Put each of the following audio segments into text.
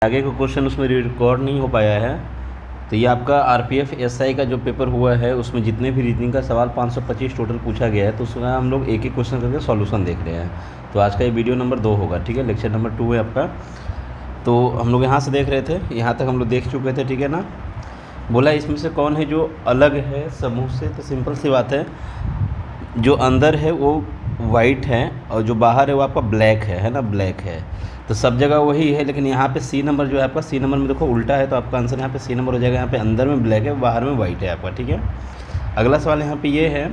आगे का क्वेश्चन उसमें रिकॉर्ड नहीं हो पाया है। तो ये आपका आरपीएफ एसआई का जो पेपर हुआ है उसमें जितने भी रीजनिंग का सवाल 525 टोटल पूछा गया है, तो उसमें हम लोग एक एक क्वेश्चन करके सॉल्यूशन देख रहे हैं। तो आज का ये वीडियो नंबर 2 होगा, ठीक है। लेक्चर नंबर 2 है आपका। तो हम लोग यहाँ से देख रहे थे, यहाँ तक हम लोग देख चुके थे, ठीक है ना। बोला इसमें से कौन है जो अलग है समूह से। तो सिंपल सी बात है, जो अंदर है वो वाइट है और जो बाहर है वो आपका ब्लैक है ना, ब्लैक है। तो सब जगह वही है, लेकिन यहाँ पे सी नंबर जो है आपका, सी नंबर में देखो उल्टा है, तो आपका आंसर यहाँ पे सी नंबर हो जाएगा। यहाँ पे अंदर में ब्लैक है, बाहर में वाइट है आपका, ठीक है। अगला सवाल यहाँ पे ये है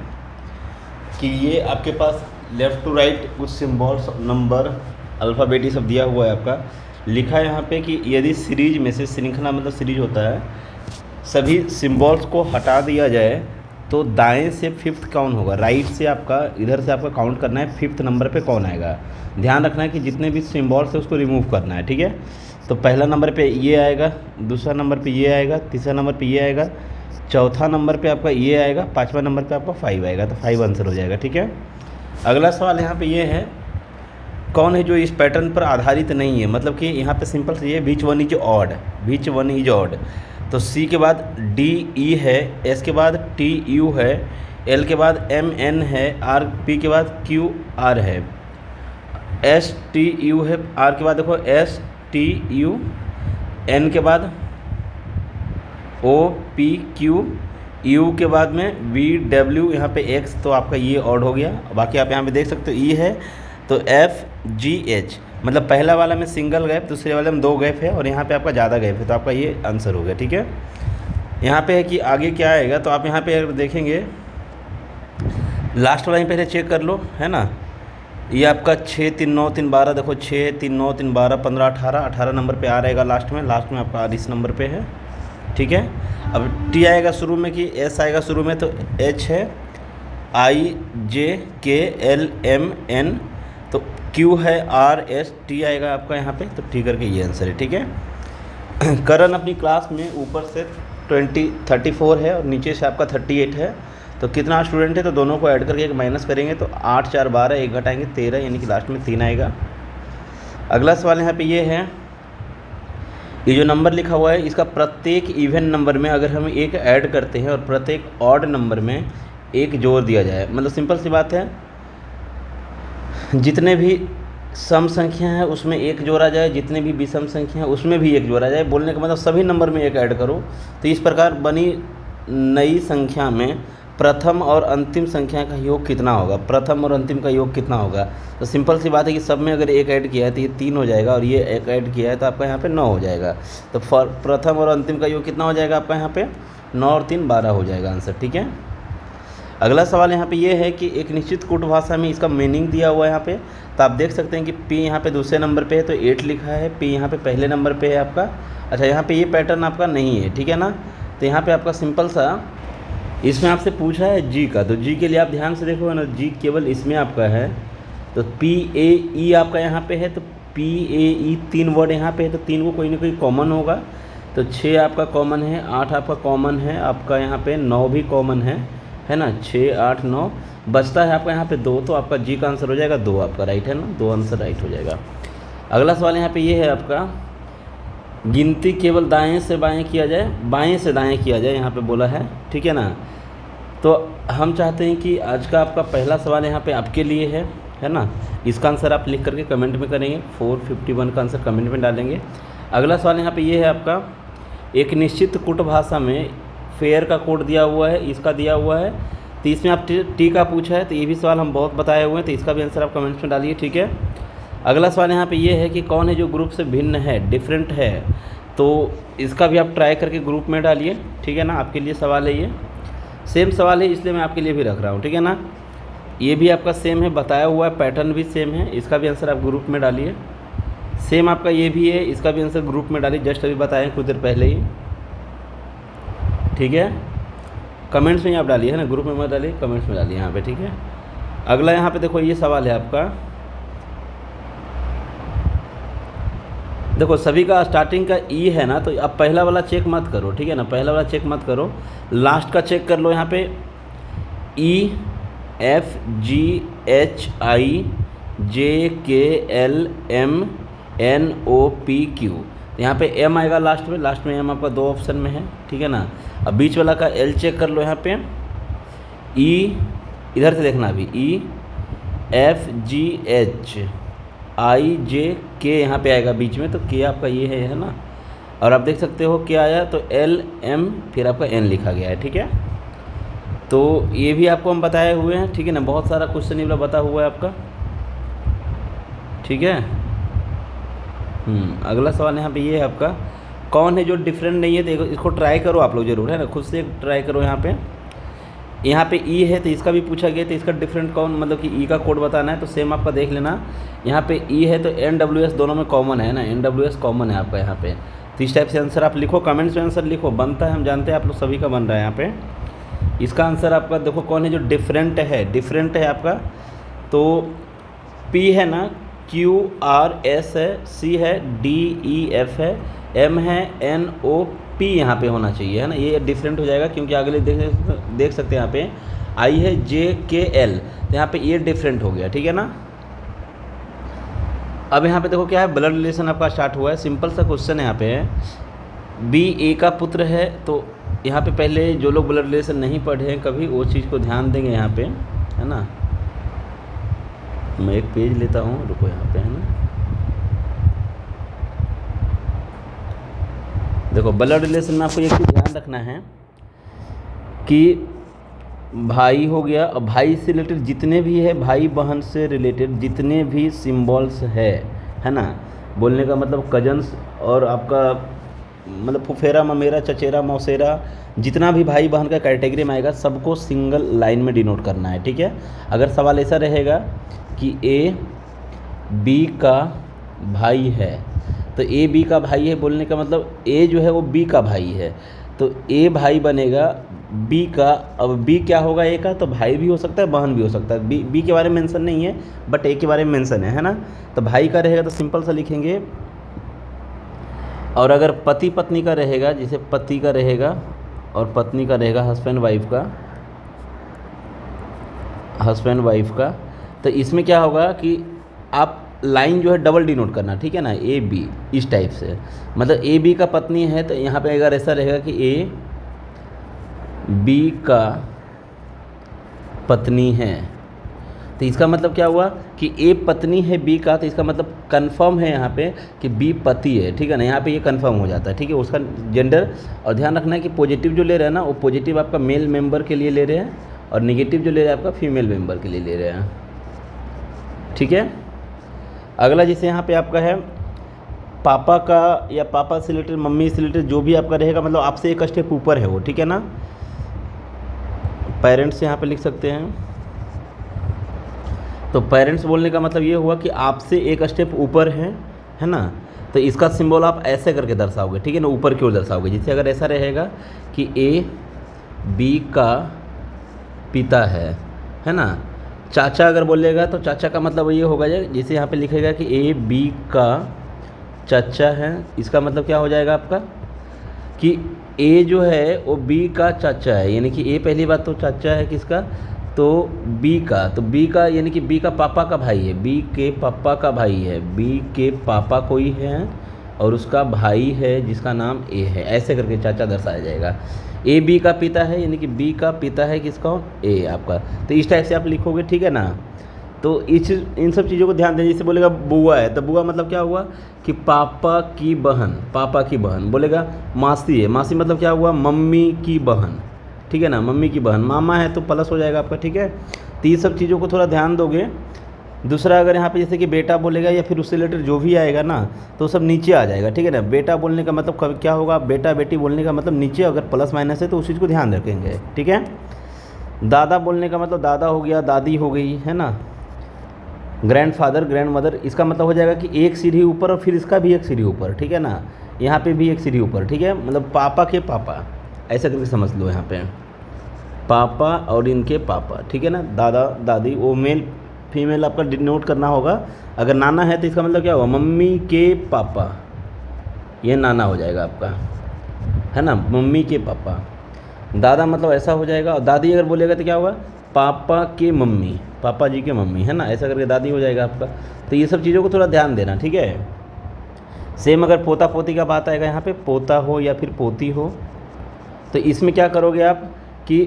कि ये आपके पास लेफ़्ट टू राइट कुछ सिम्बॉल्स, नंबर, अल्फ़ाबेट ये सब दिया हुआ है आपका। लिखा है यहाँ पे कि यदि सीरीज में से, श्रृंखला मतलब सीरीज होता है, सभी सिम्बॉल्स को हटा दिया जाए तो दाएं से फिफ्थ कौन होगा। राइट से आपका, इधर से आपका काउंट करना है, फिफ्थ नंबर पे कौन आएगा। ध्यान रखना है कि जितने भी सिम्बॉल्स है उसको रिमूव करना है, ठीक है। तो पहला नंबर पे ये आएगा, दूसरा नंबर पे ये आएगा, तीसरा नंबर पे ये आएगा, चौथा नंबर पे आपका ये आएगा, पाँचवा नंबर पे आपका 5 आएगा। तो 5 आंसर हो जाएगा, ठीक है। अगला सवाल यहाँ पे ये है, कौन है जो इस पैटर्न पर आधारित नहीं है। मतलब कि यहाँ पे सिंपल से ये which one is odd, which one is odd. तो सी के बाद डी ई है, एस के बाद टी यू है, एल के बाद एम एन है, आर पी के बाद क्यू आर है, एस टी यू है, आर के बाद देखो एस टी यू, एन के बाद ओ पी क्यू, यू के बाद में वी डब्ल्यू, यहाँ पे एक्स, तो आपका ये ऑड हो गया। बाकी आप यहाँ पे देख सकते हो ई है तो एफ जी एच, मतलब पहला वाला में सिंगल गैप, दूसरे वाले में 2 गैप है, और यहाँ पे आपका ज़्यादा गैप है, तो आपका ये आंसर हो गया, ठीक है। यहाँ पे है कि आगे क्या आएगा। तो आप यहाँ पे अगर देखेंगे, लास्ट वाला ही पहले चेक कर लो, है ना। ये आपका 6 3 9 3 12, देखो 6 3 9 3 12 15 18, 18 नंबर पे आ रहेगा लास्ट में। लास्ट में आपका आर इस नंबर पे है, ठीक है। अब टी आएगा शुरू में कि एस आएगा शुरू में, तो एच है, आई जे के एल एम एन, तो क्यू है, आर एस टी आएगा आपका यहाँ पे। तो टी करके ये आंसर है, ठीक है। करण अपनी क्लास में ऊपर से 34 है और नीचे से आपका 38 है। तो कितना स्टूडेंट है, तो दोनों को ऐड करके एक माइनस करेंगे तो 8 4 12, एक घटाएंगे 13, यानी कि लास्ट में 3 आएगा। अगला सवाल यहाँ पे ये है, ये जो नंबर लिखा हुआ है इसका प्रत्येक इवन नंबर में अगर हम एक ऐड करते हैं और प्रत्येक ऑड नंबर में एक जोड़ दिया जाए। मतलब सिंपल सी बात है, जितने भी सम संख्या है उसमें एक जोड़ा जाए, जितने भी विषम संख्या है उसमें भी एक जोड़ा जाए। बोलने का मतलब सभी नंबर में एक ऐड करो। तो इस प्रकार बनी नई संख्या में प्रथम और अंतिम संख्या का योग कितना होगा, प्रथम और अंतिम का योग कितना होगा। तो सिंपल सी बात है कि सब में अगर एक ऐड किया है तो ये 3 हो जाएगा, और ये एक ऐड किया है तो आपका यहाँ पे 9 हो जाएगा। तो प्रथम और अंतिम का योग कितना हो जाएगा आपका यहाँ पे, 9 और 3 12 हो जाएगा आंसर, ठीक है। अगला सवाल यहाँ पे ये है कि एक निश्चित कूट भाषा में इसका मीनिंग दिया हुआ है यहाँ पे। तो आप देख सकते हैं कि P यहाँ पे दूसरे नंबर पे है तो 8 लिखा है, P यहाँ पे पहले नंबर पे है आपका। अच्छा, यहाँ पे ये पैटर्न आपका नहीं है, ठीक है ना। तो यहाँ पे आपका सिंपल सा, इसमें आपसे पूछा है जी का, तो जी के लिए आप ध्यान से देखो ना, जी केवल इसमें आपका है। तो P A E आपका यहाँ पे है, तो P A E 3 वर्ड यहाँ पे है, तो 3 को कोई ना कोई कॉमन होगा। तो 6 आपका कॉमन है, 8 आपका कॉमन है, आपका यहाँ पे 9 भी कॉमन है ना। 6 8 9 बचता है आपका यहाँ पे 2, तो आपका जी का आंसर हो जाएगा 2 आपका राइट है ना, 2 आंसर राइट हो जाएगा। अगला सवाल यहाँ पे ये है आपका, गिनती केवल दाएं से बाएं किया जाए, बाएं से दाएं किया जाए, यहाँ पे बोला है, ठीक है ना। तो हम चाहते हैं कि आज का आपका पहला सवाल यहाँ पे आपके लिए है ना। इसका आंसर आप लिख करके कमेंट में करेंगे, 451 का आंसर कमेंट में डालेंगे। अगला सवाल यहाँ पे ये है आपका, एक निश्चित कूट भाषा में फेयर का कोड दिया हुआ है, इसका दिया हुआ है। तो इसमें आप टी का पूछा है, तो ये भी सवाल हम बहुत बताए हुए हैं, तो इसका भी आंसर आप कमेंट्स में डालिए, ठीक है। अगला सवाल यहाँ पे ये है कि कौन है जो ग्रुप से भिन्न है, डिफरेंट है। तो इसका भी आप ट्राई करके ग्रुप में डालिए, ठीक है ना। आपके लिए सवाल है, ये सेम सवाल है इसलिए मैं आपके लिए भी रख रहा हूँ, ठीक है ना। ये भी आपका सेम है, बताया हुआ है, पैटर्न भी सेम है, इसका भी आंसर आप ग्रुप में डालिए। सेम आपका ये भी है, इसका भी आंसर ग्रुप में डालिए, जस्ट अभी बताएँ कुछ देर पहले ही, ठीक है। कमेंट्स में आप डालिए, है ना, ग्रुप में मत डालिए, कमेंट्स में डालिए यहाँ पे, ठीक है। अगला यहाँ पे देखो, ये सवाल है आपका, देखो सभी का स्टार्टिंग का ई है ना, तो अब पहला वाला चेक मत करो, ठीक है ना, पहला वाला चेक मत करो, लास्ट का चेक कर लो। यहाँ पे E F G H I J K L M N O P Q, तो यहाँ पे एम आएगा लास्ट में एम आपका 2 ऑप्शन में है, ठीक है ना। अब बीच वाला का एल चेक कर लो यहाँ पे, ई इधर से देखना अभी, E F G H I जे के यहाँ पे आएगा बीच में, तो के आपका ये है ना। और आप देख सकते हो क्या आया, तो एल एम फिर आपका एन लिखा गया है, ठीक है। तो ये भी आपको हम बताए हुए हैं, ठीक है ना, बहुत सारा क्वेश्चन ये बता हुआ है आपका, ठीक है। अगला सवाल यहाँ पे ये है आपका, कौन है जो डिफरेंट नहीं है। देखो इसको ट्राई करो आप लोग जरूर, है ना, खुद से ट्राई करो। यहाँ पे ई है तो इसका भी पूछा गया, तो इसका डिफरेंट कौन, मतलब कि ई का कोड बताना है, तो सेम आपका देख लेना। यहाँ पे ई है तो एन डब्ल्यू एस दोनों में कॉमन है ना, एन डब्ल्यू एस कॉमन है आपका यहाँ पे। तो इस टाइप से आंसर आप लिखो, कमेंट्स में आंसर लिखो, बनता है, हम जानते हैं आप लोग सभी का बन रहा है यहाँ पे। इसका आंसर आपका देखो कौन है जो डिफरेंट है आपका, तो पी है ना, क्यू आर एस है, सी है, डी ई एफ है, एम है, एन ओ पी यहाँ पे होना चाहिए, है ना। ये डिफरेंट हो जाएगा क्योंकि अगले देख सकते हैं यहाँ पे आई है जे के एल, तो यहाँ पे ये डिफरेंट हो गया, ठीक है ना। अब यहाँ पे देखो क्या है, ब्लड रिलेशन आपका स्टार्ट हुआ है। सिंपल सा क्वेश्चन है यहाँ पे, बी ए का पुत्र है, तो यहाँ पे पहले जो लोग ब्लड रिलेशन नहीं पढ़े हैं कभी, वो चीज़ को ध्यान देंगे यहाँ पे, है ना। मैं एक पेज लेता हूँ, रुको यहाँ पे, है ना। देखो ब्लड रिलेशन में आपको एक चीज़ ध्यान रखना है कि भाई हो गया, और भाई से रिलेटेड जितने भी है, भाई बहन से रिलेटेड जितने भी सिंबल्स है ना, बोलने का मतलब कजन्स और आपका मतलब फुफेरा ममेरा चचेरा मौसेरा, जितना भी भाई बहन का कैटेगरी में आएगा सबको सिंगल लाइन में डिनोट करना है, ठीक है। अगर सवाल ऐसा रहेगा कि ए बी का भाई है, तो ए बी का भाई है बोलने का मतलब ए जो है वो बी का भाई है, तो ए भाई बनेगा बी का। अब बी क्या होगा, ए का, तो भाई भी हो सकता है बहन भी हो सकता है। बी के बारे में मेंशन नहीं है, बट ए के बारे में मेंशन है ना। तो भाई का रहेगा तो सिंपल सा लिखेंगे, और अगर पति पत्नी का रहेगा, जैसे पति का रहेगा और पत्नी का रहेगा, हस्बैंड वाइफ का, तो इसमें क्या होगा कि आप लाइन जो है डबल डिनोट करना, ठीक है ना, ए बी इस टाइप से। मतलब ए बी का पत्नी है, तो यहाँ पे अगर ऐसा रहेगा कि ए बी का पत्नी है, तो इसका मतलब क्या हुआ कि ए पत्नी है बी का, तो इसका मतलब कंफर्म है यहाँ पे कि बी पति है, ठीक है ना। यहाँ पे ये कंफर्म हो जाता है, ठीक है, उसका जेंडर। और ध्यान रखना है कि पॉजिटिव जो ले रहे हैं ना, वो पॉजिटिव आपका मेल मेंबर के लिए ले रहे हैं, और नेगेटिव जो ले रहे हैं आपका फीमेल मेंबर के लिए ले रहे हैं, ठीक है। अगला जैसे यहाँ पे आपका है पापा का, या पापा से रिलेटेड, मम्मी से रिलेटेड जो भी आपका रहेगा, मतलब आपसे एक स्टेप ऊपर है वो, ठीक है ना। पेरेंट्स यहाँ पे लिख सकते हैं, तो पेरेंट्स बोलने का मतलब ये हुआ कि आपसे एक स्टेप ऊपर है ना। तो इसका सिंबल आप ऐसे करके दर्शाओगे, ठीक है ना, ऊपर की ओर दर्शाओगे। जैसे अगर ऐसा रहेगा कि ए बी का पिता है ना। चाचा अगर बोलेगा तो चाचा का मतलब ये होगा, जैसे यहाँ पे लिखेगा कि ए बी का चाचा है, इसका मतलब क्या हो जाएगा आपका कि ए जो है वो बी का चाचा है, यानी कि ए पहली बात तो चाचा है किसका, तो बी का, तो बी का यानी कि बी का पापा का भाई है, बी के पापा का भाई है, बी के पापा कोई है और उसका भाई है जिसका नाम ए है, ऐसे करके चाचा दर्शाया जाएगा। ए बी का पिता है, यानी कि बी का पिता है किसका, ए आपका, तो इस टाइप से आप लिखोगे, ठीक है ना। तो इन सब चीज़ों को ध्यान दें। जैसे बोलेगा बुआ है, तो बुआ मतलब क्या हुआ कि पापा की बहन। बोलेगा मासी है, मासी मतलब क्या हुआ, मम्मी की बहन, ठीक है ना, मम्मी की बहन। मामा है तो प्लस हो जाएगा आपका, ठीक है। तो ये सब चीज़ों को थोड़ा ध्यान दोगे। दूसरा अगर यहाँ पे जैसे कि बेटा बोलेगा या फिर उससे रिलेटेड जो भी आएगा ना, तो सब नीचे आ जाएगा, ठीक है ना। बेटा बोलने का मतलब क्या होगा, बेटा बेटी बोलने का मतलब नीचे अगर प्लस माइनस है तो उस चीज़ को ध्यान रखेंगे, ठीक है। दादा बोलने का मतलब दादा हो गया, दादी हो गई, है ना। ग्रैंडफादर ग्रैंडमदर, इसका मतलब हो जाएगा कि एक सीढ़ी ऊपर और फिर इसका भी एक सीढ़ी ऊपर, ठीक है ना। यहाँ पे भी एक सीढ़ी ऊपर, ठीक है, मतलब पापा के पापा, ऐसा करके समझ लो। यहाँ पे पापा और इनके पापा, ठीक है ना। दादा दादी, वो मेल फीमेल आपका डिनोट करना होगा। अगर नाना है तो इसका मतलब क्या होगा, मम्मी के पापा, ये नाना हो जाएगा आपका, है ना, मम्मी के पापा। दादा मतलब ऐसा हो जाएगा, और दादी अगर बोलेगा तो क्या होगा, पापा के मम्मी, पापा जी के मम्मी, है ना, ऐसा करके दादी हो जाएगा आपका। तो ये सब चीज़ों को थोड़ा ध्यान देना, ठीक है। सेम अगर पोता पोती का बात आएगा यहाँ पे, पोता हो या फिर पोती हो, तो इसमें क्या करोगे आप कि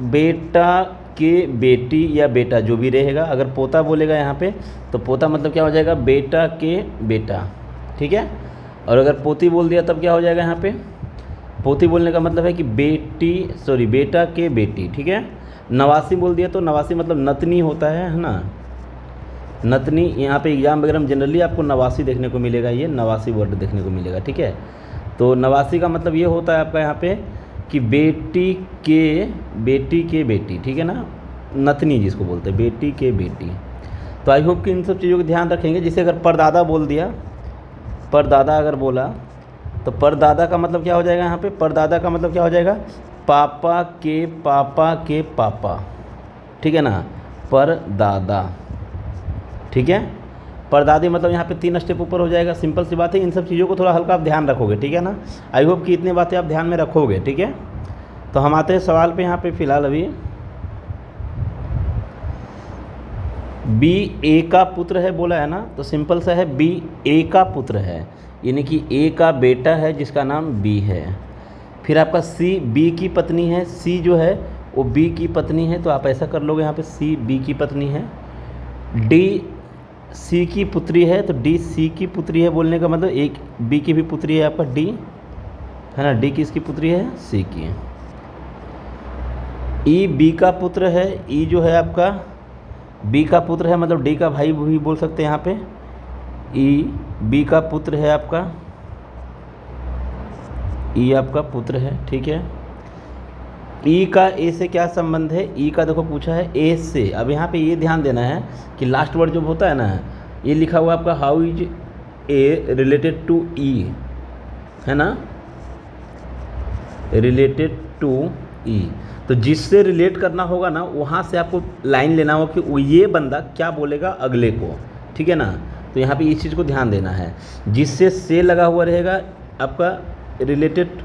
बेटा के बेटी या बेटा जो भी रहेगा, अगर पोता बोलेगा यहाँ पे तो पोता मतलब क्या हो जाएगा, बेटा के बेटा, ठीक है। और अगर पोती बोल दिया तब क्या हो जाएगा यहाँ पे, पोती बोलने का मतलब है कि बेटा के बेटी, ठीक है। नवासी बोल दिया तो नवासी मतलब नतनी होता है ना, नतनी। यहाँ पे एग्जाम वगैरह में जनरली आपको नवासी देखने को मिलेगा, ये नवासी वर्ड देखने को मिलेगा, ठीक है। तो नवासी का मतलब ये होता है आपका यहाँ पे कि बेटी के बेटी, ठीक है ना, नतनी जिसको बोलते हैं, बेटी के बेटी। तो आई होप कि इन सब चीज़ों का ध्यान रखेंगे। जैसे अगर परदादा बोल दिया, परदादा अगर बोला तो परदादा का मतलब क्या हो जाएगा यहाँ पे, परदादा का मतलब क्या हो जाएगा, पापा के पापा, ठीक है ना, परदादा, ठीक है। परदादी मतलब यहाँ पे 3 स्टेप ऊपर हो जाएगा, सिंपल सी बात है। इन सब चीज़ों को थोड़ा हल्का आप ध्यान रखोगे, ठीक है ना। आई होप कि इतनी बातें आप ध्यान में रखोगे, ठीक है। तो हम आते हैं सवाल पे यहाँ पे फ़िलहाल अभी, बी ए का पुत्र है बोला है ना, तो सिंपल सा है, बी ए का पुत्र है, यानी कि ए का बेटा है जिसका नाम बी है। फिर आपका सी बी की पत्नी है, सी जो है वो बी की पत्नी है, तो आप ऐसा कर लोगे यहाँ पे, सी बी की पत्नी है। डी सी की पुत्री है, तो डी सी की पुत्री है बोलने का मतलब एक बी की भी पुत्री है आपका डी, है ना। डी किसकी पुत्री है, सी की। ई बी का पुत्र है, ई जो है आपका बी का पुत्र है, मतलब डी का भाई भी बोल सकते हैं यहाँ पे। ई बी का पुत्र है आपका, ई आपका पुत्र है, ठीक है। ई का ए से क्या संबंध है, ई का देखो पूछा है ए से। अब यहाँ पे ये ध्यान देना है कि लास्ट वर्ड जो होता है ना, ये लिखा हुआ आपका how is A related to E, है ना, रिलेटेड टू ई। तो जिससे रिलेट करना होगा ना, वहाँ से आपको लाइन लेना होगा कि वो ये बंदा क्या बोलेगा अगले को, ठीक है ना। तो यहाँ पे इस चीज़ को ध्यान देना है, जिससे से लगा हुआ रहेगा आपका रिलेटेड,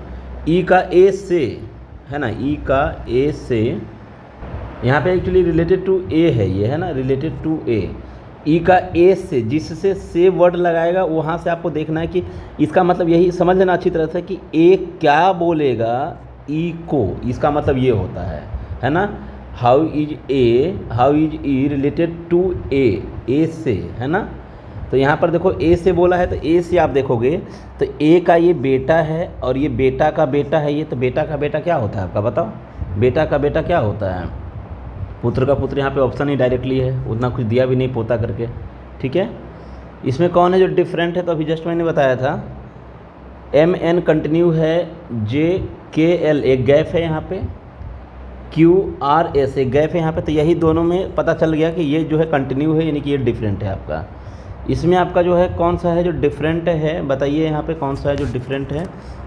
ई का ए से, है ना, ई का ए से, यहाँ पे एक्चुअली रिलेटेड टू ए है ये, है ना, रिलेटेड टू ए। ई का ए से, जिससे से वर्ड लगाएगा वहाँ से आपको देखना है कि इसका मतलब यही समझ लेना अच्छी तरह से कि ए क्या बोलेगा ई को, इसका मतलब ये होता है ना। How is E related to A से, है ना। तो यहाँ पर देखो ए से बोला है, तो ए से आप देखोगे तो ए का ये बेटा है और ये बेटा का बेटा है ये, तो बेटा का बेटा क्या होता है आपका बताओ, बेटा का बेटा क्या होता है, पुत्र का पुत्र। यहाँ पे ऑप्शन ही डायरेक्टली है, उतना कुछ दिया भी नहीं पोता करके, ठीक है। इसमें कौन है जो डिफरेंट है, तो अभी जस्ट मैंने बताया था, एम एन कंटिन्यू है, जे के एल एक गैप है यहाँ पे, क्यू आर एस एक गैप है यहाँ पे। तो यही दोनों में पता चल गया कि ये जो है कंटिन्यू है, यानी कि ये डिफरेंट है आपका। इसमें आपका जो है कौन सा है जो डिफरेंट है, बताइए यहाँ पे कौन सा है जो डिफरेंट है।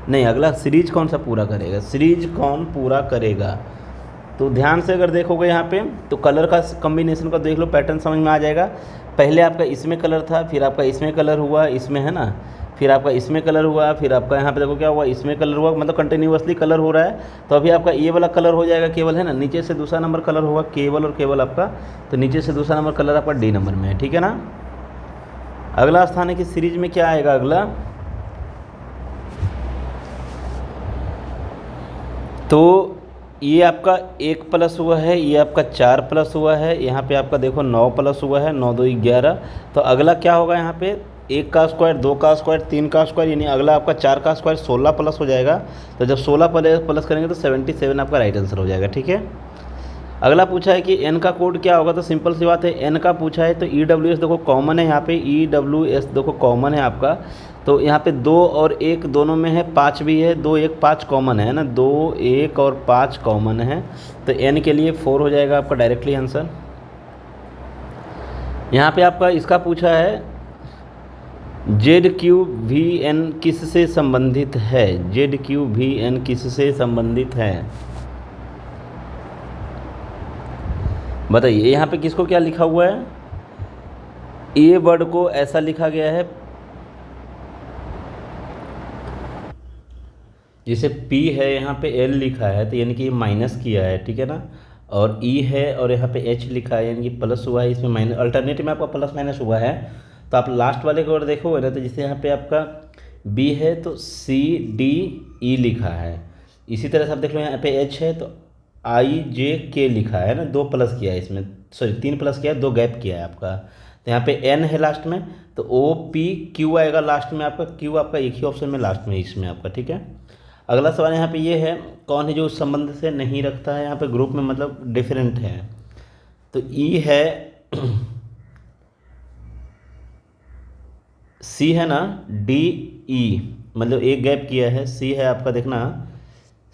नहीं, अगला सीरीज कौन सा पूरा करेगा, सीरीज कौन पूरा करेगा। तो ध्यान से अगर देखोगे यहाँ पे तो कलर का कम्बिनेशन का देख लो, पैटर्न समझ में आ जाएगा। पहले आपका इसमें कलर था, फिर आपका इसमें कलर हुआ, इसमें, है ना, फिर आपका इसमें कलर हुआ, फिर आपका यहाँ पे देखो क्या हुआ, इसमें कलर हुआ, मतलब कंटिन्यूअसली कलर हो रहा है। तो अभी आपका ये वाला कलर हो जाएगा केवल, है ना, नीचे से दूसरा नंबर कलर होगा केवल और केवल आपका, तो नीचे से दूसरा नंबर कलर आपका डी नंबर में है, ठीक है ना। अगला स्थान है कि सीरीज में क्या आएगा अगला, तो ये आपका 1 प्लस हुआ है, ये आपका 4 प्लस हुआ है, यहाँ पे आपका देखो 9 प्लस हुआ है, 9 2 11। तो अगला क्या होगा यहाँ पे, 1 का स्क्वायर, 2 का स्क्वायर, 3 का स्क्वायर, यानी अगला आपका 4 का स्क्वायर 16 प्लस हो जाएगा। तो जब 16 प्लस करेंगे तो 77 आपका राइट आंसर हो जाएगा, ठीक है। अगला पूछा है कि एन का कोड क्या होगा, तो सिंपल सी बात है, एन का पूछा है तो EWS देखो कॉमन है यहाँ पे, EWS देखो कॉमन है आपका। तो यहाँ पे 2 और 1 दोनों में है, 5 भी है, 2 1 5 कॉमन है ना, 2 1 और 5 कॉमन है। तो एन के लिए 4 हो जाएगा आपका डायरेक्टली आंसर। यहाँ पे आपका इसका पूछा है ZQVN किससे संबंधित है, ZQVN किससे संबंधित है, बताइए। यहाँ पे किसको क्या लिखा हुआ है, ए वर्ड को ऐसा लिखा गया है, जैसे P है यहाँ पे L लिखा है, तो यानी कि ये माइनस किया है, ठीक है ना। और E है और यहाँ पे H लिखा है, यानी कि प्लस हुआ है, इसमें माइनस, अल्टरनेटिव में आपका प्लस माइनस हुआ है। तो आप लास्ट वाले को अगर देखोगे ना, तो जैसे यहाँ पे आपका बी है तो सी डी ई लिखा है। इसी तरह से आप देख लो यहाँ पे एच है तो आई जे के लिखा है ना, 2 प्लस किया है इसमें, सॉरी 3 प्लस किया है, 2 गैप किया है आपका। तो यहाँ पे एन है लास्ट में, तो ओ पी क्यू आएगा लास्ट में आपका, क्यू आपका एक ही ऑप्शन में लास्ट में इसमें आपका, ठीक है। अगला सवाल यहाँ पे ये है, कौन है जो उस संबंध से नहीं रखता है यहाँ पे ग्रुप में, मतलब डिफरेंट है। तो ई है सी है ना, डी ई मतलब एक गैप किया है, सी है आपका देखना,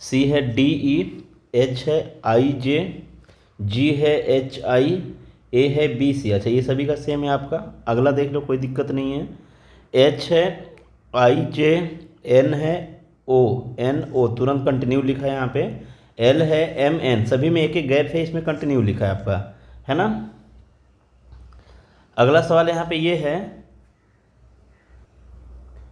सी है डी ई, एच है आई जे, जी है एच आई, ए है बी सी। अच्छा ये सभी का सेम है आपका। अगला देख लो, कोई दिक्कत नहीं है। एच है आई जे, एन है ओ, एन ओ तुरंत कंटिन्यू लिखा है यहाँ पे, एल है एम एन, सभी में एक एक गैप है, इसमें कंटिन्यू लिखा है आपका, है ना। अगला सवाल यहाँ पे ये है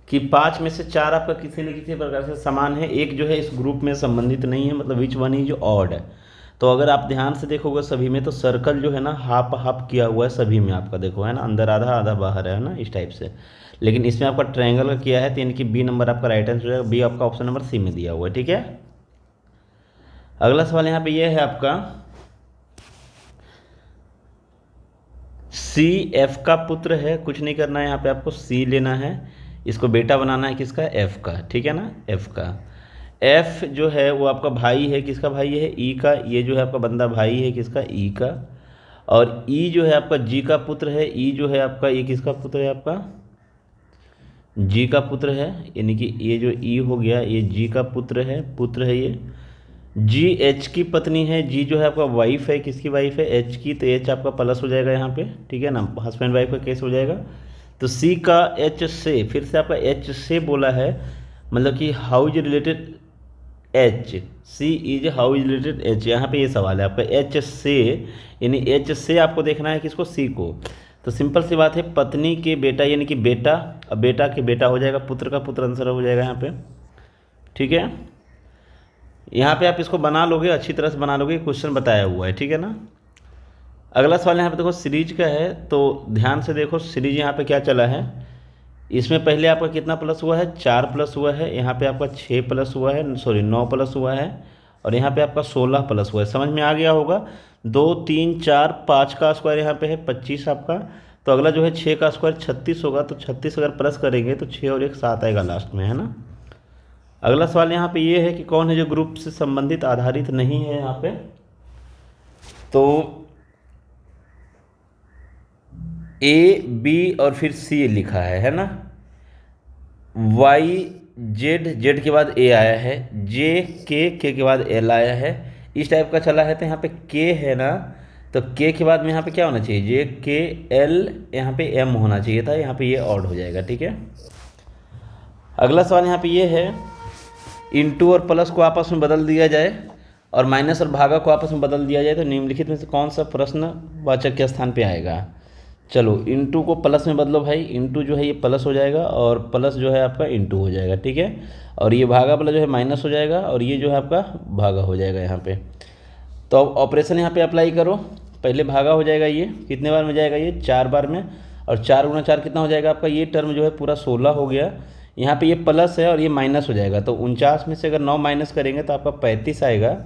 कि 5 में से 4 आपका किसी न किसी प्रकार से समान है, एक जो है इस ग्रुप में संबंधित नहीं है, मतलब विच वन इज ऑड है। तो अगर आप ध्यान से देखोगे सभी में, तो सर्कल जो है ना हाफ हाफ किया हुआ है सभी में आपका, देखो है ना, अंदर आधा आधा बाहर है ना, इस टाइप से। लेकिन इसमें आपका ट्रायंगल का किया है, तो यानी कि बी नंबर आपका राइट आंसर हो जाएगा, बी आपका ऑप्शन नंबर सी में दिया हुआ है, ठीक है। अगला सवाल यहाँ पे ये है आपका, सी एफ का पुत्र है, कुछ नहीं करना है यहाँ पे, आपको सी लेना है, इसको बेटा बनाना है किसका, एफ का, ठीक है ना, एफ का। एफ जो है वो आपका भाई है, किसका भाई है, ई का, ये जो है आपका बंदा भाई है किसका, ई का। और ई जो है आपका जी का पुत्र है, ई जो है आपका ये किसका पुत्र है, आपका जी का पुत्र है, यानी कि ये जो ई हो गया ये जी का पुत्र है ये। जी एच की पत्नी है, जी जो है आपका वाइफ है, किसकी वाइफ है, एच की, तो एच आपका प्लस हो जाएगा यहाँ पे, ठीक है ना, हस्बैंड वाइफ का केस हो जाएगा। तो सी का एच से, फिर से आपका एच से बोला है, मतलब कि how is related H, C is how is related H, यहाँ पे ये सवाल है आपका एच से, यानी एच से आपको देखना है किसको, सी को। तो सिंपल सी बात है, पत्नी के बेटा यानी कि बेटा, अब बेटा के बेटा हो जाएगा, पुत्र का पुत्र आंसर हो जाएगा यहाँ पे, ठीक है। यहाँ पे आप इसको बना लोगे, अच्छी तरह से बना लोगे, क्वेश्चन बताया हुआ है, ठीक है ना। अगला सवाल यहाँ पे देखो सीरीज का है, तो ध्यान से देखो सीरीज यहाँ पे क्या चला है। इसमें पहले आपका कितना प्लस हुआ है, 4 प्लस हुआ है, यहाँ पे आपका 6 प्लस हुआ है, सॉरी 9 प्लस हुआ है, और यहाँ पे आपका 16 प्लस हुआ है। समझ में आ गया होगा। 2 3 4 5 का स्क्वायर यहाँ पे है 25 आपका, तो अगला जो है 6 का स्क्वायर 36 होगा, तो 36 अगर प्लस करेंगे तो 6 और 1 7 आएगा लास्ट में, है ना। अगला सवाल यहाँ पे ये है कि कौन है जो ग्रुप से संबंधित आधारित नहीं है यहाँ पे, तो ए बी और फिर सी लिखा है ना। वाई जेड, जेड के बाद ए आया है, जे के के बाद एल आया है, इस टाइप का चला है। तो यहाँ पे के है ना, तो के के बाद में यहाँ पे क्या होना चाहिए, जे के एल, यहाँ पे एम होना चाहिए था, यहाँ पे ये ऑड हो जाएगा, ठीक है। अगला सवाल यहाँ पे ये है, इनटू और प्लस को आपस में बदल दिया जाए और माइनस और भागा को आपस में बदल दिया जाए, तो निम्नलिखित में से कौन सा प्रश्न वाचक के स्थान पे आएगा। चलो इनटू को प्लस में बदलो भाई, इनटू जो है ये प्लस हो जाएगा और प्लस जो है आपका इनटू हो जाएगा, ठीक है। और ये भागा वाला जो है माइनस हो जाएगा और ये जो है आपका भागा हो जाएगा यहाँ पे। तो अब ऑपरेशन यहाँ पे अप्लाई करो, पहले भागा हो जाएगा, ये कितने बार में जाएगा, ये 4 बार में, और 4 गुना 4 कितना हो जाएगा आपका, ये टर्म जो है पूरा 16 हो गया। यहाँ पे ये प्लस है और ये माइनस हो जाएगा, तो 49 में से अगर 9 माइनस करेंगे तो आपका 35 आएगा,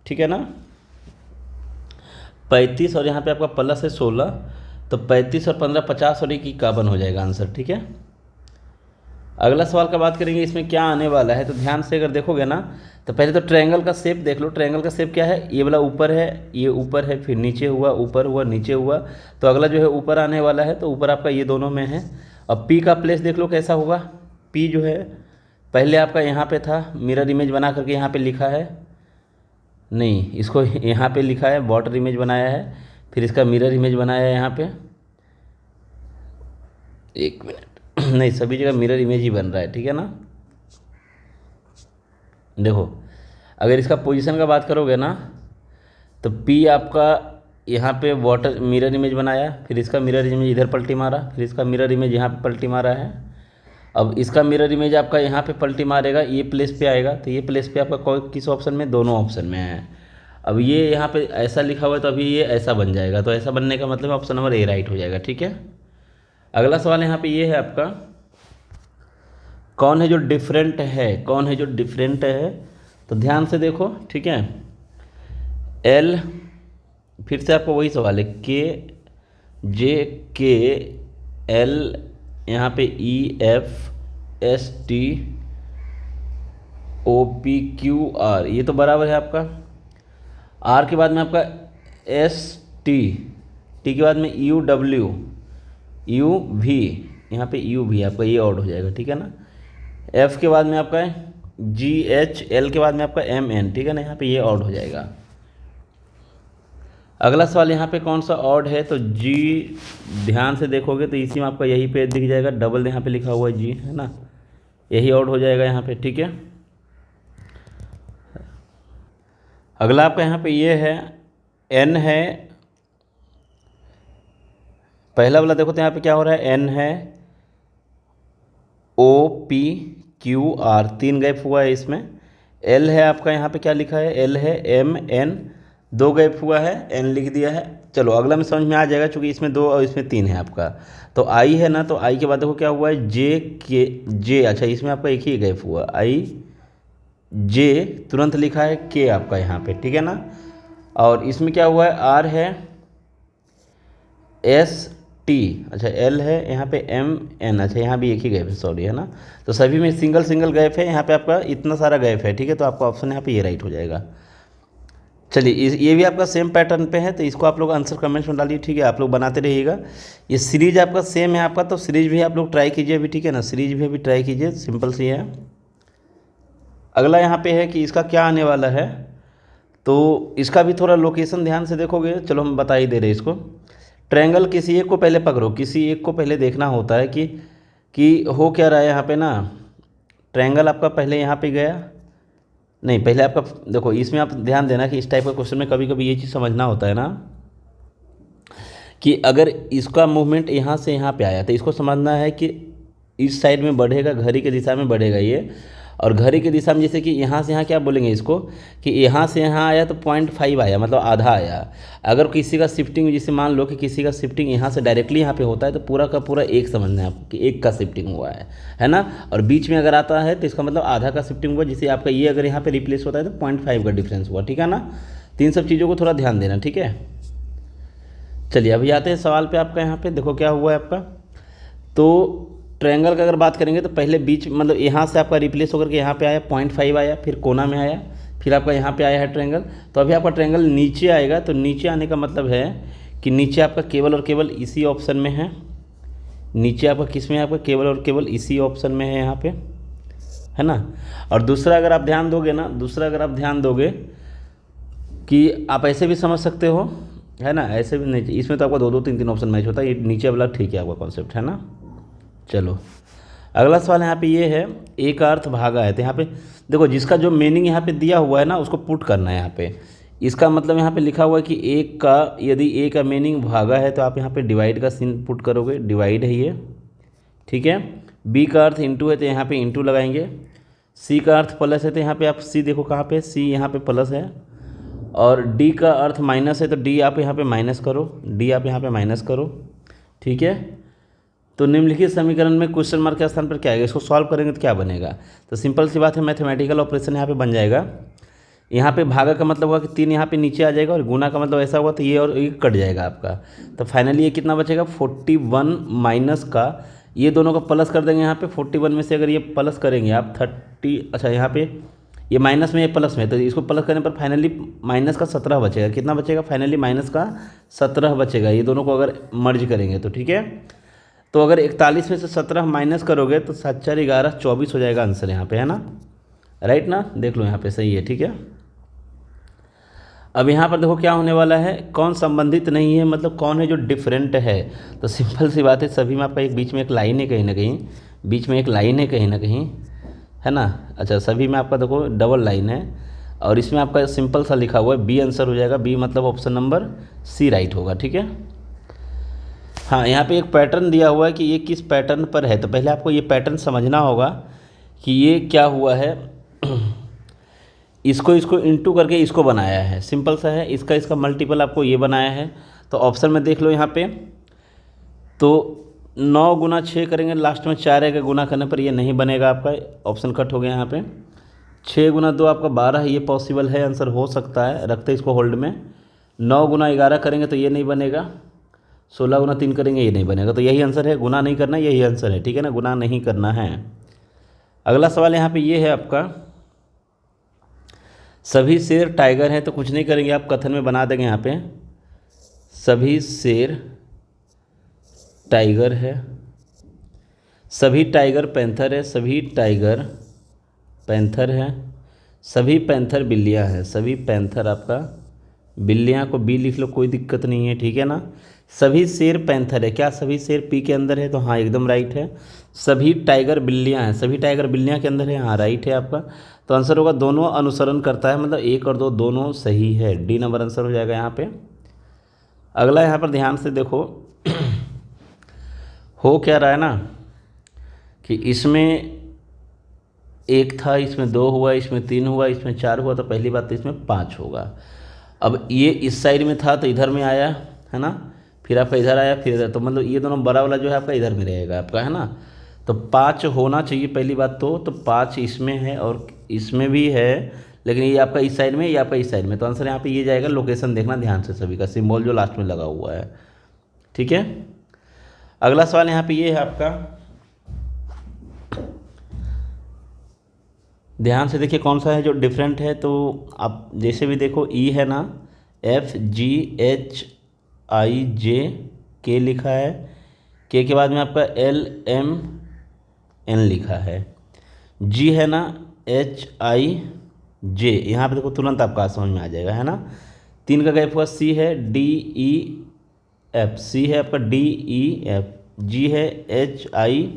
ठीक है ना। 35 और यहाँ पे आपका प्लस है 16, तो 35 और 15 50 और 1 51 हो जाएगा आंसर, ठीक है। अगला सवाल का बात करेंगे, इसमें क्या आने वाला है, तो ध्यान से अगर देखोगे ना, तो पहले तो ट्रायंगल का शेप देख लो। ट्रायंगल का शेप क्या है, ये वाला ऊपर है, ये ऊपर है, फिर नीचे हुआ, ऊपर हुआ, नीचे हुआ, तो अगला जो है ऊपर आने वाला है, तो ऊपर आपका ये दोनों में है। अब पी का प्लेस देख लो कैसा होगा, पी जो है पहले आपका यहाँ पे था, मिरर इमेज बना करके यहाँ पे लिखा है, नहीं इसको यहाँ पे लिखा है, वाटर इमेज बनाया है, फिर इसका मिरर इमेज बनाया है यहाँ पे, 1 मिनट नहीं सभी जगह मिरर इमेज ही बन रहा है, ठीक है ना। देखो अगर इसका पोजीशन का बात करोगे ना, तो पी आपका यहाँ पे वाटर मिरर इमेज बनाया, फिर इसका मिरर इमेज इधर पलटी मारा, फिर इसका मिरर इमेज यहाँ पे पलटी मारा है। अब इसका मिरर इमेज आपका यहाँ पे पलटी मारेगा, ये प्लेस पे आएगा, तो ये प्लेस पे आपका किस ऑप्शन में, दोनों ऑप्शन में है। अब ये यहाँ पे ऐसा लिखा हुआ है, तो अभी ये ऐसा बन जाएगा, तो ऐसा बनने का मतलब ऑप्शन नंबर ए राइट हो जाएगा, ठीक है। अगला सवाल यहाँ पे ये है आपका, कौन है जो डिफरेंट है, कौन है जो डिफरेंट है। तो ध्यान से देखो, ठीक है। एल, फिर से आपको वही सवाल है, के जे के एल, यहाँ पे E F S T O P Q R, ये तो बराबर है आपका। आर के बाद में आपका एस टी, टी के बाद में यू डब्ल्यू, यू भी, यहाँ पे यू भी आपका ये ऑड हो जाएगा, ठीक है ना। एफ के बाद में आपका है जी एच, एल के बाद में आपका एम एन, ठीक है ना, यहाँ पे ये ऑड हो जाएगा। अगला सवाल यहाँ पे कौन सा ऑड है, तो जी, ध्यान से देखोगे तो इसी में आपका यही पे दिख जाएगा, डबल यहाँ पे लिखा हुआ है जी, है ना, यही ऑड हो जाएगा यहाँ पे, ठीक है। अगला आपका यहाँ पे ये है, एन है, पहला वाला देखो तो यहाँ पे क्या हो रहा है, एन है, O P Q R, 3 gap हुआ है इसमें। एल है आपका यहाँ पे क्या लिखा है, एल है, एम एन, 2 गैप हुआ है, एन लिख दिया है। चलो अगला में समझ में आ जाएगा, चूँकि इसमें 2 और इसमें 3 है आपका। तो आई है ना, तो आई के बाद देखो क्या हुआ है, जे के जे, अच्छा इसमें आपका एक ही गैप हुआ, आई जे, तुरंत लिखा है के आपका यहाँ पे, ठीक है ना। और इसमें क्या हुआ है, आर है, एस टी, अच्छा एल है, यहाँ पे एम एन, अच्छा यहाँ भी एक ही गैप है, सॉरी, है ना। तो सभी में सिंगल सिंगल गैप है, यहाँ पे आपका इतना सारा गैप है, ठीक है। तो आपका ऑप्शन यहाँ पे ये राइट हो जाएगा। चलिए ये भी आपका सेम पैटर्न पे है, तो इसको आप लोग आंसर कमेंट्स में डालिए, ठीक है। आप लोग बनाते रहिएगा। ये सीरीज आपका सेम है आपका, तो सीरीज भी आप लोग ट्राई कीजिए अभी, ठीक है ना, सीरीज भी अभी ट्राई कीजिए, सिंपल सी है। अगला यहाँ पे है कि इसका क्या आने वाला है, तो इसका भी थोड़ा लोकेशन ध्यान से देखोगे, चलो हम बता ही दे रहे इसको। ट्रायंगल किसी एक को पहले पकड़ो, किसी एक को पहले देखना होता है कि हो क्या रहा है यहाँ पे ना। ट्रायंगल आपका पहले यहाँ पे गया, नहीं पहले आपका देखो, इसमें आप ध्यान देना कि इस टाइप का क्वेश्चन में कभी कभी ये चीज़ समझना होता है ना, कि अगर इसका मूवमेंट यहाँ से यहाँ पे आया तो इसको समझना है कि इस साइड में बढ़ेगा, घड़ी की दिशा में बढ़ेगा ये, और घड़ी की दिशा में जैसे कि यहाँ से यहाँ क्या बोलेंगे इसको, कि यहाँ से यहाँ आया तो 0.5 आया, मतलब आधा आया। अगर किसी का शिफ्टिंग, जैसे मान लो कि किसी का शिफ्टिंग यहाँ से डायरेक्टली यहाँ पे होता है, तो पूरा का पूरा एक समझना है आपको कि एक का शिफ्टिंग हुआ है ना। और बीच में अगर आता है तो इसका मतलब आधा का शिफ्टिंग हुआ, जिससे आपका ये अगर यहाँ पर रिप्लेस होता है तो 0.5 का डिफरेंस हुआ, ठीक है ना। तो इन सब चीज़ों को थोड़ा ध्यान देना, ठीक है। चलिए अभी आते हैं सवाल पे आपका, यहाँ पे देखो क्या हुआ है आपका। तो ट्रायंगल का अगर बात करेंगे तो पहले बीच, मतलब यहाँ से आपका रिप्लेस होकर के यहाँ पे आया, 0.5 आया, फिर कोना में आया, फिर आपका यहाँ पे आया है ट्रायंगल। तो अभी आपका ट्रायंगल नीचे आएगा, तो नीचे आने का मतलब है कि नीचे आपका केवल और केवल इसी ऑप्शन में है, नीचे आपका किस में है, आपका केवल और केवल इसी ऑप्शन में है यहाँ पे, है ना। और दूसरा अगर आप ध्यान दोगे ना, दूसरा अगर आप ध्यान दोगे कि आप ऐसे भी समझ सकते हो, है ना, ऐसे भी नहीं, इसमें तो आपका 2 2 3 3 ऑप्शन मैच होता है, ये नीचे वाला ठीक है आपका कॉन्सेप्ट, है ना। चलो अगला सवाल यहाँ पे ये है, एक अर्थ भागा है, तो यहाँ पे देखो जिसका जो मीनिंग यहाँ पे दिया हुआ है ना, उसको पुट करना है यहाँ पे। इसका मतलब यहाँ पे लिखा हुआ है कि एक का, यदि ए का मीनिंग भागा है तो आप यहाँ पे डिवाइड का सीन पुट करोगे, डिवाइड है ये, ठीक है। बी का अर्थ इंटू है तो यहाँ पे इंटू लगाएंगे। सी का अर्थ प्लस है तो यहाँ पे आप सी देखो कहाँ पे, सी यहाँ पे प्लस है। और डी का अर्थ माइनस है तो डी आप यहाँ पे माइनस करो, डी आप यहाँ पे माइनस करो, ठीक है। तो निम्नलिखित समीकरण में क्वेश्चन मार्क के स्थान पर क्या आएगा, इसको सॉल्व करेंगे तो क्या बनेगा। तो सिंपल सी बात है, मैथमेटिकल ऑपरेशन यहाँ पे बन जाएगा। यहाँ पे भागा का मतलब हुआ कि 3 यहाँ पे नीचे आ जाएगा, और गुना का मतलब ऐसा हुआ तो ये और ये कट जाएगा आपका। तो फाइनली ये कितना बचेगा, 41 माइनस का, ये दोनों का प्लस कर देंगे यहाँ पे। 41 में से अगर ये प्लस करेंगे आप 30, अच्छा यहाँ पे ये माइनस में, ये प्लस में, तो इसको प्लस करने पर फाइनली माइनस का 17 बचेगा। कितना बचेगा, फाइनली माइनस का 17 बचेगा, ये दोनों को अगर मर्ज करेंगे तो, ठीक है। तो अगर 41 में से 17 माइनस करोगे तो 7 4 11 24 हो जाएगा आंसर यहाँ पे, है ना, राइट ना, देख लो यहाँ पे सही है, ठीक है। अब यहाँ पर देखो क्या होने वाला है, कौन संबंधित नहीं है, मतलब कौन है जो डिफरेंट है। तो सिंपल सी बात है, सभी में आपका एक बीच में एक लाइन है कहीं ना कहीं, बीच में एक लाइन है कहीं ना कहीं, है ना। अच्छा सभी में आपका देखो डबल लाइन है, और इसमें आपका सिंपल सा लिखा हुआ है, बी आंसर हो जाएगा, बी मतलब ऑप्शन नंबर सी राइट होगा, ठीक है। हाँ यहाँ पे एक पैटर्न दिया हुआ है कि ये किस पैटर्न पर है, तो पहले आपको ये पैटर्न समझना होगा कि ये क्या हुआ है। इसको इंटू करके इसको बनाया है, सिंपल सा है, इसका मल्टीपल आपको ये बनाया है। तो ऑप्शन में देख लो यहाँ पे, तो 9 × 6 करेंगे, लास्ट में 4 है, गुना करने पर ये नहीं बनेगा आपका, ऑप्शन कट हो गया यहाँ पे। 6 × 2 आपका 12 है, ये पॉसिबल है, आंसर हो सकता है, रखते इसको होल्ड में। 9 × 11 करेंगे तो ये नहीं बनेगा। 16 × 3 करेंगे, ये नहीं बनेगा। तो यही आंसर है, गुना नहीं करना, यही आंसर है, ठीक है ना, गुना नहीं करना है। अगला सवाल यहाँ पे ये है आपका, सभी शेर टाइगर हैं, तो कुछ नहीं करेंगे आप, कथन में बना देंगे यहाँ पे, सभी शेर टाइगर है, सभी टाइगर पैंथर है, सभी टाइगर पैंथर है, सभी पैंथर बिल्लियाँ हैं, सभी पैंथर आपका बिल्लियाँ को बी लिख लो, कोई दिक्कत नहीं है, ठीक है ना। सभी शेर पैंथर है, क्या सभी शेर पी के अंदर है, तो हाँ एकदम राइट है। सभी टाइगर बिल्लियाँ हैं, सभी टाइगर बिल्लियाँ के अंदर है, हाँ राइट है आपका। तो आंसर होगा दोनों अनुसरण करता है, मतलब 1 और 2 दोनों सही है, डी नंबर आंसर हो जाएगा यहाँ पे। अगला यहाँ पर ध्यान से देखो, हो क्या रहा है ना कि इसमें 1 था, इसमें 2 हुआ, इसमें 3 हुआ, इसमें 4 हुआ, तो पहली बात तो इसमें 5 होगा। अब ये इस साइड में था तो इधर में आया है ना, फिर आपका इधर आया, फिर इधर, तो मतलब ये दोनों बड़ा वाला जो है आपका इधर में रहेगा आपका, है ना। तो 5 होना चाहिए पहली बात तो 5 इसमें है और इसमें भी है, लेकिन ये आपका इस साइड में, ये आपका इस साइड में, तो आंसर यहाँ पे ये जाएगा। लोकेशन देखना ध्यान से सभी का, सिंबल जो लास्ट में लगा हुआ है, ठीक है। अगला सवाल यहाँ पे ये है आपका, ध्यान से देखिए कौन सा है जो डिफरेंट है। तो आप जैसे भी देखो, ई है ना, FGHIJ के लिखा है, के बाद में आपका LMN लिखा है, जी है ना HIJ, यहाँ पे देखो तुरंत आपका समझ में आ जाएगा, है ना। 3 का गैप हुआ, सी है DEF, सी है आपका DEF, जी है HI,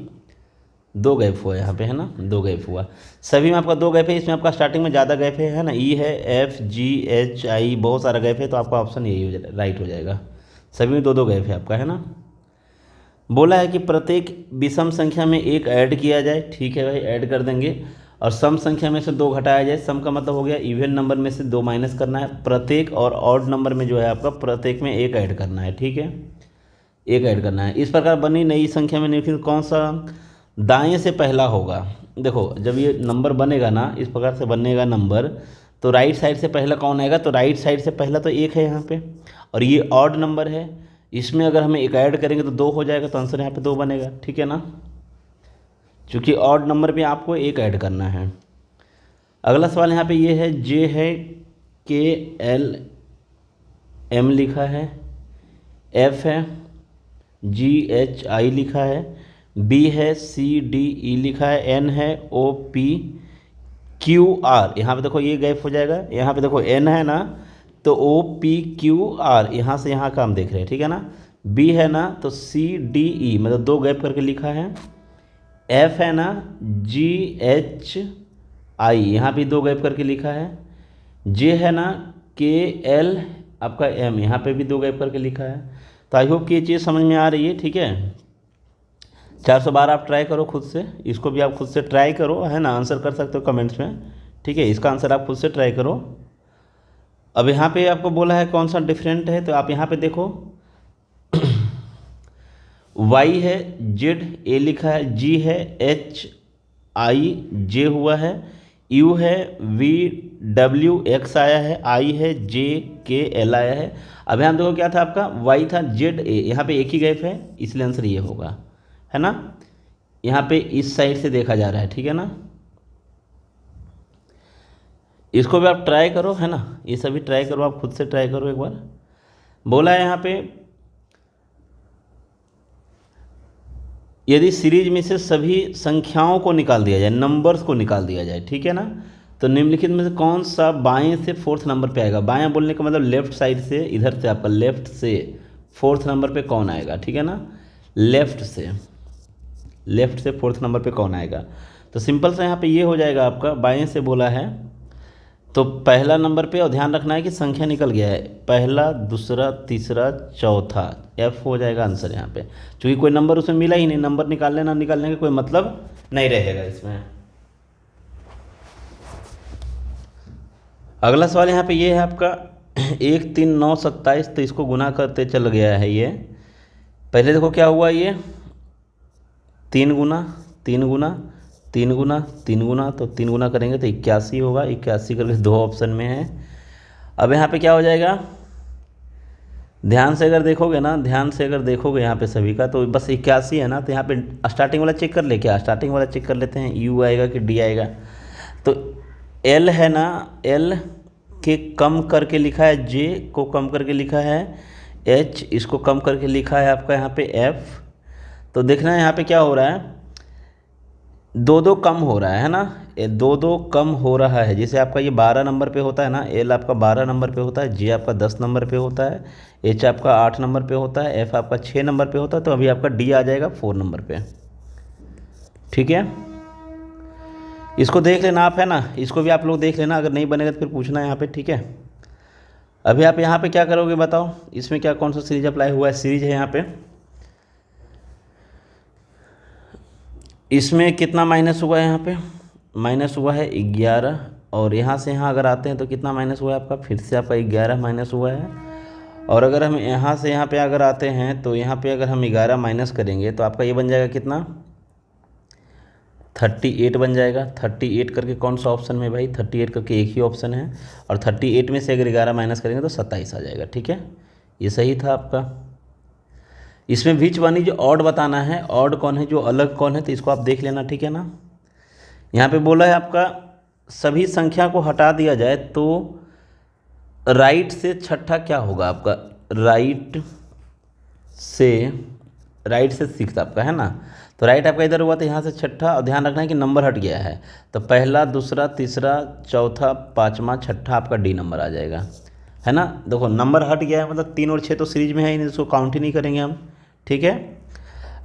2 गैप हुआ यहाँ पे, है ना, 2 गैप हुआ। सभी में आपका 2 गैप है, इसमें आपका स्टार्टिंग में ज़्यादा गैप है ना, ई है FGHI, बहुत सारा गैप है, तो आपका ऑप्शन यही हो जाएगा, राइट हो जाएगा। सभी में 2 गैप है आपका, है ना। बोला है कि प्रत्येक विषम संख्या में 1 ऐड किया जाए, ठीक है भाई, ऐड कर देंगे। और सम संख्या में से 2 घटाया जाए, सम का मतलब हो गया इवन नंबर में से 2 माइनस करना है प्रत्येक, और ऑड नंबर में जो है आपका प्रत्येक में 1 ऐड करना है, ठीक है, 1 ऐड करना है। इस प्रकार बनी नई संख्या में निम्नलिखित कौन सा दाएं से पहला होगा। देखो जब ये नंबर बनेगा ना, इस प्रकार से बनेगा नंबर, तो राइट साइड से पहला कौन आएगा, तो राइट साइड से पहला तो 1 है यहाँ पे, और ये ऑड नंबर है, इसमें अगर हमें 1 ऐड करेंगे तो 2 हो जाएगा, तो आंसर यहाँ पे 2 बनेगा, ठीक है ना, क्योंकि ऑड नंबर पे आपको 1 ऐड करना है। अगला सवाल यहाँ पे ये है, जे है KLM लिखा है, F है GHI लिखा है, B है CDE लिखा है, N है OPQR, यहाँ पे देखो ये गैप हो जाएगा, यहाँ पे देखो N है ना, तो OPQR, यहाँ से यहाँ का हम देख रहे हैं, ठीक है ना। B है ना, तो CDE, मतलब 2 गैप करके लिखा है। F है ना GHI, यहाँ भी 2 गैप करके लिखा है। J है ना KL आपका M, यहाँ पे भी 2 गैप करके लिखा है। तो आई होप कि ये चीज़ समझ में आ रही है, ठीक है। 412 आप ट्राई करो खुद से, इसको भी आप खुद से ट्राई करो, है ना, आंसर कर सकते हो कमेंट्स में, ठीक है, इसका आंसर आप खुद से ट्राई करो। अब यहाँ पे आपको बोला है कौन सा डिफरेंट है, तो आप यहाँ पे देखो Y है ZA लिखा है, G है HIJ हुआ है, U है VWX आया है, I है JKL आया है। अब यहाँ देखो क्या था आपका, Y था ZA, यहाँ पे एक ही गैप है, इसलिए आंसर ये होगा, है ना। यहाँ पे इस साइड से देखा जा रहा है, ठीक है ना। इसको भी आप ट्राई करो, है ना, ये सभी ट्राई करो, आप खुद से ट्राई करो एक बार। बोला है यहाँ पे, यदि सीरीज में से सभी संख्याओं को निकाल दिया जाए, नंबर्स को निकाल दिया जाए, ठीक है ना, तो निम्नलिखित में से कौन सा बाएं से 4th नंबर पे आएगा। बाएं बोलने का मतलब लेफ्ट साइड से, इधर से आपका लेफ्ट से 4th नंबर पे कौन आएगा, ठीक है ना, लेफ्ट से 4th नंबर पे कौन आएगा। तो सिंपल सा यहाँ पे ये हो जाएगा आपका, बाएं से बोला है तो पहला नंबर पे, और ध्यान रखना है कि संख्या निकल गया है, पहला, दूसरा, तीसरा, चौथा, F हो जाएगा आंसर यहाँ पे, क्योंकि कोई नंबर उसमें मिला ही नहीं, नंबर निकालने ना निकालने का कोई मतलब नहीं रहेगा इसमें। अगला सवाल यहाँ पे ये है आपका 1 3 9 27, तो इसको गुना करते चल गया है ये। पहले देखो क्या हुआ, ये तीन गुना तीन गुना तीन गुना तीन गुना, तो तीन गुना करेंगे तो 81 होगा। 81 करके दो ऑप्शन में है। अब यहाँ पे क्या हो जाएगा, ध्यान से अगर देखोगे ना, ध्यान से अगर देखोगे यहाँ पे सभी का, तो बस 81 है ना, तो यहाँ पे स्टार्टिंग वाला चेक कर ले, क्या स्टार्टिंग वाला चेक कर लेते हैं, यू आएगा कि डी आएगा। तो एल है ना, एल के कम करके लिखा है, जे को कम करके लिखा है एच, इसको कम करके लिखा है आपका यहाँ पे एफ। तो देखना है यहाँ पे क्या हो रहा है, दो दो कम हो रहा है ना, ये दो दो कम हो रहा है। जैसे आपका ये 12 नंबर पे होता है ना, एल आपका 12 नंबर पे होता है, जे आपका 10 नंबर पे होता है, एच आपका 8 नंबर पे होता है, एफ आपका 6 नंबर पे होता है, तो अभी आपका डी आ जाएगा 4 नंबर पे। ठीक है, इसको देख लेना आप, है ना, इसको भी आप लोग देख लेना, अगर नहीं बनेगा तो फिर पूछना यहाँ पे। ठीक है, अभी आप यहाँ पे क्या करोगे बताओ, इसमें क्या कौन सा सीरीज अप्लाई हुआ है, सीरीज है यहाँ पे, इसमें कितना माइनस हुआ है, यहाँ पे माइनस हुआ है 11, और यहाँ से यहाँ अगर आते हैं तो कितना माइनस हुआ है आपका, फिर से आपका 11 माइनस हुआ है। और अगर हम यहाँ से यहाँ पे अगर आते हैं तो यहाँ पे अगर हम 11 माइनस करेंगे तो आपका ये बन जाएगा कितना, 38 बन जाएगा। 38 करके कौन सा ऑप्शन में भाई, 38 करके एक ही ऑप्शन है, और 38 में से अगर 11 माइनस करेंगे तो 27 आ जाएगा। ठीक है, ये सही था आपका। इसमें विच वन इज ऑड बताना है, ऑड कौन है, जो अलग कौन है, तो इसको आप देख लेना। ठीक है ना, यहाँ पे बोला है आपका सभी संख्या को हटा दिया जाए तो राइट से छठा क्या होगा आपका, राइट से सिक्स आपका है ना, तो राइट आपका इधर हुआ तो यहाँ से छठा, और ध्यान रखना है कि नंबर हट गया है, तो पहला दूसरा तीसरा चौथा पाँचवा छठा आपका डी नंबर आ जाएगा, है ना। देखो नंबर हट गया है, मतलब 3 और 6 तो सीरीज में है ही नहीं, इसको काउंट ही नहीं करेंगे हम। ठीक है,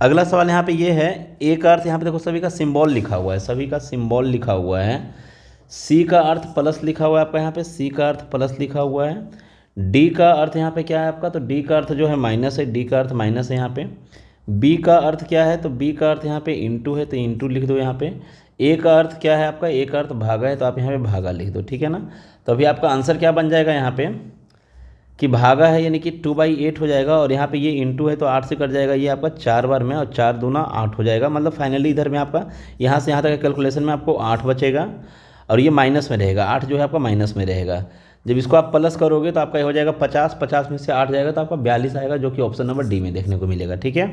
अगला सवाल यहाँ पे ये है, ए का अर्थ यहाँ पे देखो सभी का सिंबल लिखा हुआ है, सभी का सिंबल लिखा हुआ है। सी का अर्थ प्लस लिखा हुआ है आपका यहाँ पे, सी का अर्थ प्लस लिखा हुआ है। डी का अर्थ यहाँ पे क्या है आपका, तो डी का अर्थ जो है माइनस है, डी का अर्थ माइनस है यहाँ पे। बी का अर्थ क्या है, तो बी का अर्थ यहाँ पे इंटू है, तो इंटू लिख दो यहाँ पे। ए का अर्थ क्या है आपका, ए का अर्थ भागा है, तो आप यहाँ पे भागा लिख दो। ठीक है ना, तो अभी आपका आंसर क्या बन जाएगा यहाँ पे कि भागा है, यानी कि 2/8 हो जाएगा, और यहाँ पे ये इंटू है तो 8 से कट जाएगा, ये आपका 4 बार में, और 4 दूना 8 हो जाएगा। मतलब फाइनली इधर में आपका यहाँ से यहाँ तक कैलकुलेशन में आपको 8 बचेगा, और ये माइनस में रहेगा, 8 जो है आपका माइनस में रहेगा। जब इसको आप प्लस करोगे तो आपका ये हो जाएगा 50, 50 में से 8 जाएगा तो आपका 42 आएगा, जो कि ऑप्शन नंबर डी में देखने को मिलेगा। ठीक है,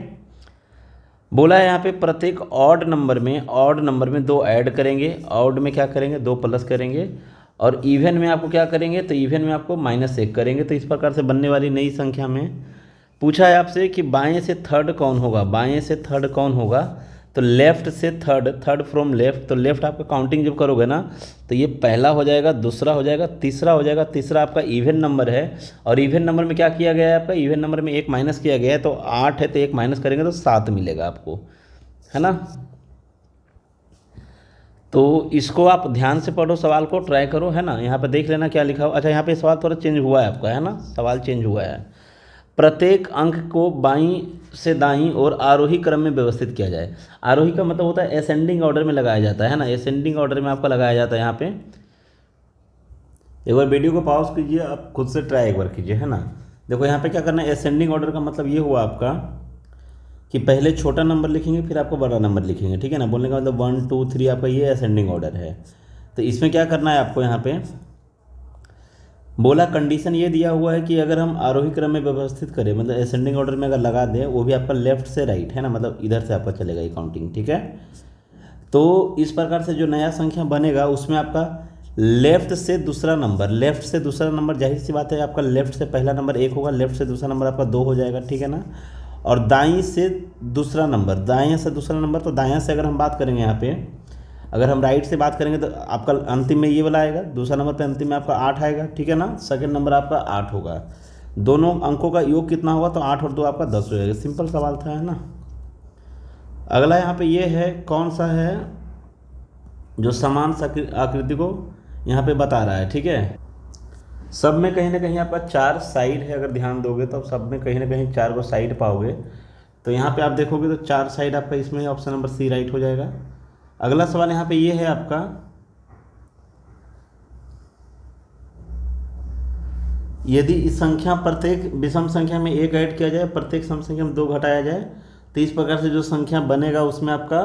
बोला है यहाँ पे प्रत्येक ऑड नंबर में 2 ऐड करेंगे, ऑड में क्या करेंगे 2 प्लस करेंगे, और इवन में आपको क्या करेंगे, तो इवन में आपको -1 करेंगे। तो इस प्रकार से बनने वाली नई संख्या में पूछा है आपसे कि बाएं से थर्ड कौन होगा, बाएं से थर्ड कौन होगा, तो लेफ्ट से थर्ड, थर्ड फ्रॉम लेफ्ट, तो लेफ्ट आपका काउंटिंग जब करोगे ना तो ये पहला हो जाएगा, दूसरा हो जाएगा, तीसरा हो जाएगा। तीसरा आपका इवन नंबर है, और इवन नंबर में क्या किया गया है आपका, इवन नंबर में 1 माइनस किया गया है, तो 8 है तो 1 माइनस करेंगे तो 7 मिलेगा आपको, है ना। तो इसको आप ध्यान से पढ़ो, सवाल को ट्राई करो, है ना। यहाँ पे देख लेना क्या लिखा हो। अच्छा, यहाँ पे सवाल थोड़ा चेंज हुआ है आपका, है ना, सवाल चेंज हुआ है। प्रत्येक अंक को बाईं से दाईं और आरोही क्रम में व्यवस्थित किया जाए। आरोही का मतलब होता है असेंडिंग ऑर्डर में लगाया जाता है ना, असेंडिंग ऑर्डर में आपका लगाया जाता है। यहाँ पे एक बार वीडियो को पॉज कीजिए, आप खुद से ट्राई एक बार कीजिए, है ना। देखो यहाँ पे क्या करना है, असेंडिंग ऑर्डर का मतलब ये हुआ आपका कि पहले छोटा नंबर लिखेंगे फिर आपको बड़ा नंबर लिखेंगे। ठीक है ना, बोलने का मतलब 1 2 3 आपका ये असेंडिंग ऑर्डर है। तो इसमें क्या करना है आपको, यहाँ पे बोला कंडीशन ये दिया हुआ है कि अगर हम आरोही क्रम में व्यवस्थित करें, मतलब असेंडिंग ऑर्डर में अगर लगा दें, वो भी आपका लेफ्ट से राइट, है ना, मतलब इधर से आपका चलेगा ये काउंटिंग। ठीक है, तो इस प्रकार से जो नया संख्या बनेगा उसमें आपका लेफ्ट से दूसरा नंबर, जाहिर सी बात है आपका लेफ्ट से पहला नंबर 1 होगा, लेफ्ट से दूसरा नंबर आपका 2 हो जाएगा। ठीक है ना, और दाईं से दूसरा नंबर, तो दायां से अगर हम बात करेंगे, यहाँ पे अगर हम राइट से बात करेंगे तो आपका अंतिम में ये वाला आएगा, दूसरा नंबर पे अंतिम में आपका 8 आएगा। ठीक है ना, सेकंड नंबर आपका 8 होगा, दोनों अंकों का योग कितना होगा, तो 8 और 2 आपका 10 हो जाएगा। सिंपल सवाल था, है ना। अगला यहाँ पे ये है, कौन सा है जो समान आकृति को यहाँ पे बता रहा है। ठीक है, सब में कहीं ना कहीं आपका 4 साइड है, अगर ध्यान दोगे तो सब में कहीं ना कहीं 4 को साइड पाओगे। तो यहाँ पे आप देखोगे तो 4 साइड आपका इसमें ऑप्शन नंबर सी राइट हो जाएगा। अगला सवाल यहाँ पे ये है आपका, यदि इस संख्या प्रत्येक विषम संख्या में 1 ऐड किया जाए, प्रत्येक सम संख्या में 2 घटाया जाए, तो इस प्रकार से जो संख्या बनेगा उसमें आपका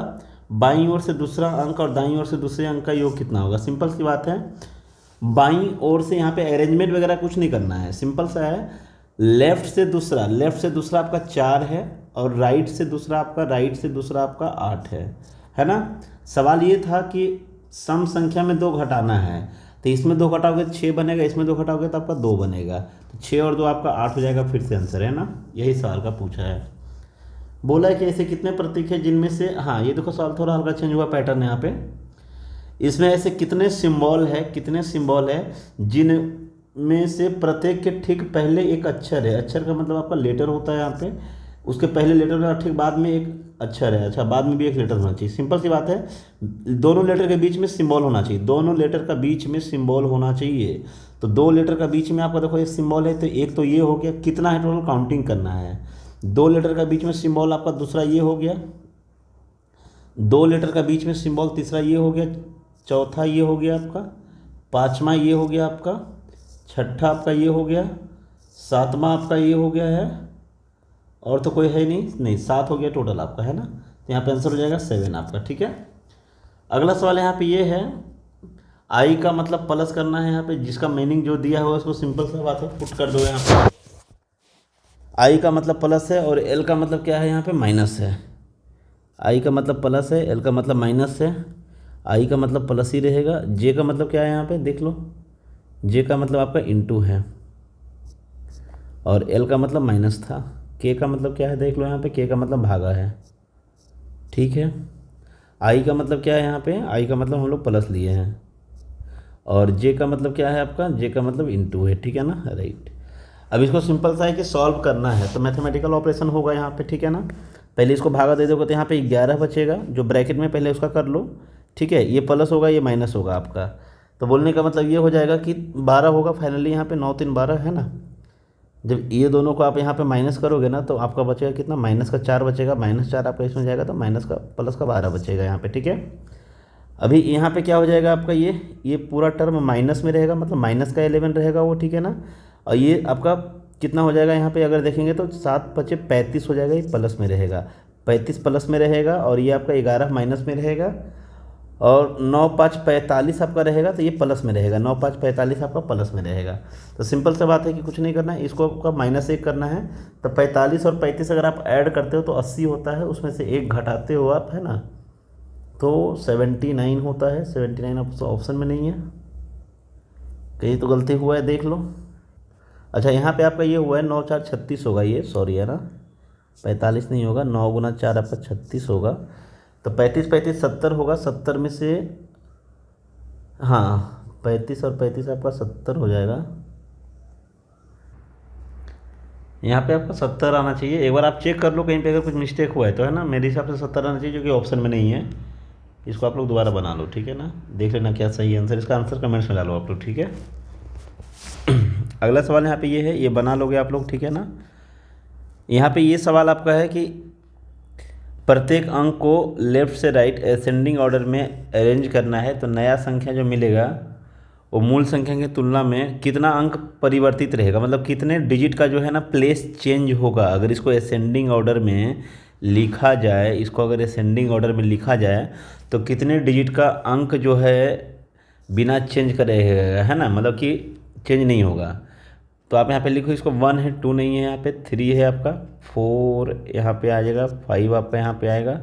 बाईं ओर से दूसरा अंक और दाईं ओर से दूसरे अंक का योग कितना होगा। सिंपल सी बात है, बाईं ओर से यहाँ पे अरेंजमेंट वगैरह कुछ नहीं करना है, सिंपल सा है। लेफ्ट से दूसरा आपका 4 है और राइट से दूसरा आपका 8 है ना। सवाल ये था कि सम संख्या में 2 घटाना है, तो इसमें 2 घटाओगे तो 6 बनेगा, इसमें 2 घटाओगे तो आपका 2 बनेगा, तो 6 और 2 आपका 8 हो जाएगा। फिर से आंसर है ना, यही सवाल का पूछा है। बोला है कि ऐसे कितने प्रतीक हैं जिनमें से, हाँ ये देखो सवाल थोड़ा हल्का चेंज हुआ पैटर्न यहाँ पे। इसमें ऐसे कितने सिंबल है जिनमें से प्रत्येक के ठीक पहले एक अक्षर है। अक्षर का मतलब आपका लेटर होता है यहाँ पे, उसके पहले लेटर का ठीक बाद में एक अक्षर है। अच्छा, बाद में भी एक लेटर होना चाहिए। सिंपल सी बात है, दोनों लेटर के बीच में सिंबल होना चाहिए, दोनों लेटर का बीच में सिंबल होना चाहिए। तो 2 लेटर का बीच में आपका देखो ये सिंबल है, तो एक तो ये हो गया, कितना है टोटल काउंटिंग करना है। 2 लेटर का बीच में सिंबल आपका दूसरा ये हो गया, 2 लेटर का बीच में सिंबल तीसरा ये हो गया, चौथा ये हो गया आपका, पाँचवा ये हो गया आपका, छठा आपका ये हो गया, सातवां आपका ये हो गया है, और तो कोई है नहीं 7 हो गया टोटल आपका, है ना। तो यहाँ पे आंसर हो जाएगा 7 आपका, ठीक है। अगला सवाल यहाँ पे ये है, आई का मतलब प्लस करना है। यहाँ पे जिसका मीनिंग जो दिया हुआ है उसको सिंपल सा बात है पुट कर दो यहाँ पे। आई का मतलब प्लस है और एल का मतलब क्या है, यहाँ पे माइनस है। आई का मतलब प्लस है, एल का मतलब माइनस है। आई का मतलब प्लस ही रहेगा। जे का मतलब क्या है, यहाँ पे देख लो, जे का मतलब आपका इनटू है और एल का मतलब माइनस था। के का मतलब क्या है, देख लो यहाँ पे, के का मतलब भागा है, ठीक है। आई का मतलब क्या है, यहाँ पे आई का मतलब हम लोग प्लस लिए हैं, और जे का मतलब क्या है आपका, जे का मतलब इनटू है, ठीक है ना, राइट। अब इसको सिंपल सा है कि सॉल्व करना है, तो मैथमेटिकल ऑपरेशन होगा यहाँ पे, ठीक है ना। पहले इसको भागा दे दोगे तो यहाँ पे 11 बचेगा, जो ब्रैकेट में पहले उसका कर लो, ठीक है। ये प्लस होगा, ये माइनस होगा आपका, तो बोलने का मतलब ये हो जाएगा कि 12 होगा फाइनली यहाँ पे, 9 3 12 है ना। जब ये दोनों को आप यहाँ पे माइनस करोगे ना तो आपका बचेगा कितना, माइनस का 4 बचेगा, -4 आपका इसमें जाएगा तो माइनस का प्लस का 12 बचेगा यहाँ पे, ठीक है। अभी यहाँ पे क्या हो जाएगा आपका, ये पूरा टर्म माइनस में रहेगा, मतलब माइनस का 11 रहेगा वो, ठीक है ना। और ये आपका कितना हो जाएगा यहाँ पे, अगर देखेंगे तो 7 5 35 हो जाएगा, ये प्लस में रहेगा, 35 प्लस में रहेगा, और ये आपका 11 माइनस में रहेगा, और 9 5 45 आपका रहेगा, तो ये प्लस में रहेगा, 9 5 45 आपका प्लस में रहेगा। तो सिंपल सा बात है कि कुछ नहीं करना है, इसको आपका -1 करना है। तो 45 और 35 अगर आप ऐड करते हो तो 80 होता है, उसमें से 1 घटाते हो आप, है ना, तो 79 होता है। 79 ऑप्शन में नहीं है, कहीं तो गलती हुआ है, देख लो। अच्छा, यहाँ पे आपका ये हुआ है 9 4 36 होगा ये, सॉरी है ना, 45 नहीं होगा, 9 गुना 4 आपका 36 होगा, तो 35 35 70 होगा, 70 में से, हाँ 35 और 35 आपका 70 हो जाएगा। यहाँ पे आपका 70 आना चाहिए, एक बार आप चेक कर लो कहीं पे अगर कुछ मिस्टेक हुआ है तो, है ना। मेरे हिसाब से 70 आना चाहिए, जो कि ऑप्शन में नहीं है। इसको आप लोग दोबारा बना लो, ठीक है ना, देख लेना क्या सही आंसर, इसका आंसर कमेंट्स में डालो आप लोग, ठीक है। अगला सवाल यहाँ पे ये है, ये बना लोगे आप लोग, ठीक है ना। यहाँ पे ये सवाल आपका है कि प्रत्येक अंक को लेफ़्ट से राइट असेंडिंग ऑर्डर में अरेंज करना है, तो नया संख्या जो मिलेगा वो मूल संख्या की तुलना में कितना अंक परिवर्तित रहेगा, मतलब कितने डिजिट का जो है ना प्लेस चेंज होगा। अगर इसको असेंडिंग ऑर्डर में लिखा जाए, इसको अगर असेंडिंग ऑर्डर में लिखा जाए तो कितने डिजिट का अंक जो है बिना चेंज करे है ना, मतलब कि चेंज नहीं होगा। तो आप यहाँ पे लिखो, इसको 1 है, 2 नहीं है, यहाँ पे 3 है आपका, 4 यहाँ पे आ जाएगा, 5 आपका यहाँ पे आएगा,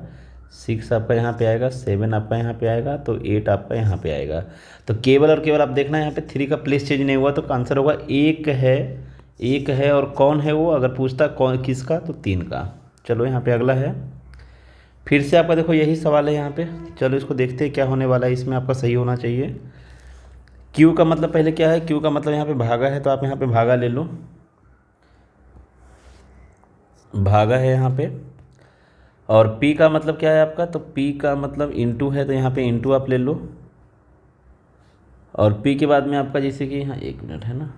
6 आपका यहाँ पे आएगा, 7 आपका यहाँ पे आएगा, तो 8 आपका यहाँ पे आएगा। तो केवल और केवल आप देखना यहाँ पे 3 का प्लेस चेंज नहीं हुआ, तो आंसर होगा 1 है। और कौन है वो, अगर पूछता कौन किसका, तो 3 का। चलो यहाँ पे अगला है, फिर से आपका देखो यही सवाल है यहाँ पे। चलो इसको देखते हैं क्या होने वाला है, इसमें आपका सही होना चाहिए। क्यू का मतलब पहले क्या है, क्यू का मतलब यहाँ पे भागा है, तो आप यहाँ पे भागा ले लो, भागा है यहाँ पे। और पी का मतलब क्या है आपका, तो पी का मतलब इनटू है, तो यहाँ पे इनटू आप ले लो। और पी के बाद में आपका जैसे कि यहाँ 1 मिनट है ना,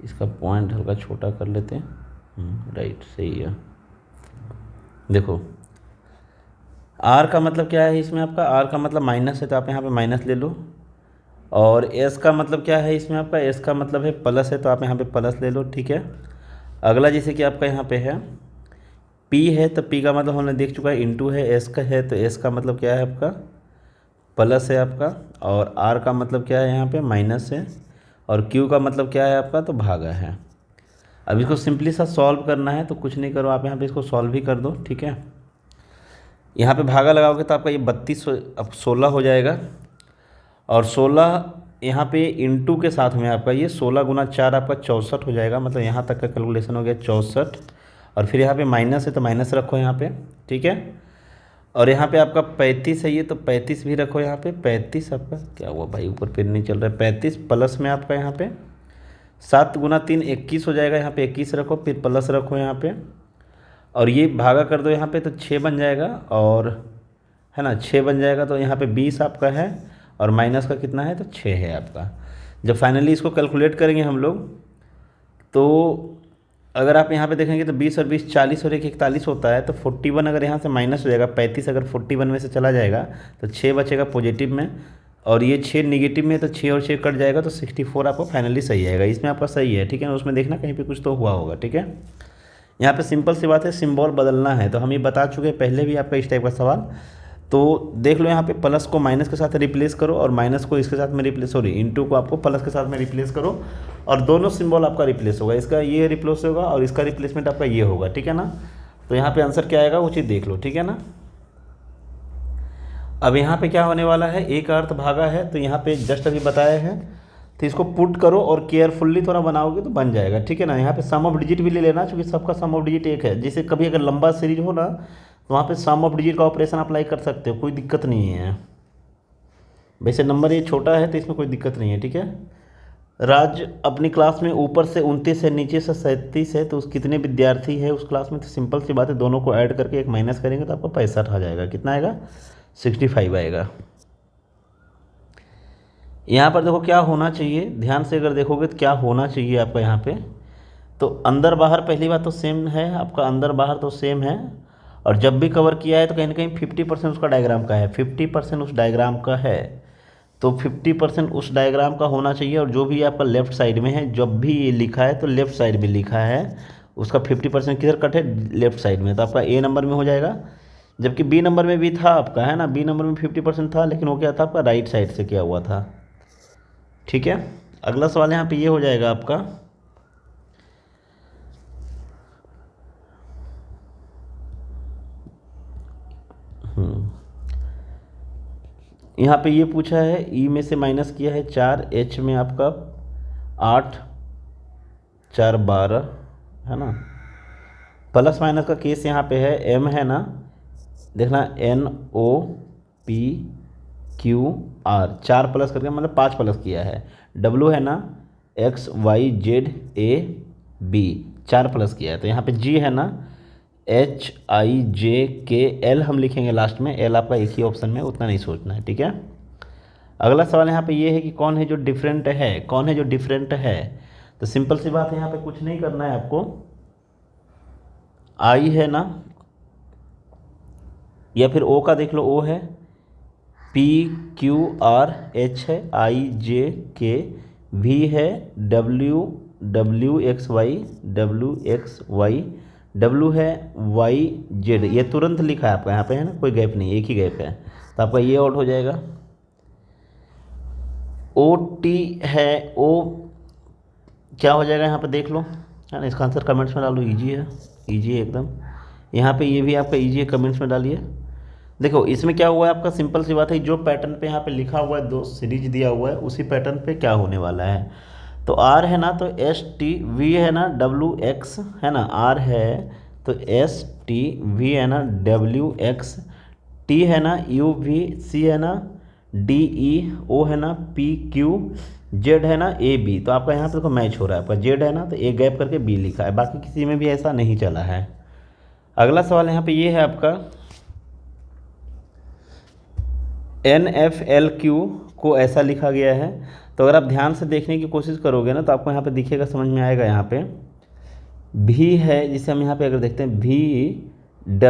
इसका पॉइंट हल्का छोटा कर लेते हैं, राइट सही है। देखो आर का मतलब क्या है इसमें आपका, आर का मतलब माइनस है, तो आप यहाँ पे माइनस ले लो। और एस का मतलब क्या है इसमें आपका, एस का मतलब है प्लस है, तो आप यहाँ पे प्लस ले लो, ठीक है। अगला जैसे कि आपका यहाँ पे है पी है तो पी का मतलब हमने देख चुका है इनटू है, एस का है तो एस का मतलब क्या है आपका प्लस है आपका, और आर का मतलब क्या है यहाँ पे माइनस है, और क्यू का मतलब क्या है आपका तो भागा है। अब इसको सिंपली सा सॉल्व करना है, तो कुछ नहीं करो आप यहाँ पे इसको सॉल्व ही कर दो, ठीक है। यहाँ पे भागा लगाओगे तो आपका ये 32 अब 16 हो जाएगा, और 16 यहाँ पे इंटू के साथ में आपका ये 16 गुना 4 आपका 64 हो जाएगा, मतलब यहाँ तक का कैलकुलेशन हो गया 64। और फिर यहाँ पे माइनस है तो माइनस रखो यहाँ पे, ठीक है। और यहाँ पे आपका 35 है ये, तो 35 भी रखो यहाँ पे। 35 आपका क्या हुआ भाई, ऊपर पेन नहीं चल रहा है। 35 प्लस में आपका यहाँ पे 7 गुना 3 21 हो जाएगा, यहाँ पे 21 रखो, फिर प्लस रखो यहाँ पे, और ये भागा कर दो यहाँ पे तो 6 बन जाएगा, और है ना 6 बन जाएगा, तो यहाँ पे 20 आपका है, और माइनस का कितना है तो 6 है आपका। जब फाइनली इसको कैलकुलेट करेंगे हम लोग, तो अगर आप यहाँ पे देखेंगे तो 20 और 20 40 और 1 41 होता है, तो 41 अगर यहाँ से माइनस हो जाएगा, 35 अगर 41 में से चला जाएगा तो 6 बचेगा पॉजिटिव में, और ये 6 निगेटिव में, तो 6 और 6 कट जाएगा, तो 64 आपको फाइनली सही आएगा। इसमें आपका सही है, ठीक है ना। उसमें देखना कहीं पे कुछ तो हुआ होगा, ठीक है। यहाँ पे सिंपल सी बात है, सिंबल बदलना है, तो हम ये बता चुके हैं पहले भी आपका इस टाइप का सवाल। तो देख लो यहाँ पे प्लस को माइनस के साथ रिप्लेस करो, और माइनस को इसके साथ में रिप्लेस, सॉरी इंटू को आपको प्लस के साथ में रिप्लेस करो, और दोनों सिंबल आपका रिप्लेस होगा। इसका ये रिप्लेस होगा और इसका रिप्लेसमेंट आपका ये होगा, ठीक है ना। तो यहाँ पे आंसर क्या आएगा वो चीज़ देख लो, ठीक है ना। अब यहाँ पे क्या होने वाला है, एक अर्थ भागा है, तो यहाँ पे जस्ट अभी बताया है, तो इसको पुट करो और केयरफुल्ली थोड़ा बनाओगे तो बन जाएगा, ठीक है ना। यहाँ पे सम ऑफ डिजिट भी ले लेना, क्योंकि सबका सम ऑफ डिजिट एक है। जैसे कभी अगर लंबा सीरीज हो ना, तो वहाँ पे सम ऑफ डिजिट का ऑपरेशन अप्लाई कर सकते हो, कोई दिक्कत नहीं है। वैसे नंबर ये छोटा है तो इसमें कोई दिक्कत नहीं है, ठीक है। राज अपनी क्लास में ऊपर से 29 है, नीचे से 37 है, तो उस कितने विद्यार्थी है उस क्लास में, तो सिंपल सी बात है, दोनों को ऐड करके एक माइनस करेंगे तो आपको 65 आ जाएगा। कितना आएगा 65 आएगा। यहाँ पर देखो क्या होना चाहिए, ध्यान से अगर देखोगे तो क्या होना चाहिए आपका यहाँ पे, तो अंदर बाहर पहली बात तो सेम है आपका, अंदर बाहर तो सेम है, और जब भी कवर किया है तो कहीं ना कहीं 50% उसका डायग्राम का है, 50% उस डायग्राम का है, तो 50% उस डायग्राम का होना चाहिए। और जो भी आपका लेफ्ट साइड में है, जब भी ये लिखा है तो लेफ्ट साइड में लिखा है, उसका 50% किधर कट है, लेफ्ट साइड में, तो आपका ए नंबर में हो जाएगा। जबकि बी नंबर में भी था आपका, है ना, बी नंबर में 50% था, लेकिन वो क्या था आपका राइट साइड से किया हुआ था, ठीक है। अगला सवाल यहाँ पे ये हो जाएगा आपका, यहाँ पे ये पूछा है ई में से माइनस किया है 4, एच में आपका 8 4 12, है ना। प्लस माइनस का केस यहाँ पे है, एम है ना, देखना NOPQR 4 प्लस करके मतलब 5 प्लस किया है। डब्लू है ना XYZAB 4 प्लस किया है, तो यहाँ पे जी है ना HIJKL हम लिखेंगे लास्ट में, एल आपका एक ही ऑप्शन में, उतना नहीं सोचना है, ठीक है। अगला सवाल यहाँ पे ये है कि कौन है जो डिफरेंट है, कौन है जो डिफरेंट है, तो सिंपल सी बात है, यहाँ पे कुछ नहीं करना है आपको। आई है ना, या फिर ओ का देख लो, ओ है, PQRH है, IJK, V है, WXY, W है, YZ, ये तुरंत लिखा है आपका यहाँ पे, है ना, कोई गैप नहीं, एक ही गैप है, तो आपका ये आउट हो जाएगा। OT है, O क्या हो जाएगा यहाँ पे देख लो, है ना, इसका आंसर कमेंट्स में डालो, इजी है, इजी है एकदम। यहाँ पे ये भी आपका इजी है, कमेंट्स में डालिए। देखो इसमें क्या हुआ है आपका, सिंपल सी बात है, जो पैटर्न पे यहाँ पे लिखा हुआ है, 2 सीरीज दिया हुआ है, उसी पैटर्न पे क्या होने वाला है। तो R है ना तो ST, V है ना WX, है ना, R है तो ST, V है ना WX, T है ना UV, C है ना DE, O है ना PQ, Z है ना AB। तो आपका यहाँ पे देखो मैच हो रहा है, आपका Z है ना तो A गैप करके B लिखा है, बाकी किसी में भी ऐसा नहीं चला है। अगला सवाल यहाँ पे ये है आपका, NFLQ को ऐसा लिखा गया है, तो अगर आप ध्यान से देखने की कोशिश करोगे ना, तो आपको यहाँ पे दिखेगा, समझ में आएगा। यहाँ पे भी है, जिसे हम यहाँ पे अगर देखते हैं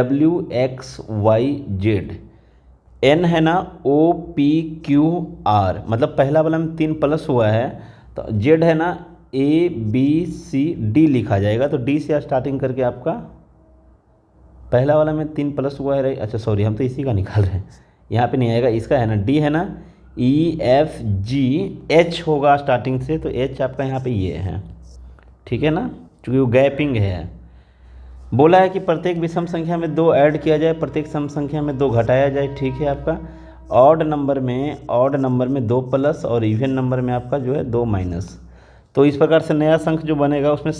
VWXYZ, N है ना OPQR, मतलब पहला वाला में 3 प्लस हुआ है, तो Z है ना ABCD लिखा जाएगा, तो D से स्टार्टिंग करके आपका पहला वाला में 3 प्लस हुआ है, अच्छा सॉरी हम तो इसी का निकाल रहे हैं, यहाँ पे नहीं आएगा, इसका है ना डी है ना, EFGH होगा स्टार्टिंग से, तो H आपका यहाँ पे ये है, ठीक है ना, क्योंकि वो गैपिंग है। बोला है कि प्रत्येक विषम संख्या में 2 ऐड किया जाए, प्रत्येक सम संख्या में 2 घटाया जाए, ठीक है आपका। ऑड नंबर में 2 प्लस और इवन नंबर में आपका जो है 2 माइनस। तो इस प्रकार से नया संख्या जो बनेगा उसमें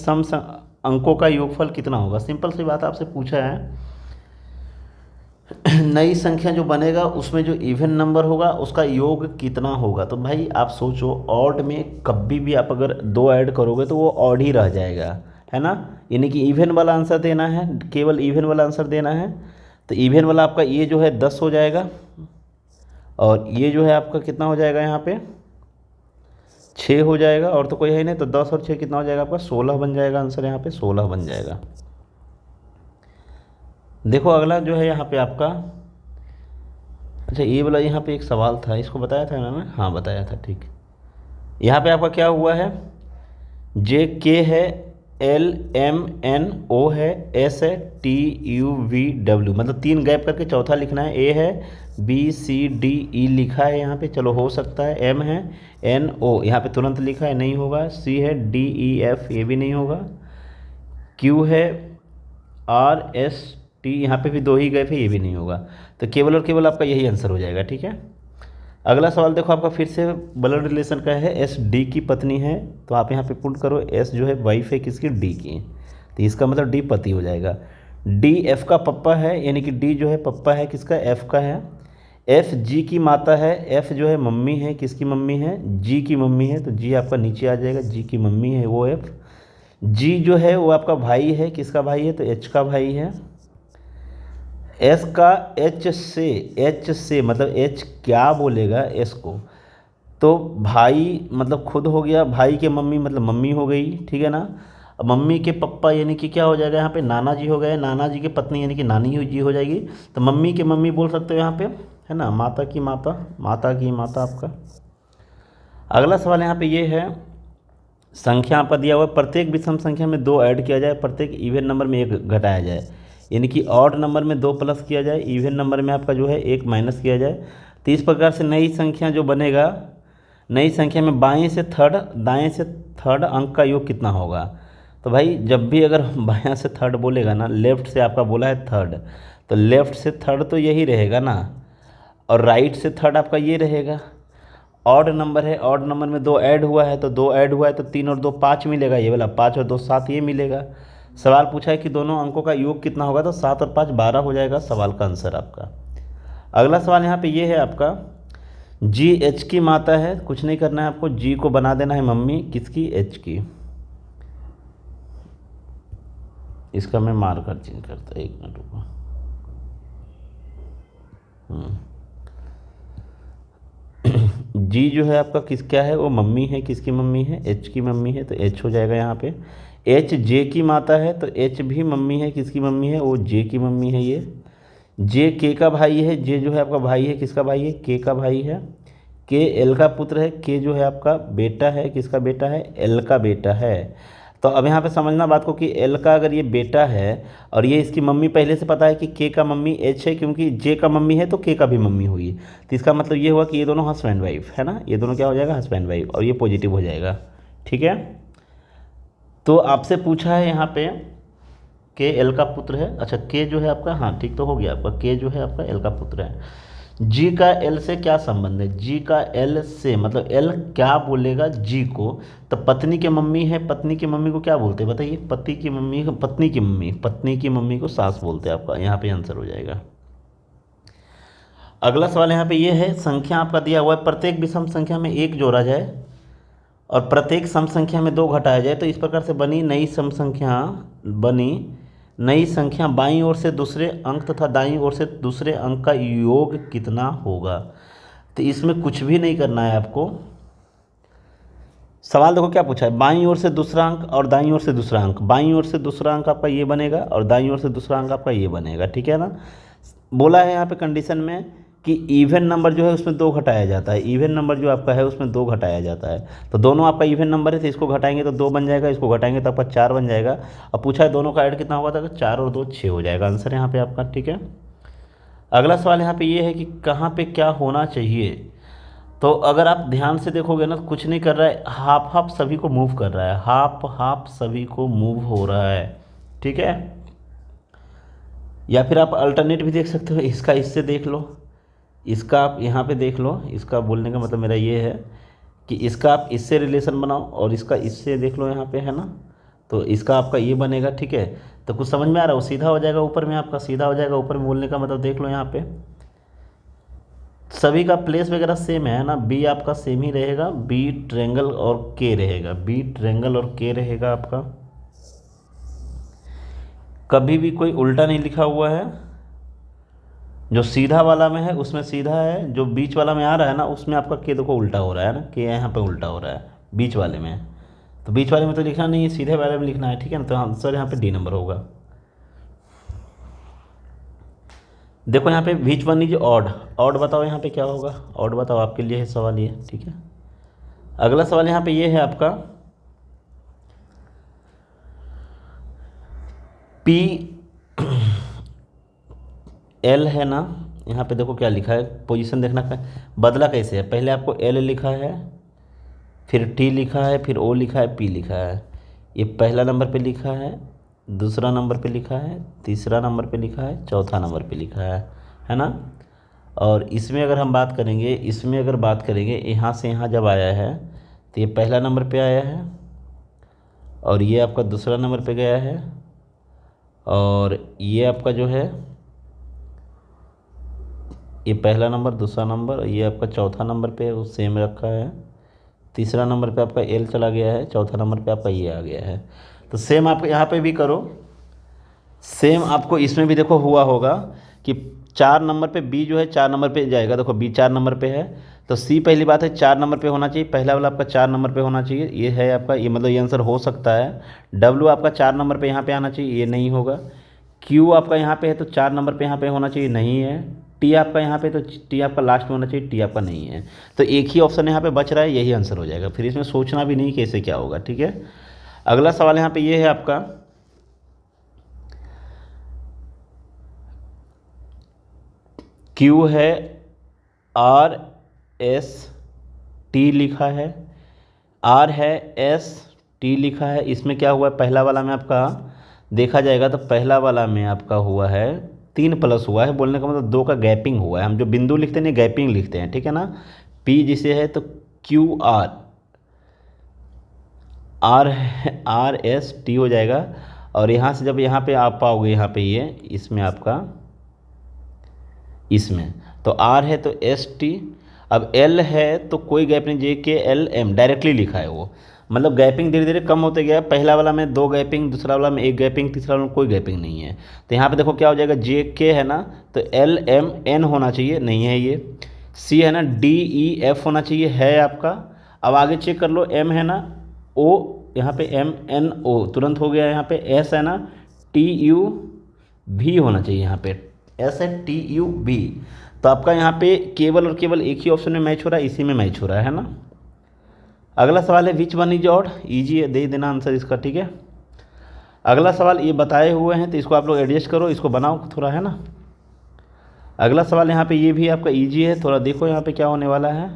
अंकों का योगफल कितना होगा। सिंपल सी बात आपसे पूछा है, नई संख्या जो बनेगा उसमें जो इवन नंबर होगा उसका योग कितना होगा। तो भाई आप सोचो, ऑड में कभी भी आप अगर 2 ऐड करोगे तो वो ऑड ही रह जाएगा, है ना, यानी कि इवन वाला आंसर देना है, केवल इवन वाला आंसर देना है। तो इवन वाला आपका ये जो है 10 हो जाएगा, और ये जो है आपका कितना हो जाएगा, यहाँ पे 6 हो जाएगा, और तो कोई है नहीं, तो 10 और 6 कितना हो जाएगा आपका 16 बन जाएगा आंसर, यहाँ पे 16 बन जाएगा। देखो अगला जो है यहाँ पे आपका, अच्छा ये वाला यहाँ पे एक सवाल था, इसको बताया था ना मैं, हाँ बताया था, ठीक। यहाँ पे आपका क्या हुआ है, JK है, LMNO है, S है, TUVW, मतलब 3 गैप करके चौथा लिखना है। A है, BCDE लिखा है यहाँ पे, चलो हो सकता है। M है, NO यहाँ पे तुरंत लिखा है, नहीं होगा। C है, DEF ये भी नहीं होगा। Q है, RST यहाँ पे भी 2 ही गैप है, ये भी नहीं होगा। तो केवल और केवल आपका यही आंसर हो जाएगा, ठीक है। अगला सवाल देखो आपका फिर से ब्लड रिलेशन का है। S D की पत्नी है, तो आप यहाँ पे पुट करो, S जो है वाइफ है किसकी, D की, तो इसका मतलब D पति हो जाएगा। D F का पप्पा है, यानी कि D जो है पप्पा है किसका, F का है। F G की माता है, F जो है मम्मी है, किसकी मम्मी है, G की मम्मी है, तो G आपका नीचे आ जाएगा, G की मम्मी है वो F। G जो है वो आपका भाई है, किसका भाई है, तो H का भाई है। S का H से मतलब H क्या बोलेगा S को, तो भाई मतलब खुद हो गया, भाई के मम्मी मतलब मम्मी हो गई, ठीक है ना। अब मम्मी के पप्पा यानी कि क्या हो जाएगा यहाँ पे, नाना जी हो गए, नाना जी की पत्नी यानी कि नानी जी हो जाएगी। तो मम्मी के मम्मी बोल सकते हो यहाँ पे, है ना, माता की माता, माता की माता आपका। अगला सवाल यहाँ पे ये है, संख्या आपका दिया हुआ है, प्रत्येक विषम संख्या में 2 ऐड किया जाए, प्रत्येक इवन नंबर में 1 घटाया जाए, यानी कि ऑड नंबर में 2 प्लस किया जाए, इवन नंबर में आपका जो है 1 माइनस किया जाए। तो इस प्रकार से नई संख्या जो बनेगा, नई संख्या में बाएं से थर्ड अंक का योग कितना होगा। तो भाई जब भी अगर बायां से थर्ड बोलेगा ना, लेफ्ट से आपका बोला है थर्ड, तो लेफ्ट से थर्ड तो यही रहेगा ना, और राइट से थर्ड आपका ये रहेगा। ऑड नंबर है, ऑड नंबर में 2 ऐड हुआ है, तो 2 ऐड हुआ है तो 3 और 2 5 मिलेगा, ये वाला 5 और 2 7 ये मिलेगा। सवाल पूछा है कि दोनों अंकों का योग कितना होगा, तो 7 और 5 12 हो जाएगा सवाल का आंसर आपका। अगला सवाल यहाँ पे ये है आपका, G H की माता है, कुछ नहीं करना है आपको, G को बना देना है मम्मी, किसकी, H की। इसका मैं मार्कर चेंज करता, 1 मिनट रुको। G जो है आपका किस क्या है, वो मम्मी है, किसकी मम्मी है, H की मम्मी है, तो H हो जाएगा यहाँ पे। H J की माता है, तो H भी मम्मी है, किसकी मम्मी है, वो J की मम्मी है ये। J K का भाई है, J जो है आपका भाई है, किसका भाई है, K का भाई है। K L का पुत्र है, K जो है आपका बेटा है, किसका बेटा है, L का बेटा है। तो अब यहाँ पे समझना बात को कि L का अगर ये बेटा है और ये इसकी मम्मी पहले से पता है कि K का मम्मी H है, क्योंकि J का मम्मी है तो K का भी मम्मी हुई, तो इसका मतलब ये हुआ कि ये दोनों हस्बैंड वाइफ है ना, ये दोनों क्या हो जाएगा, हस्बैंड वाइफ, और ये पॉजिटिव हो जाएगा, ठीक है। तो आपसे पूछा है यहाँ पे K L का पुत्र है, अच्छा K जो है आपका, हाँ ठीक तो हो गया आपका, K जो है आपका L का पुत्र है। G का L से क्या संबंध है, G का L से मतलब L क्या बोलेगा G को, तो पत्नी के मम्मी है, पत्नी की मम्मी को क्या बोलते हैं बताइए, पति की मम्मी, पत्नी की मम्मी को सास बोलते हैं आपका, यहाँ पे आंसर हो जाएगा। अगला सवाल यहाँ पे ये है, संख्या आपका दिया हुआ है, प्रत्येक विषम संख्या में 1 जोड़ा जाए और प्रत्येक सम संख्या में 2 घटाया जाए, तो इस प्रकार से बनी नई संख्या बाईं ओर से दूसरे अंक तथा दाईं ओर से दूसरे अंक का योग कितना होगा। तो इसमें कुछ भी नहीं करना है आपको। सवाल देखो क्या पूछा है, बाईं ओर से दूसरा अंक और दाईं ओर से दूसरा अंक, बाईं ओर से दूसरा अंक आपका ये बनेगा और दाईं ओर से दूसरा अंक आपका ये बनेगा, ठीक है ना। बोला है यहाँ पे कंडीशन में कि इवन नंबर जो है उसमें 2 घटाया जाता है, इवन नंबर जो आपका है उसमें 2 घटाया जाता है। तो दोनों आपका इवन नंबर है तो इसको घटाएंगे तो 2 बन जाएगा, इसको घटाएंगे तो आपका 4 बन जाएगा। अब पूछा है दोनों का ऐड कितना होगा था, 4 और 2 6 हो जाएगा आंसर यहाँ पे आपका। ठीक है, अगला सवाल यहाँ पे ये है कि कहाँ पे क्या होना चाहिए। तो अगर आप ध्यान से देखोगे ना, कुछ नहीं कर रहा है, हाफ हाफ सभी को मूव कर रहा है, हाफ हाफ सभी को मूव हो रहा है। ठीक है, या फिर आप अल्टरनेट भी देख सकते हो, इसका इससे देख लो, इसका आप यहाँ पे देख लो। इसका बोलने का मतलब मेरा ये है कि इसका आप इससे रिलेशन बनाओ और इसका इससे देख लो यहाँ पे, है ना। तो इसका आपका ये बनेगा। ठीक है, तो कुछ समझ में आ रहा है, वो सीधा हो जाएगा ऊपर में, आपका सीधा हो जाएगा ऊपर में। बोलने का मतलब देख लो यहाँ पे सभी का प्लेस वगैरह सेम है ना, बी आपका सेम ही रहेगा, बी ट्रेंगल और के रहेगा, बी ट्रेंगल और के रहेगा आपका। कभी भी कोई उल्टा नहीं लिखा हुआ है, जो सीधा वाला में है उसमें सीधा है, जो बीच वाला में आ रहा है ना उसमें आपका के देखो उल्टा हो रहा है ना, के यहाँ पे उल्टा हो रहा है बीच वाले में। तो बीच वाले में तो लिखना नहीं है, सीधे वाले में लिखना है। ठीक है ना, तो आंसर यहाँ पे डी नंबर होगा। देखो यहाँ पे which one is odd, odd बताओ यहाँ पे क्या होगा, ऑड बताओ, आपके लिए है सवाल ये। ठीक है, अगला सवाल यहाँ पे ये है आपका पी एल है ना, यहाँ पे देखो क्या लिखा है, पोजीशन देखना का बदला कैसे है। पहले आपको एल लिखा है, फिर टी लिखा है, फिर ओ लिखा है, पी लिखा है। ये पहला नंबर पे लिखा है, दूसरा नंबर पे लिखा है, तीसरा नंबर पे लिखा है, चौथा नंबर पे लिखा है ना। और इसमें अगर हम बात करेंगे, इसमें अगर बात करेंगे यहाँ से यहाँ जब आया है तो ये पहला नंबर पे आया है और ये आपका दूसरा नंबर पे गया है और ये आपका जो है ये पहला नंबर, दूसरा नंबर, ये आपका चौथा नंबर पे वो सेम रखा है, तीसरा नंबर पे आपका एल चला गया है, चौथा नंबर पे आपका ये आ गया है। तो सेम आप यहाँ पे भी करो, सेम आपको इसमें भी देखो हुआ होगा कि 4 नंबर पे बी जो है 4 नंबर पे जाएगा। देखो बी 4 नंबर पे है तो सी पहली बात है 4 नंबर पे होना चाहिए, पहला वाला आपका 4 नंबर पे होना चाहिए, ये है आपका, ये मतलब ये आंसर हो सकता है। डब्ल्यू आपका 4 नंबर पे यहाँ पे आना चाहिए, ये नहीं होगा। क्यू आपका यहाँ पे है तो 4 नंबर पे यहाँ पे होना चाहिए, नहीं है। टी आपका यहाँ पे तो टी आपका लास्ट में होना चाहिए, टी आपका नहीं है। तो एक ही ऑप्शन यहाँ पे बच रहा है, यही आंसर हो जाएगा, फिर इसमें सोचना भी नहीं कैसे क्या होगा। ठीक है, अगला सवाल यहाँ पे ये है आपका क्यू है, आर एस टी लिखा है, आर है, एस टी लिखा है। इसमें क्या हुआ है, पहला वाला में आपका देखा जाएगा तो पहला वाला में आपका हुआ है 3 प्लस हुआ है, बोलने का मतलब 2 का गैपिंग हुआ है। हम जो बिंदु लिखते हैं गैपिंग लिखते हैं, ठीक है ना। पी जिसे है तो क्यू आर, आर है, आर एस टी हो जाएगा। और यहाँ से जब यहाँ पे आप पाओगे, यहाँ पे ये इसमें आपका, इसमें तो आर है तो एस टी, अब एल है तो कोई गैप नहीं, जे के एल एम डायरेक्टली लिखा है वो, मतलब गैपिंग धीरे धीरे कम होते गया। पहला वाला में 2 गैपिंग, दूसरा वाला में 1 गैपिंग, तीसरा वाला में कोई गैपिंग नहीं है। तो यहाँ पे देखो क्या हो जाएगा, जे के है ना तो एल एम एन होना चाहिए, नहीं है ये। सी है ना डी ई एफ होना चाहिए, है आपका। अब आगे चेक कर लो, एम है ना ओ, यहाँ पे एम एन ओ तुरंत हो गया। यहाँ पे एस है ना टी यू भी होना चाहिए, यहाँ पे एस है टी यू बी। तो आपका यहाँ पे केवल और केवल एक ही ऑप्शन में मैच हो रहा है, इसी में मैच हो रहा है ना। अगला सवाल है which one is odd, easy है, दे देना आंसर इसका। ठीक है, अगला सवाल ये बताए हुए हैं तो इसको आप लोग एडजस्ट करो, इसको बनाओ थोड़ा, है ना। अगला सवाल यहाँ पे ये भी आपका ईजी है, थोड़ा देखो यहाँ पे क्या होने वाला है।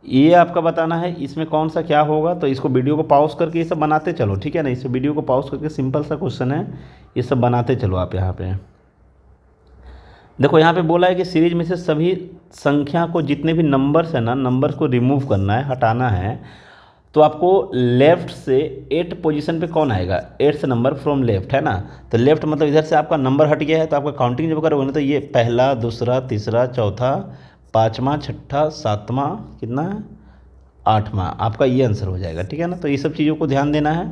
ये आपका बताना है इसमें कौन सा क्या होगा, तो इसको वीडियो को पॉज करके ये सब बनाते चलो, ठीक है ना। इस वीडियो को पॉज करके, सिंपल सा क्वेश्चन है, ये सब बनाते चलो आप। यहाँ पे देखो, यहाँ पे बोला है कि सीरीज में से सभी संख्या को, जितने भी नंबर्स है ना, नंबर्स को रिमूव करना है, हटाना है। तो आपको लेफ़्ट से 8 पोजीशन पे कौन आएगा, 8th नंबर फ्रॉम लेफ़्ट, है ना। तो लेफ़्ट मतलब इधर से आपका नंबर हट गया है, तो आपका काउंटिंग जब करोगे ना तो ये पहला, दूसरा, तीसरा, चौथा, 5वां, 6ठा, 7वां, कितना है 8वां, आपका ये आंसर हो जाएगा। ठीक है ना, तो ये सब चीज़ों को ध्यान देना है।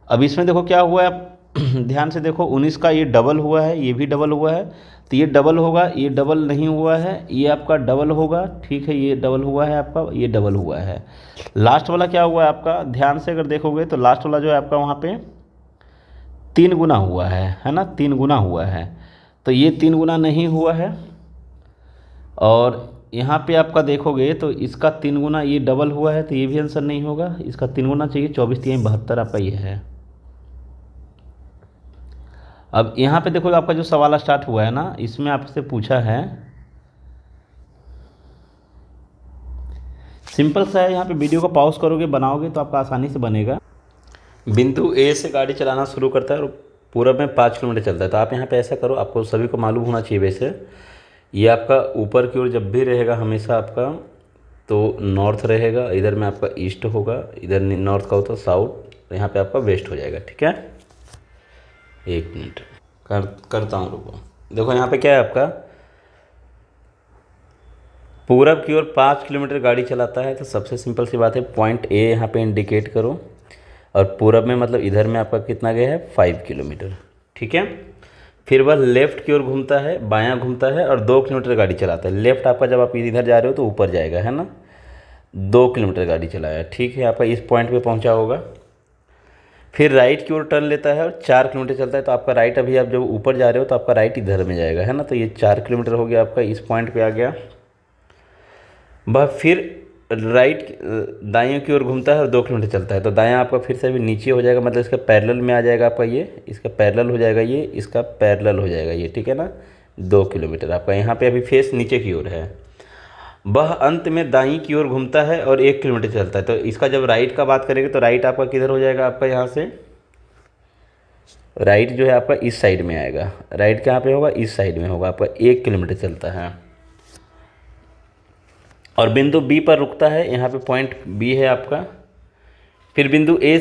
अब इसमें देखो क्या हुआ है, आप ध्यान से देखो, 19 का ये डबल हुआ है, ये भी डबल हुआ है, तो ये डबल होगा, ये डबल नहीं हुआ है, ये आपका डबल होगा, ठीक है, ये डबल हुआ है आपका, ये डबल हुआ है। लास्ट वाला क्या हुआ है आपका, ध्यान से अगर देखोगे तो लास्ट वाला जो है आपका वहाँ पे 3 गुना हुआ है ना, 3 गुना हुआ है। तो ये 3 गुना नहीं हुआ है, और यहाँ पे आपका देखोगे तो इसका 3 गुना ये डबल हुआ है, तो ये भी आंसर नहीं होगा। इसका 3 गुना चाहिए, 24 3 72 आपका ये है। अब यहाँ पे देखो आपका जो सवाल स्टार्ट हुआ है ना, इसमें आपसे पूछा है, सिंपल सा है। यहाँ पे वीडियो को पॉज करोगे बनाओगे तो आपका आसानी से बनेगा। बिंदु ए से गाड़ी चलाना शुरू करता है और पूरब में 5 किलोमीटर चलता है। तो आप यहाँ पे ऐसा करो, आपको सभी को मालूम होना चाहिए वैसे, ये आपका ऊपर की ओर जब भी रहेगा हमेशा आपका तो नॉर्थ रहेगा, इधर में आपका ईस्ट होगा, इधर नॉर्थ का होता है साउथ, यहाँ पे आपका वेस्ट हो जाएगा। ठीक है, 1 मिनट करता हूँ, रुको। देखो यहाँ पे क्या है आपका, पूरब की ओर 5 किलोमीटर गाड़ी चलाता है, तो सबसे सिंपल सी बात है, पॉइंट ए यहाँ पे इंडिकेट करो, और पूरब में मतलब इधर में आपका कितना गया है 5 किलोमीटर। ठीक है, फिर वह लेफ़्ट की ओर घूमता है, बायां घूमता है और 2 किलोमीटर गाड़ी चलाता है। लेफ़्ट आपका जब आप इधर जा रहे हो तो ऊपर जाएगा, है ना, 2 किलोमीटर गाड़ी चलाया। ठीक है, आपका इस पॉइंट पे पहुंचा होगा। फिर राइट की ओर टर्न लेता है और 4 किलोमीटर चलता है। तो आपका राइट, अभी आप जब ऊपर जा रहे हो तो आपका राइट इधर में जाएगा, है ना, तो ये 4 किलोमीटर हो गया आपका, इस पॉइंट पर आ गया। वह फिर राइट दाएं की ओर घूमता है और 2 किलोमीटर चलता है। तो दायां आपका फिर से भी नीचे हो जाएगा, मतलब इसका पैरेलल में आ जाएगा आपका ये, इसका पैरेलल हो जाएगा ये, इसका पैरेलल हो जाएगा ये। ठीक है ना, 2 किलोमीटर आपका यहाँ पे अभी फेस नीचे की ओर है। वह अंत में दाईं की ओर घूमता है और 1 किलोमीटर चलता है। तो इसका जब राइट का बात करेंगे तो राइट आपका किधर हो जाएगा, आपका यहाँ से राइट जो है आपका इस साइड में आएगा। राइट कहाँ पे होगा, इस साइड में होगा आपका, 1 किलोमीटर चलता है। और बिंदु बी पर रुकता है, यहाँ पे पॉइंट बी है आपका। फिर बिंदु ए,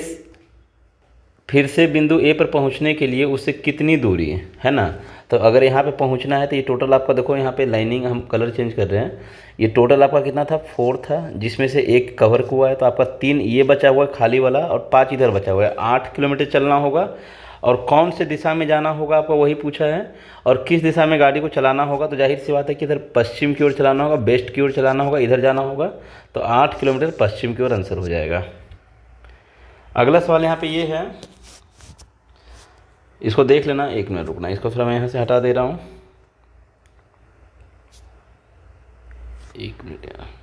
फिर से बिंदु ए पर पहुँचने के लिए उससे कितनी दूरी है ना। तो अगर यहाँ पे पहुँचना है तो ये टोटल आपका देखो, यहाँ पे लाइनिंग हम कलर चेंज कर रहे हैं, ये टोटल आपका कितना था 4 था, जिसमें से 1 कवर हुआ है, तो आपका 3 ये बचा हुआ है खाली वाला और 5 इधर बचा हुआ है। 8 किलोमीटर चलना होगा। और कौन से दिशा में जाना होगा आपका वही पूछा है, और किस दिशा में गाड़ी को चलाना होगा। तो जाहिर सी बात है कि इधर पश्चिम की ओर चलाना होगा, वेस्ट की ओर चलाना होगा, इधर जाना होगा। तो 8 किलोमीटर पश्चिम की ओर आंसर हो जाएगा। अगला सवाल यहाँ पे ये है, इसको देख लेना, 1 मिनट रुकना, इसको थोड़ा मैं यहाँ से हटा दे रहा हूँ, 1 मिनट यार।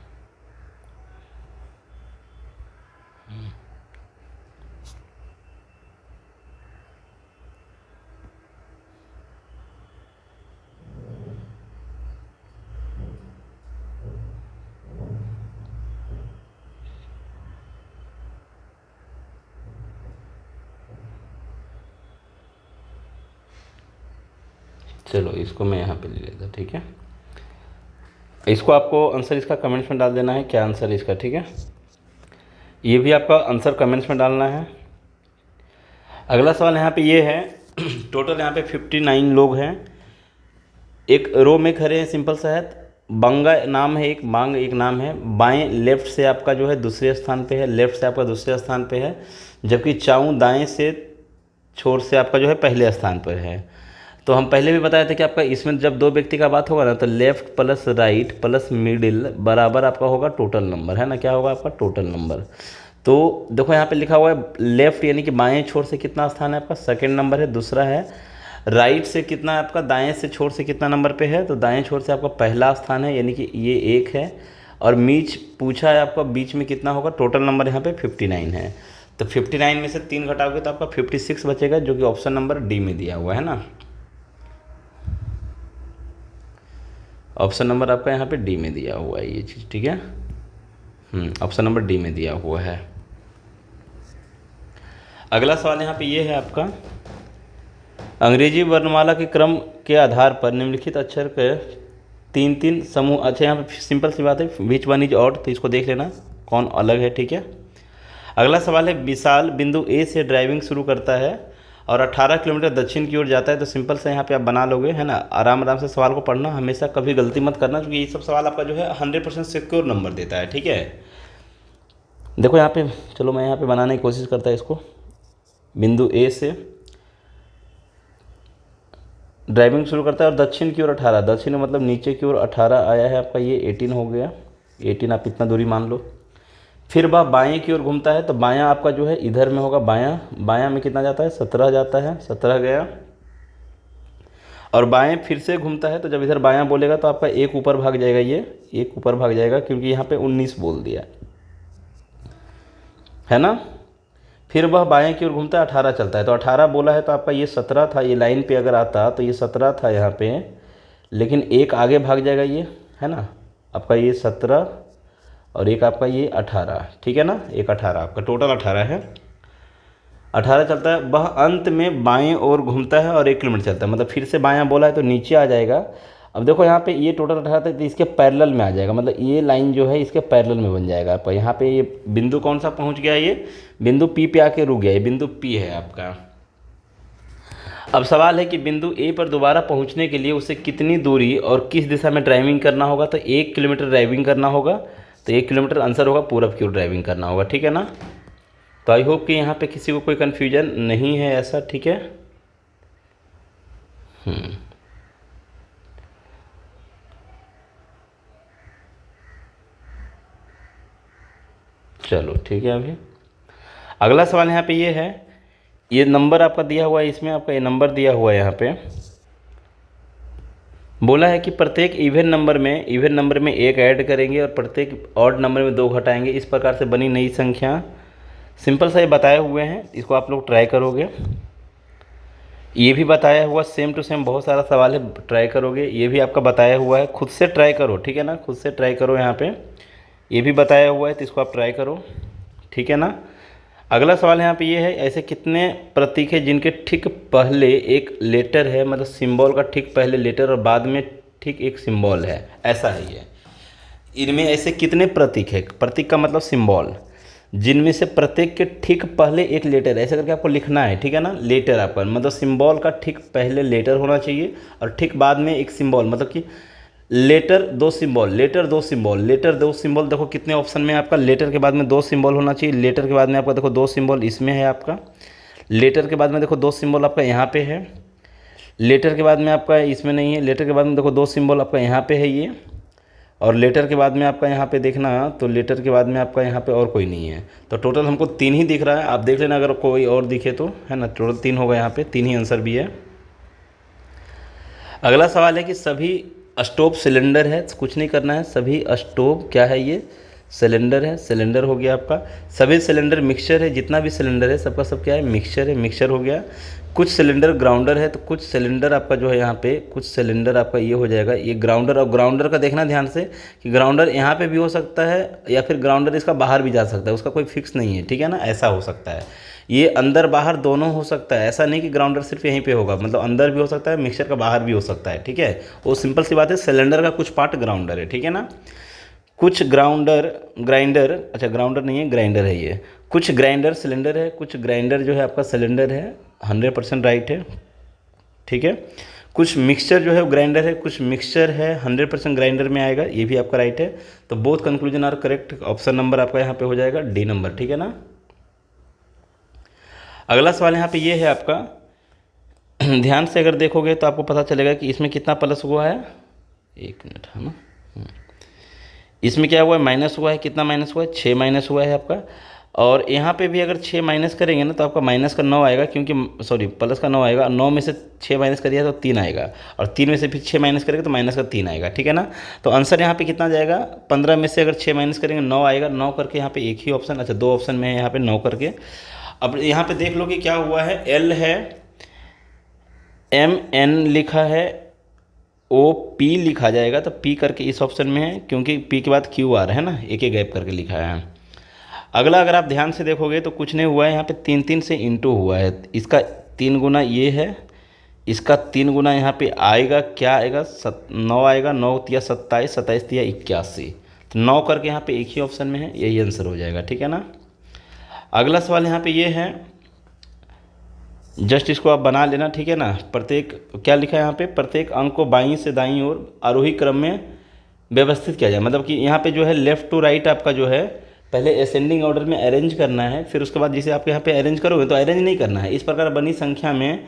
चलो इसको मैं यहाँ पे ले लेता, ठीक है। इसको आपको आंसर इसका कमेंट्स में डाल देना है, क्या आंसर है इसका। ठीक है, ये भी आपका आंसर कमेंट्स में डालना है। अगला सवाल यहाँ पे ये है, टोटल यहाँ पे 59 लोग हैं, एक रो में खड़े हैं, सिंपल सा है। बंगा नाम है, एक बांग एक नाम है। बाएं लेफ्ट से आपका जो है दूसरे स्थान पे है, लेफ्ट से आपका दूसरे स्थान पे है, जबकि चाऊ दाएं से छोर से आपका जो है पहले स्थान पर है। तो हम पहले भी बताए थे कि आपका इसमें जब 2 व्यक्ति का बात होगा ना, तो left plus right plus middle बराबर आपका होगा टोटल नंबर, है ना, क्या होगा आपका टोटल नंबर। तो देखो यहाँ पे लिखा हुआ है लेफ्ट यानी कि बाएं छोर से कितना स्थान है आपका, सेकंड नंबर है। दूसरा है राइट से कितना है आपका, दाएं से छोर से कितना नंबर पे है, तो दाएं छोर से आपका पहला स्थान है, यानी कि ये 1 है। और बीच पूछा है आपका, बीच में कितना होगा, टोटल नंबर यहाँ पे 59 है। तो 59 में से 3 घटाओगे तो आपका 56 बचेगा, जो कि ऑप्शन नंबर डी में दिया हुआ है ना। ऑप्शन नंबर आपका यहाँ पे डी में दिया हुआ है ये चीज़, ठीक है। ऑप्शन नंबर डी में दिया हुआ है। अगला सवाल यहाँ पे ये है आपका, अंग्रेजी वर्णमाला के क्रम के आधार पर निम्नलिखित अक्षर के 3-3 समूह। अच्छा, यहाँ पे सिंपल सी बात है, विच वन इज ऑड, तो इसको देख लेना कौन अलग है, ठीक है। अगला सवाल है, विशाल बिंदु ए से ड्राइविंग शुरू करता है और 18 किलोमीटर दक्षिण की ओर जाता है। तो सिंपल से यहाँ पे आप बना लोगे, है ना। आराम आराम से सवाल को पढ़ना, हमेशा कभी गलती मत करना, क्योंकि ये सब सवाल आपका जो है 100% सिक्योर नंबर देता है, ठीक है। देखो यहाँ पे, चलो मैं यहाँ पे बनाने की कोशिश करता है इसको। बिंदु ए से ड्राइविंग शुरू करता है और दक्षिण की ओर 18, दक्षिण मतलब नीचे की ओर 18 आया है आपका, ये 18 हो गया, 18 आप इतना दूरी मान लो। फिर वह बाएं की ओर घूमता है, तो बायां आपका जो है इधर में होगा, बायां में कितना जाता है, 17 जाता है, 17 गया। और बाएं फिर से घूमता है, तो जब इधर बायां बोलेगा तो आपका एक ऊपर भाग जाएगा, ये एक ऊपर भाग जाएगा क्योंकि यहाँ पे 19 बोल दिया है ना। फिर वह बाएं की ओर घूमता है, 18 चलता है, तो 18 बोला है तो आपका ये 17 था, ये लाइन पे अगर आता तो ये 17 था यहाँ पे, लेकिन एक आगे भाग जाएगा ये, है ना, आपका ये 17 और एक आपका ये 18, ठीक है ना, एक 18, आपका टोटल 18 है। 18 चलता है, वह अंत में बाएं ओर घूमता है और 1 किलोमीटर चलता है, मतलब फिर से बायां बोला है तो नीचे आ जाएगा। अब देखो यहाँ पे ये टोटल 18 था, तो इसके पैरेलल में आ जाएगा, मतलब ये लाइन जो है इसके पैरेलल में बन जाएगा आपका। यहाँ पे ये बिंदु कौन सा पहुँच गया, ये बिंदु पी पे आके रुक गया, ये बिंदु पी है आपका। अब सवाल है कि बिंदु ए पर दोबारा पहुँचने के लिए उसे कितनी दूरी और किस दिशा में ड्राइविंग करना होगा, तो 1 किलोमीटर ड्राइविंग करना होगा, तो 1 किलोमीटर आंसर होगा, पूरब की ओर ड्राइविंग करना होगा, ठीक है ना। तो आई होप कि यहाँ पे किसी को कोई कन्फ्यूजन नहीं है ऐसा, ठीक है। चलो ठीक है। अभी अगला सवाल यहाँ पे ये है, ये नंबर आपका दिया हुआ है, इसमें आपका ये नंबर दिया हुआ है, यहाँ पे बोला है कि प्रत्येक इवन नंबर में 1 ऐड करेंगे और प्रत्येक ऑड नंबर में 2 घटाएंगे, इस प्रकार से बनी नई संख्या। सिंपल सा ये बताए हुए हैं, इसको आप लोग ट्राई करोगे। ये भी बताया हुआ सेम टू सेम, बहुत सारा सवाल है, ट्राई करोगे। ये भी आपका बताया हुआ है, खुद से ट्राई करो, ठीक है ना, खुद से ट्राई करो। यहाँ पे ये भी बताया हुआ है तो इसको आप ट्राई करो, ठीक है ना। अगला सवाल यहाँ पे ये है, ऐसे कितने प्रतीक है जिनके ठीक पहले एक लेटर है, मतलब सिंबल का ठीक पहले लेटर और बाद में ठीक एक सिंबल है, ऐसा है ये। इनमें ऐसे कितने प्रतीक है, प्रतीक का मतलब सिंबल, जिनमें से प्रत्येक के ठीक पहले एक लेटर, ऐसे करके आपको लिखना है, ठीक है ना। लेटर आपका मतलब सिंबल का ठीक पहले लेटर होना चाहिए और ठीक बाद में एक सिंबल, मतलब कि letter 2 symbol, letter 2 symbol, letter 2 symbol. देखो कितने ऑप्शन में आपका लेटर के बाद में 2 सिंबल होना चाहिए। लेटर के बाद में आपका देखो 2 सिंबल इसमें है आपका, लेटर के बाद में देखो 2 सिंबल आपका यहाँ पे है, लेटर के बाद में आपका इसमें नहीं है, लेटर के बाद में देखो 2 सिंबल आपका यहाँ पे है ये, और लेटर के बाद में आपका यहाँ पे देखना, तो लेटर के बाद में आपका यहाँ पे और कोई नहीं है। तो टोटल हमको 3 ही दिख रहा है, आप देख लेना अगर कोई और दिखे तो, है ना। टोटल 3 होगा यहाँ पे, 3 ही आंसर भी है। अगला सवाल है कि सभी स्टोव सिलेंडर है, कुछ नहीं करना है, सभी स्टोव क्या है, ये सिलेंडर है, सिलेंडर हो गया आपका। सभी सिलेंडर मिक्सचर है, जितना भी सिलेंडर है सबका सब क्या है, मिक्सचर है, मिक्सचर हो गया। कुछ सिलेंडर ग्राउंडर है, तो कुछ सिलेंडर आपका जो है यहाँ पे, कुछ सिलेंडर आपका ये हो जाएगा, ये ग्राउंडर। और ग्राउंडर का देखना ध्यान से कि ग्राउंडर यहाँ पे भी हो सकता है या फिर ग्राउंडर इसका बाहर भी जा सकता है, उसका कोई फिक्स नहीं है, ठीक है ना, ऐसा हो सकता है। ये अंदर बाहर दोनों हो सकता है, ऐसा नहीं कि ग्राउंडर सिर्फ यहीं पे होगा, मतलब अंदर भी हो सकता है, मिक्सचर का बाहर भी हो सकता है, ठीक है। वो सिंपल सी बात है, सिलेंडर का कुछ पार्ट ग्राउंडर है, ठीक है ना। कुछ ग्राइंडर, अच्छा ग्राउंडर नहीं है, ग्राइंडर है ये। कुछ ग्राइंडर सिलेंडर है, कुछ ग्राइंडर जो है आपका सिलेंडर है, 100% राइट है, ठीक है। कुछ मिक्सचर जो है वो ग्राइंडर है, कुछ मिक्सचर है 100% ग्राइंडर में आएगा, ये भी आपका राइट है। तो both conclusion are correct, option number आपका यहाँ पे हो जाएगा डी नंबर, ठीक है ना। अगला सवाल यहाँ पे ये है आपका, ध्यान से अगर देखोगे तो आपको पता चलेगा कि इसमें कितना प्लस हुआ है, 1 मिनट, है ना। इसमें क्या हुआ है, माइनस हुआ है, कितना माइनस हुआ है, 6 माइनस हुआ है आपका। और यहाँ पे भी अगर 6 माइनस करेंगे ना तो आपका माइनस का 9 आएगा, क्योंकि सॉरी प्लस का 9 आएगा, 9 में से 6 माइनस करिए तो 3 आएगा, और 3 में से फिर 6 माइनस करेंगे तो माइनस का 3 आएगा, ठीक है ना। तो आंसर यहाँ पे कितना जाएगा, 15 में से अगर 6 माइनस करेंगे 9 आएगा, 9 करके यहाँ पे एक ही ऑप्शन, अच्छा 2 ऑप्शन में है यहाँ पे 9 करके। अब यहाँ पे देख लो कि क्या हुआ है, एल है, MN लिखा है, OP लिखा जाएगा, तो P करके इस ऑप्शन में है, क्योंकि P के बाद QR है ना, एक गैप करके लिखा है। अगला अगर आप ध्यान से देखोगे तो कुछ नहीं हुआ है, यहाँ पे 3 से इंटू हुआ है, इसका 3 गुना ये है, इसका 3 गुना यहाँ पे आएगा, क्या आएगा, 9 आएगा, 9 तिया 27, 27 तिया 81, तो 9 करके यहाँ पे एक ही ऑप्शन में है, यही आंसर हो जाएगा, ठीक है ना। अगला सवाल यहाँ पे ये है, जस्ट इसको आप बना लेना, ठीक है ना। प्रत्येक क्या लिखा है यहाँ पे, प्रत्येक अंक को बाईं से दाईं ओर आरोही क्रम में व्यवस्थित किया जाए, मतलब कि यहाँ पे जो है लेफ़्ट टू राइट आपका जो है पहले असेंडिंग ऑर्डर में अरेंज करना है, फिर उसके बाद जिसे आप यहाँ पे अरेंज करोगे तो अरेंज नहीं करना है। इस प्रकार बनी संख्या में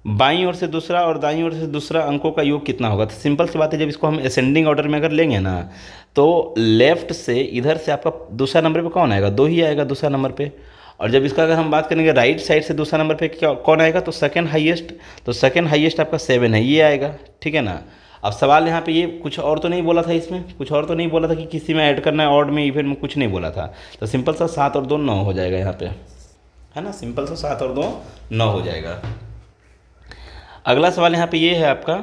बाईं ओर से दूसरा और दाईं ओर से दूसरा अंकों का योग कितना होगा। तो सिंपल सी बात है, जब इसको हम असेंडिंग ऑर्डर में अगर लेंगे ना तो लेफ़्ट से इधर से आपका दूसरा नंबर पे कौन आएगा, 2 ही आएगा दूसरा नंबर पे, और जब इसका अगर हम बात करेंगे राइट साइड से दूसरा नंबर पे क्या कौन आएगा, तो सेकंड हाईएस्ट, तो सेकंड हाईएस्ट आपका 7 है, ये आएगा, ठीक है ना। अब सवाल यहाँ पे ये कुछ और तो नहीं बोला था, इसमें कुछ और तो नहीं बोला था कि किसी में ऐड करना है ऑड में इवन में, कुछ नहीं बोला था। तो सिंपल सा 7 और 2 9 हो जाएगा यहाँ पे, है ना, सिंपल सा 7 और 2 9 हो जाएगा। अगला सवाल यहाँ पे ये है आपका,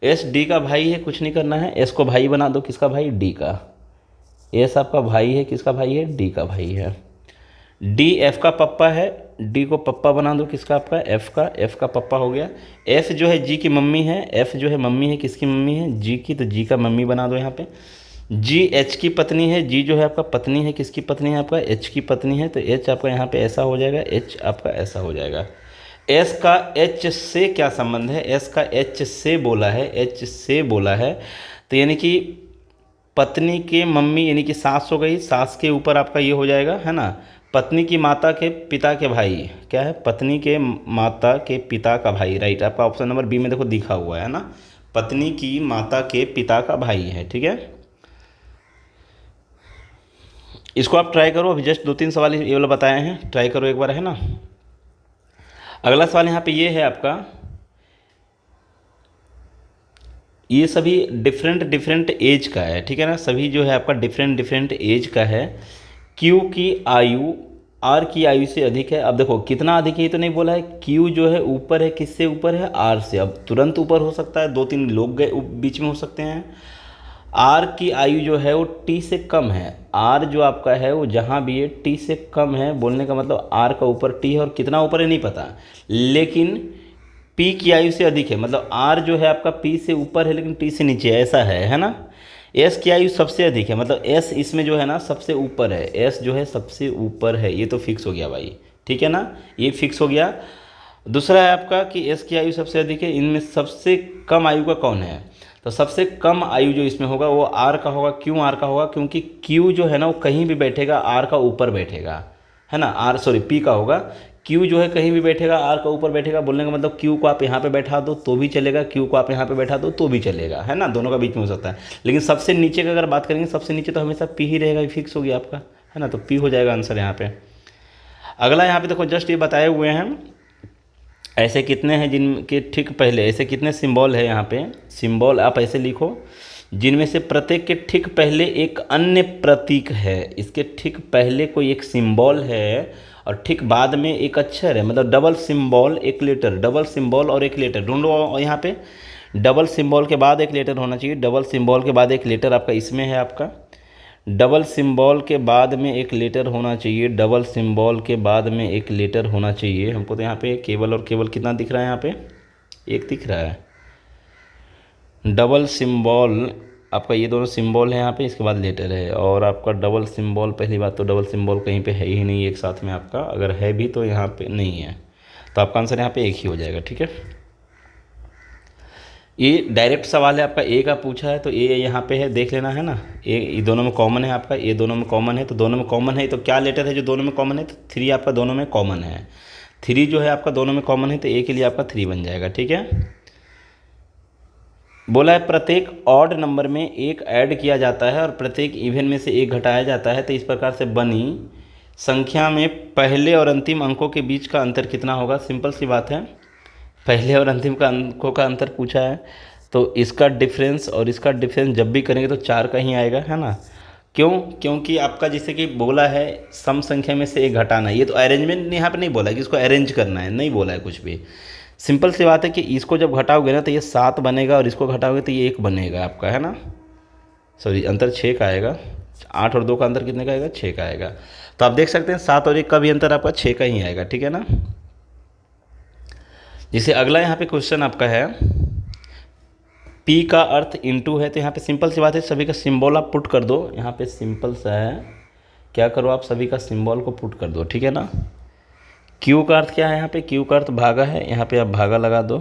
एस डी का भाई है, कुछ नहीं करना है, एस को भाई बना दो, किसका भाई, डी का। एस आपका भाई है, किसका भाई है, डी का भाई है। डी एफ का पप्पा है, डी को पप्पा बना दो, किसका, आपका एफ का पप्पा हो गया। एफ जो है जी की मम्मी है, एफ जो है मम्मी है, किसकी मम्मी है, जी की, तो जी का मम्मी बना दो यहाँ पे। जी एच की पत्नी है, जी जो है आपका पत्नी है, किसकी पत्नी है, आपका एच की पत्नी है, तो एच आपका यहाँ पे ऐसा हो जाएगा, एच आपका ऐसा हो जाएगा। एस का एच से क्या संबंध है, एस का एच से बोला है, एच से बोला है, तो यानी कि पत्नी के मम्मी यानी कि सास हो गई, सास के ऊपर आपका ये हो जाएगा, है ना, पत्नी की माता के पिता के भाई, क्या है, पत्नी के माता के पिता का भाई, राइट। आपका ऑप्शन नंबर बी में देखो दिखा हुआ है ना, पत्नी की माता के पिता का भाई है, ठीक है। इसको आप ट्राई करो, अभी जस्ट 2-3 सवाल ये वाला बताए हैं, ट्राई करो एक बार, है ना। अगला सवाल यहाँ पे ये है आपका, ये सभी डिफरेंट एज का है, ठीक है ना, सभी जो है आपका डिफरेंट एज का है। क्यू की आयु आर की आयु से अधिक है। अब देखो कितना अधिक है ये तो नहीं बोला है, क्यू जो है ऊपर है, किससे ऊपर है, आर से। अब तुरंत ऊपर हो सकता है, 2-3 लोग गए बीच में हो सकते हैं। आर की आयु जो है वो टी से कम है, आर जो आपका है वो जहाँ भी है टी से कम है, बोलने का मतलब आर का ऊपर टी है, और कितना ऊपर है नहीं पता, लेकिन पी की आयु से अधिक है, मतलब आर जो है आपका पी से ऊपर है लेकिन टी से नीचे है, ऐसा है ना। एस की आयु सबसे अधिक है, मतलब एस इसमें जो है ना सबसे ऊपर है, एस जो है सबसे ऊपर है, ये तो फिक्स हो गया भाई, ठीक है ना, ये फिक्स हो गया। दूसरा है आपका कि एस की आयु सबसे अधिक है, इनमें सबसे कम आयु का कौन है, तो सबसे कम आयु जो इसमें होगा वो आर का होगा। क्यों आर का होगा, क्योंकि क्यू जो है ना वो कहीं भी बैठेगा आर का ऊपर बैठेगा, है ना, आर सॉरी पी का होगा। क्यू जो है कहीं भी बैठेगा आर का ऊपर बैठेगा, बोलने का मतलब क्यू को आप यहाँ पे बैठा दो तो भी चलेगा, क्यू को आप यहाँ पे बैठा दो तो भी चलेगा, है ना, दोनों का बीच में हो सकता है। लेकिन सबसे नीचे का अगर बात करेंगे, सबसे नीचे तो हमेशा पी ही रहेगा, फिक्स हो गया आपका, है ना, तो पी हो जाएगा आंसर यहाँ पे। अगला यहाँ पे देखो जस्ट ये बताए हुए हैं, ऐसे कितने हैं जिनके ठीक पहले, ऐसे कितने सिंबल है यहाँ पे, सिंबल आप ऐसे लिखो जिनमें से प्रत्येक के ठीक पहले एक अन्य प्रतीक है, इसके ठीक पहले कोई एक सिंबल है और ठीक बाद में एक अक्षर है, मतलब डबल सिंबल एक लेटर, डबल सिंबल और एक लेटर ढूंढो यहाँ पे। डबल सिंबल के बाद एक लेटर होना चाहिए, डबल सिंबल के बाद एक लेटर आपका इसमें है, आपका डबल सिंबल के बाद में एक लेटर होना चाहिए, डबल सिंबल के बाद में एक लेटर होना चाहिए। हमको तो यहाँ पे केवल और केवल कितना दिख रहा है, यहाँ पे एक दिख रहा है। डबल सिंबल आपका ये दोनों सिंबल है यहाँ पे, इसके बाद लेटर है, और आपका डबल सिंबल, पहली बात तो डबल सिंबल कहीं पे है ही नहीं एक साथ में आपका, अगर है भी तो यहाँ पे नहीं है, तो आपका आंसर यहाँ पे एक ही हो जाएगा, ठीक है। ये डायरेक्ट सवाल है आपका, ए का पूछा है तो ए यहाँ पे है, देख लेना है ना, ए दोनों में कॉमन है आपका, ए दोनों में कॉमन है, तो दोनों में कॉमन है तो क्या लेटर है जो दोनों में कॉमन है, तो 3 आपका दोनों में कॉमन है, 3 जो है आपका दोनों में कॉमन है, तो ए के लिए आपका 3 बन जाएगा, ठीक है। बोला है प्रत्येक ऑड नंबर में एक ऐड किया जाता है और प्रत्येक इवन में से एक घटाया जाता है, तो इस प्रकार से बनी संख्या में पहले और अंतिम अंकों के बीच का अंतर कितना होगा। सिंपल सी बात है, पहले और अंतिम का अंकों का अंतर पूछा है, तो इसका डिफरेंस और इसका डिफरेंस जब भी करेंगे तो 4 का ही आएगा, है ना। क्यों, क्योंकि आपका जैसे कि बोला है सम संख्या में से एक घटाना, ये तो अरेंजमेंट यहाँ पे नहीं बोला है कि इसको अरेंज करना है, नहीं बोला है कुछ भी। सिंपल सी बात है कि इसको जब घटाओगे ना तो ये 7 बनेगा और इसको घटाओगे तो ये 1 बनेगा आपका, है ना, सॉरी अंतर 6 का आएगा, 8 और 2 का अंतर कितने का आएगा, 6 का आएगा। तो आप देख सकते हैं 7 और 1 का भी अंतर आपका 6 का ही आएगा, ठीक है ना। जैसे अगला यहाँ पे क्वेश्चन आपका है, P का अर्थ इनटू है, तो यहाँ पे सिंपल सी बात है, सभी का सिंबल आप पुट कर दो, यहाँ पे सिंपल सा है, क्या करो आप सभी का सिंबल को पुट कर दो, ठीक है ना। Q का अर्थ क्या है, यहाँ पे Q का अर्थ भागा है, यहाँ पे आप भागा लगा दो।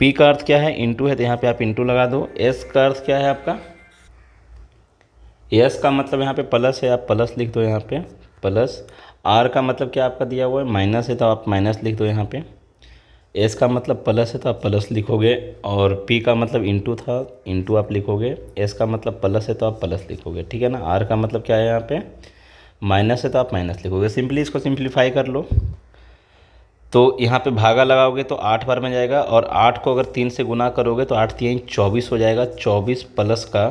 P का अर्थ क्या है, इनटू है, तो यहाँ पे आप इनटू लगा दो। S का अर्थ क्या है आपका, S का मतलब यहाँ पे प्लस है, आप प्लस लिख दो यहाँ पे प्लस। R का मतलब क्या आपका दिया हुआ है माइनस है, तो आप माइनस लिख दो यहाँ पे। S का मतलब प्लस है तो आप प्लस लिखोगे, और P का मतलब इनटू था, इनटू आप लिखोगे। S का मतलब प्लस है तो आप प्लस लिखोगे, ठीक है ना। R का मतलब क्या है यहाँ पे, माइनस है तो आप माइनस लिखोगे। सिंपली इसको सिंप्लीफाई कर लो, तो यहाँ पे भागा लगाओगे तो 8 बार में जाएगा, और 8 को अगर 3 से गुना करोगे तो 8 3 24 हो जाएगा। 24 प्लस का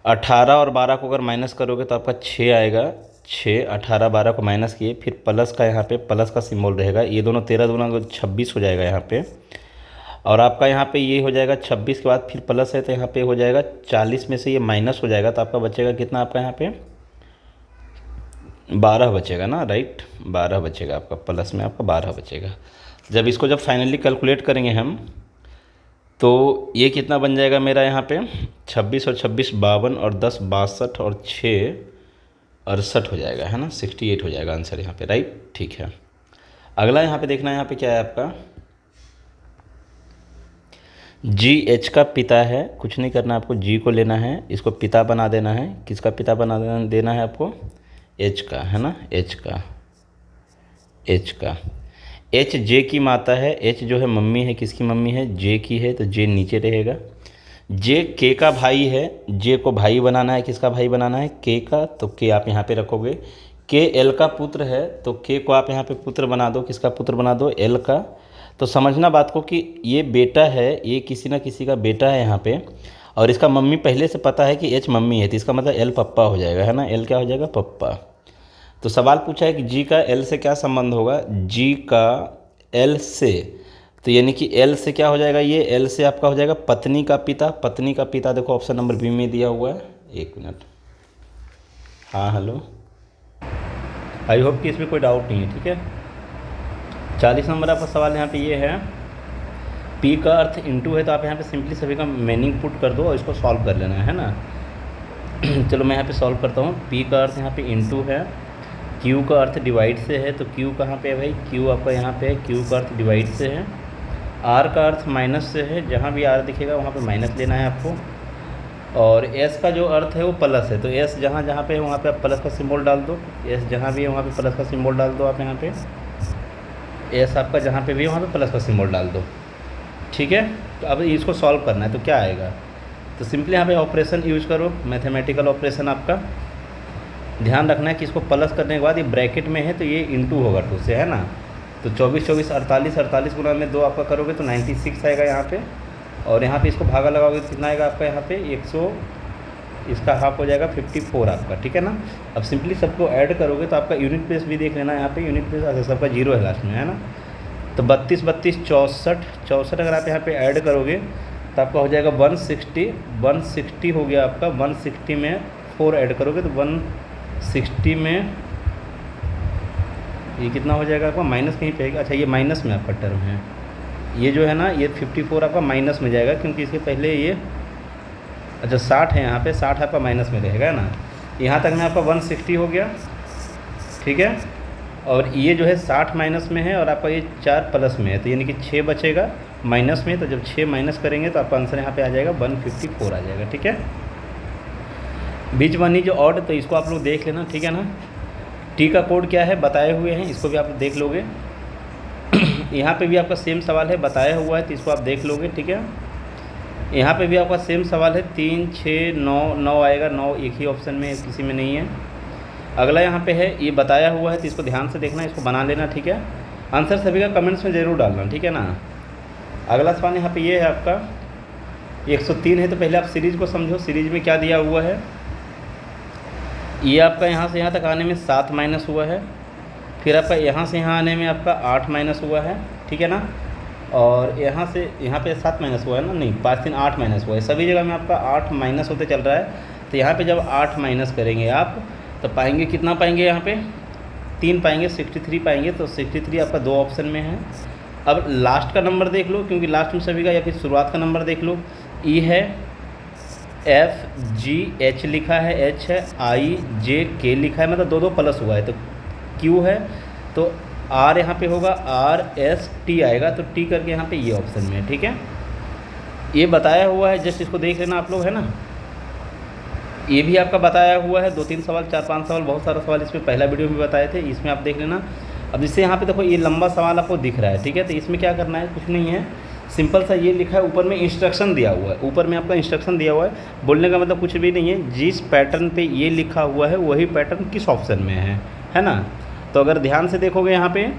18 और 12 को अगर माइनस करोगे तो आपका 6 आएगा। 6 18 12 को माइनस किए, फिर प्लस का यहाँ पे प्लस का सिंबल रहेगा। ये दोनों 13 दूना 26 हो जाएगा यहाँ पे, और आपका यहाँ पे ये हो जाएगा 26 के बाद फिर प्लस है तो यहाँ पे हो जाएगा 40 में से ये माइनस हो जाएगा, तो आपका बचेगा कितना, आपका यहाँ पे 12 बचेगा ना, राइट। 12 बचेगा आपका, प्लस में आपका 12 बचेगा। जब फाइनली कैलकुलेट करेंगे हम, तो ये कितना बन जाएगा मेरा यहाँ पे 26 और 26 52 और 10 62 और 6 68 हो जाएगा, है ना, 68 हो जाएगा आंसर यहाँ पे, राइट। ठीक है, अगला यहाँ पे देखना है, यहाँ पे क्या है आपका जी एच का पिता है। कुछ नहीं करना आपको, जी को लेना है, इसको पिता बना देना है। किसका पिता बना देना है आपको, एच का, है ना, एच का। एच जे की माता है, एच जो है मम्मी है, किसकी मम्मी है, जे की है, तो जे नीचे रहेगा। जे के का भाई है, जे को भाई बनाना है, किसका भाई बनाना है, के का, तो के आप यहाँ पे रखोगे। के एल का पुत्र है, तो के को आप यहाँ पे पुत्र बना दो, किसका पुत्र बना दो, एल का। तो समझना बात को कि ये बेटा है, ये किसी ना किसी का बेटा है यहाँ पे, और इसका मम्मी पहले से पता है कि एच मम्मी है, तो इसका मतलब एल पप्पा हो जाएगा, है ना, एल क्या हो जाएगा, पप्पा। तो सवाल पूछा है कि जी का एल से क्या संबंध होगा, जी का एल से, तो यानी कि एल से क्या हो जाएगा, ये एल से आपका हो जाएगा पत्नी का पिता। पत्नी का पिता देखो ऑप्शन नंबर बी में दिया हुआ है। एक मिनट, हाँ हेलो, आई होप कि इसमें कोई डाउट नहीं है, ठीक है। 40 नंबर आपका सवाल यहाँ पे ये है, पी का अर्थ इनटू है, तो आप यहाँ पे सिंपली सभी का मीनिंग पुट कर दो और इसको सॉल्व कर लेना है ना। चलो मैं यहाँ पे सॉल्व करता हूँ। पी का अर्थ यहाँ पे इनटू है, क्यू का अर्थ डिवाइड से है, तो क्यू कहाँ पे है भाई, क्यू आपका यहाँ पे है, क्यू का अर्थ डिवाइड से है। आर का अर्थ माइनस से है, जहाँ भी आर दिखेगा वहाँ पे माइनस लेना है आपको। और एस का जो अर्थ है वो प्लस है, तो एस जहाँ जहाँ पे है वहाँ पे आप प्लस का सिंबल डाल दो। एस जहाँ भी है वहाँ पे प्लस का सिंबल डाल दो आप यहाँ पे। एस आपका जहाँ पे भी है वहाँ पे प्लस का सिंबल डाल दो, ठीक है। तो अब इसको सॉल्व करना है, तो क्या आएगा, तो सिंपली यहाँ पे ऑपरेशन यूज करो, मैथमेटिकल ऑपरेशन आपका। ध्यान रखना है कि इसको प्लस करने के बाद ये ब्रैकेट में है तो ये इंटू होगा 2 से, है ना। तो 24 24 48 48 गुना में 2 आपका करोगे तो 96 आएगा यहाँ पे, और यहाँ पे इसको भागा लगाओगे तो कितना आएगा आपका यहाँ पे 100, इसका हाफ हो जाएगा 54 आपका, ठीक है ना। अब सिंपली सबको ऐड करोगे तो आपका यूनिट प्लेस भी देख लेना, यहाँ पे यूनिट प्लेस अच्छा सबका 0 है लास्ट में, है ना। तो 32 32 64 अगर आप यहाँ पे ऐड करोगे तो आपका हो जाएगा 160 हो गया आपका। 160 में 4 ऐड करोगे तो 160 में ये कितना हो जाएगा आपका, माइनस कहीं पे, अच्छा ये माइनस में आपका टर्म है, ये जो है ना ये 54 आपका माइनस में जाएगा, क्योंकि इसके पहले ये अच्छा 60 है, यहाँ पे 60 आपका माइनस में रहेगा ना। यहाँ तक में आपका 160 हो गया, ठीक है। और ये जो है 60 माइनस में है और आपका ये 4 प्लस में है, तो यानी कि 6 बचेगा माइनस में। तो जब 6 माइनस करेंगे तो आपका आंसर यहाँ पे आ जाएगा 154 आ जाएगा, ठीक है। बीच वाली जो ऑड, तो इसको आप लोग देख लेना, ठीक है ना। टी का कोड क्या है बताए हुए हैं, इसको भी आप देख लोगे। यहाँ पे भी आपका सेम सवाल है, बताया हुआ है, तो इसको आप देख लोगे, ठीक है। यहाँ पे भी आपका सेम सवाल है, 3 6 9 आएगा, 9 एक ही ऑप्शन में, किसी में नहीं है। अगला यहाँ पे है, ये बताया हुआ है, तो इसको ध्यान से देखना, इसको बना लेना, ठीक है। आंसर सभी का कमेंट्स में ज़रूर डालना, ठीक है ना। अगला सवाल यहाँ पे ये है आपका 103 है, तो पहले आप सीरीज़ को समझो। सीरीज़ में क्या दिया हुआ है, ये आपका यहाँ से यहाँ तक आने में 7 माइनस हुआ है, फिर आपका यहाँ से यहाँ आने में आपका 8 माइनस हुआ है, ठीक है ना। और यहाँ से यहाँ पे 7 माइनस हुआ है ना, नहीं 5 3 8 माइनस हुआ है, सभी जगह में आपका 8 माइनस होते चल रहा है। तो यहाँ पे जब 8 माइनस करेंगे आप तो पाएंगे कितना पाएंगे, यहाँ पे 3 पाएंगे, 63 पाएंगे। तो 63 आपका 2 ऑप्शन में है। अब लास्ट का नंबर देख लो, क्योंकि लास्ट में सभी का, या फिर शुरुआत का नंबर देख लो। ई है, एफ जी एच लिखा है, एच है, आई जे के लिखा है, मतलब 2 2 प्लस हुआ है। तो क्यू है तो आर यहाँ पे होगा, आर एस टी आएगा, तो टी करके यहाँ पे ये ऑप्शन में है, ठीक है। ये बताया हुआ है, जस्ट इसको देख लेना आप लोग, है ना। ये भी आपका बताया हुआ है, 2 3 सवाल 4 5 सवाल, बहुत सारा सवाल इसमें पहला वीडियो में बताए थे, इसमें आप देख लेना। अब इससे यहाँ पे देखो ये लंबा सवाल आपको दिख रहा है, ठीक है। तो इसमें क्या करना है, कुछ नहीं है, सिंपल सा ये लिखा है, ऊपर में इंस्ट्रक्शन दिया हुआ है, ऊपर में आपका इंस्ट्रक्शन दिया हुआ है। बोलने का मतलब कुछ भी नहीं है, जिस पैटर्न पे ये लिखा हुआ है वही पैटर्न किस ऑप्शन में है ना। तो अगर ध्यान से देखोगे यहाँ पे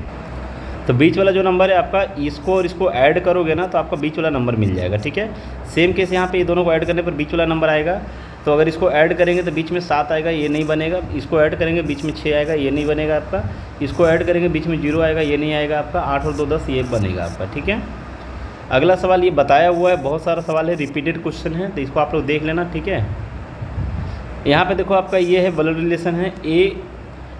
तो बीच वाला जो नंबर है आपका, इसको और इसको ऐड करोगे ना तो आपका बीच वाला नंबर मिल जाएगा, ठीक है। सेम केस यहाँ पे ये दोनों को ऐड करने पर बीच वाला नंबर आएगा। तो अगर इसको ऐड करेंगे तो बीच में 7 आएगा, ये नहीं बनेगा। इसको ऐड करेंगे बीच में 6 आएगा, ये नहीं बनेगा आपका। इसको ऐड करेंगे बीच में 0 आएगा, ये नहीं आएगा आपका। 8 और 2 10, ये बनेगा आपका, ठीक है। अगला सवाल ये बताया हुआ है, बहुत सारा सवाल है, रिपीटेड क्वेश्चन है, तो इसको आप लोग देख लेना, ठीक है। यहाँ पे देखो आपका ये है ब्लड रिलेशन है, ए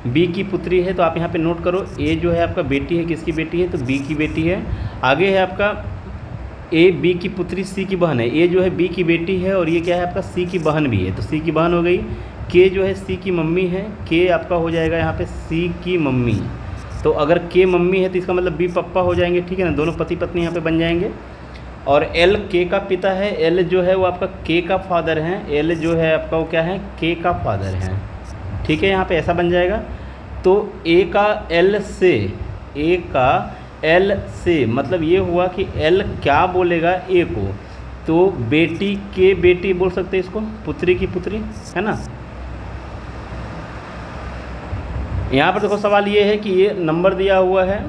बी की पुत्री है, तो आप यहाँ पे नोट करो, ए जो है आपका बेटी है, किसकी बेटी है, तो बी की बेटी है। आगे है आपका ए बी की पुत्री सी की बहन है, ए जो है बी की बेटी है और ये क्या है आपका सी की बहन भी है, तो सी की बहन हो गई। के जो है सी की मम्मी है, के आपका हो जाएगा यहाँ पे सी की मम्मी। तो अगर के मम्मी है तो इसका मतलब बी पप्पा हो जाएंगे, ठीक है ना, दोनों पति पत्नी यहाँ पे बन जाएंगे। और एल के का पिता है, एल जो है वो आपका के का फादर है, एल जो है आपका वो क्या है, के का फादर है, ठीक है। यहाँ पे ऐसा बन जाएगा। तो ए का एल से, ए का एल से मतलब ये हुआ कि एल क्या बोलेगा ए को, तो बेटी के बेटी बोल सकते हैं इसको, पुत्री की पुत्री, है ना। यहाँ पर देखो सवाल ये है कि ये नंबर दिया हुआ है,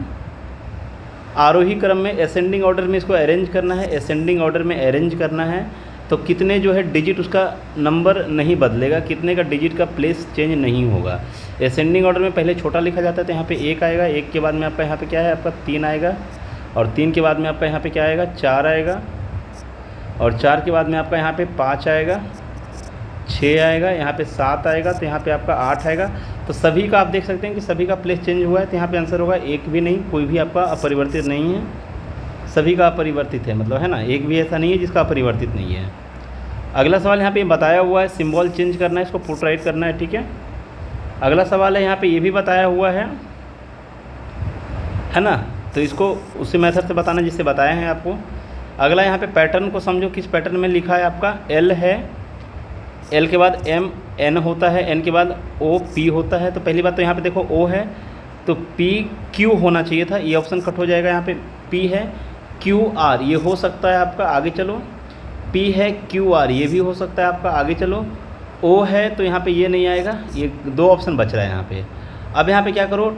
आरोही क्रम में असेंडिंग ऑर्डर में इसको अरेंज करना है, असेंडिंग ऑर्डर में अरेंज करना है। तो कितने जो है डिजिट उसका नंबर नहीं बदलेगा, कितने का डिजिट का प्लेस चेंज नहीं होगा। असेंडिंग ऑर्डर में पहले छोटा लिखा जाता है, तो यहाँ पे 1 आएगा, 1 के बाद में आपका यहाँ पे क्या है आपका 3 आएगा, और 3 के बाद में आपका यहाँ पे क्या आएगा 4 आएगा, और 4 के बाद में आपका यहाँ पे 5 आएगा, 6 आएगा, यहाँ पे 7 आएगा, तो यहाँ पे आपका 8 आएगा। तो सभी का आप देख सकते हैं कि सभी का प्लेस चेंज हुआ है, तो यहाँ पे आंसर होगा एक भी नहीं, कोई भी आपका अपरिवर्तित नहीं है, सभी का अपरिवर्तित है, मतलब है ना, एक भी ऐसा नहीं है जिसका अपरिवर्तित नहीं है। अगला सवाल यहाँ पे बताया हुआ है, सिंबल चेंज करना है, इसको पुट राइट करना है, ठीक है। अगला सवाल है यहाँ पे ये भी बताया हुआ है ना, तो इसको उसी मेथड से बताना जिससे बताए हैं आपको। अगला यहाँ पे पैटर्न को समझो, किस पैटर्न में लिखा है आपका, एल है, एल के बाद एम एन होता है, एन के बाद ओ पी होता है। तो पहली बात तो यहाँ पे देखो ओ है तो पी क्यू होना चाहिए था, ये ऑप्शन कट हो जाएगा। यहाँ पे पी है क्यू आर, ये हो सकता है आपका, आगे चलो। पी है क्यू आर, ये भी हो सकता है आपका, आगे चलो। ओ है तो यहाँ पे ये नहीं आएगा, ये 2 ऑप्शन बच रहा है यहाँ पे। अब यहाँ पे क्या करो,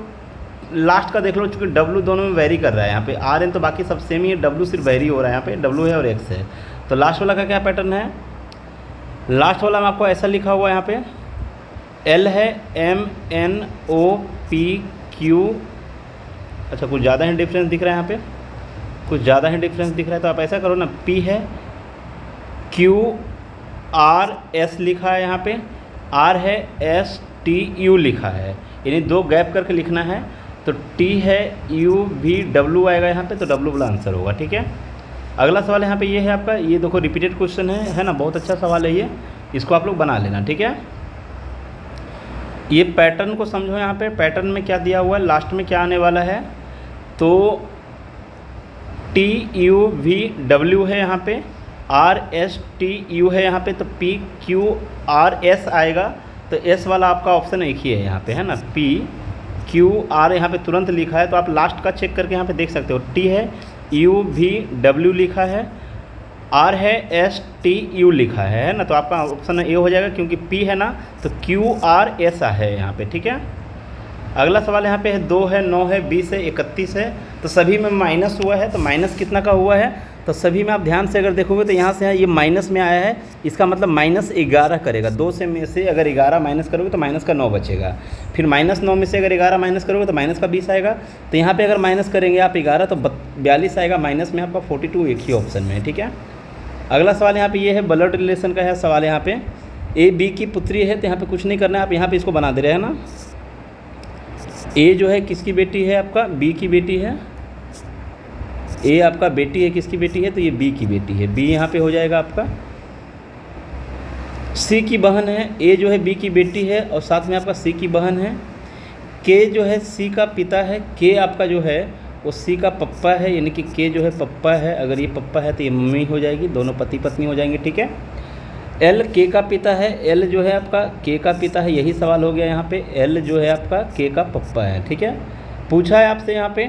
लास्ट का देख लो, चूँकि डब्लू दोनों में वेरी कर रहा है, यहाँ पे आर एन तो बाकी सब सेम ही है, डब्लू सिर्फ वेरी हो रहा है, यहाँ पे डब्लू है और एक्स है। तो लास्ट वाला का क्या पैटर्न है, लास्ट वाला में आपको ऐसा लिखा हुआ है, यहाँ पे एल है M N O P Q, अच्छा कुछ ज़्यादा ही डिफरेंस दिख रहा है यहाँ पे, कुछ ज़्यादा ही डिफरेंस दिख रहा है, तो आप ऐसा करो ना, पी है क्यू आर एस लिखा है, यहाँ पे आर है एस टी यू लिखा है, यानी 2 गैप करके लिखना है। तो टी है यू भी डब्लू आएगा यहाँ पे, तो डब्लू वाला आंसर होगा, ठीक है। अगला सवाल यहाँ पे ये है आपका, ये देखो रिपीटेड क्वेश्चन है ना, बहुत अच्छा सवाल है ये, इसको आप लोग बना लेना, ठीक है। ये पैटर्न को समझो, यहाँ पे पैटर्न में क्या दिया हुआ है, लास्ट में क्या आने वाला है, तो टी यू वी डब्ल्यू है यहाँ पे, आर एस टी यू है यहाँ पे, तो पी क्यू आर एस आएगा। तो एस वाला आपका ऑप्शन एक ही है यहाँ पे, है ना, पी क्यू आर यहाँ पे तुरंत लिखा है, तो आप लास्ट का चेक करके यहाँ पे देख सकते हो। टी है यू वी डब्ल्यू लिखा है, आर है एस टी यू लिखा है ना, तो आपका ऑप्शन ए हो जाएगा, क्योंकि पी है ना, तो क्यू आर एस है यहाँ पे, ठीक है। अगला सवाल यहाँ पे है 2 है 9 है 20 है 31 है, तो सभी में माइनस हुआ है, तो माइनस कितना का हुआ है, तो सभी में आप ध्यान से अगर देखोगे तो यहाँ से ये माइनस में आया है, इसका मतलब -11 करेगा। 2 से में से अगर 11 माइनस करोगे तो माइनस का 9 बचेगा, फिर -9 में से अगर 11 माइनस करोगे तो माइनस का 20 आएगा। तो यहाँ पे अगर माइनस करेंगे आप 11 तो 42 आएगा, माइनस में आपका 42 एक ही ऑप्शन में है, ठीक है। अगला सवाल यहाँ पे ये है ब्लड रिलेशन का है सवाल, यहाँ पे ए बी की पुत्री है, तो यहाँ पे कुछ नहीं करना है, आप यहाँ पे इसको बना दे रहे हैं ना। ए जो है किसकी बेटी है आपका, बी की बेटी है, ए आपका बेटी है, किसकी बेटी है, तो ये बी की बेटी है, बी यहाँ पे हो जाएगा आपका। सी की बहन है, ए जो है बी की बेटी है और साथ में आपका सी की बहन है। के जो है सी का पिता है, के आपका जो है वो सी का पप्पा है, यानी कि के जो है पप्पा है, अगर ये पप्पा है तो ये मम्मी हो जाएगी, दोनों पति पत्नी हो जाएंगे, ठीक है। एल के का पिता है, एल जो है आपका के का पिता है, यही सवाल हो गया यहाँ पे। एल जो है आपका के का पप्पा है, ठीक है। पूछा है आपसे यहाँ पे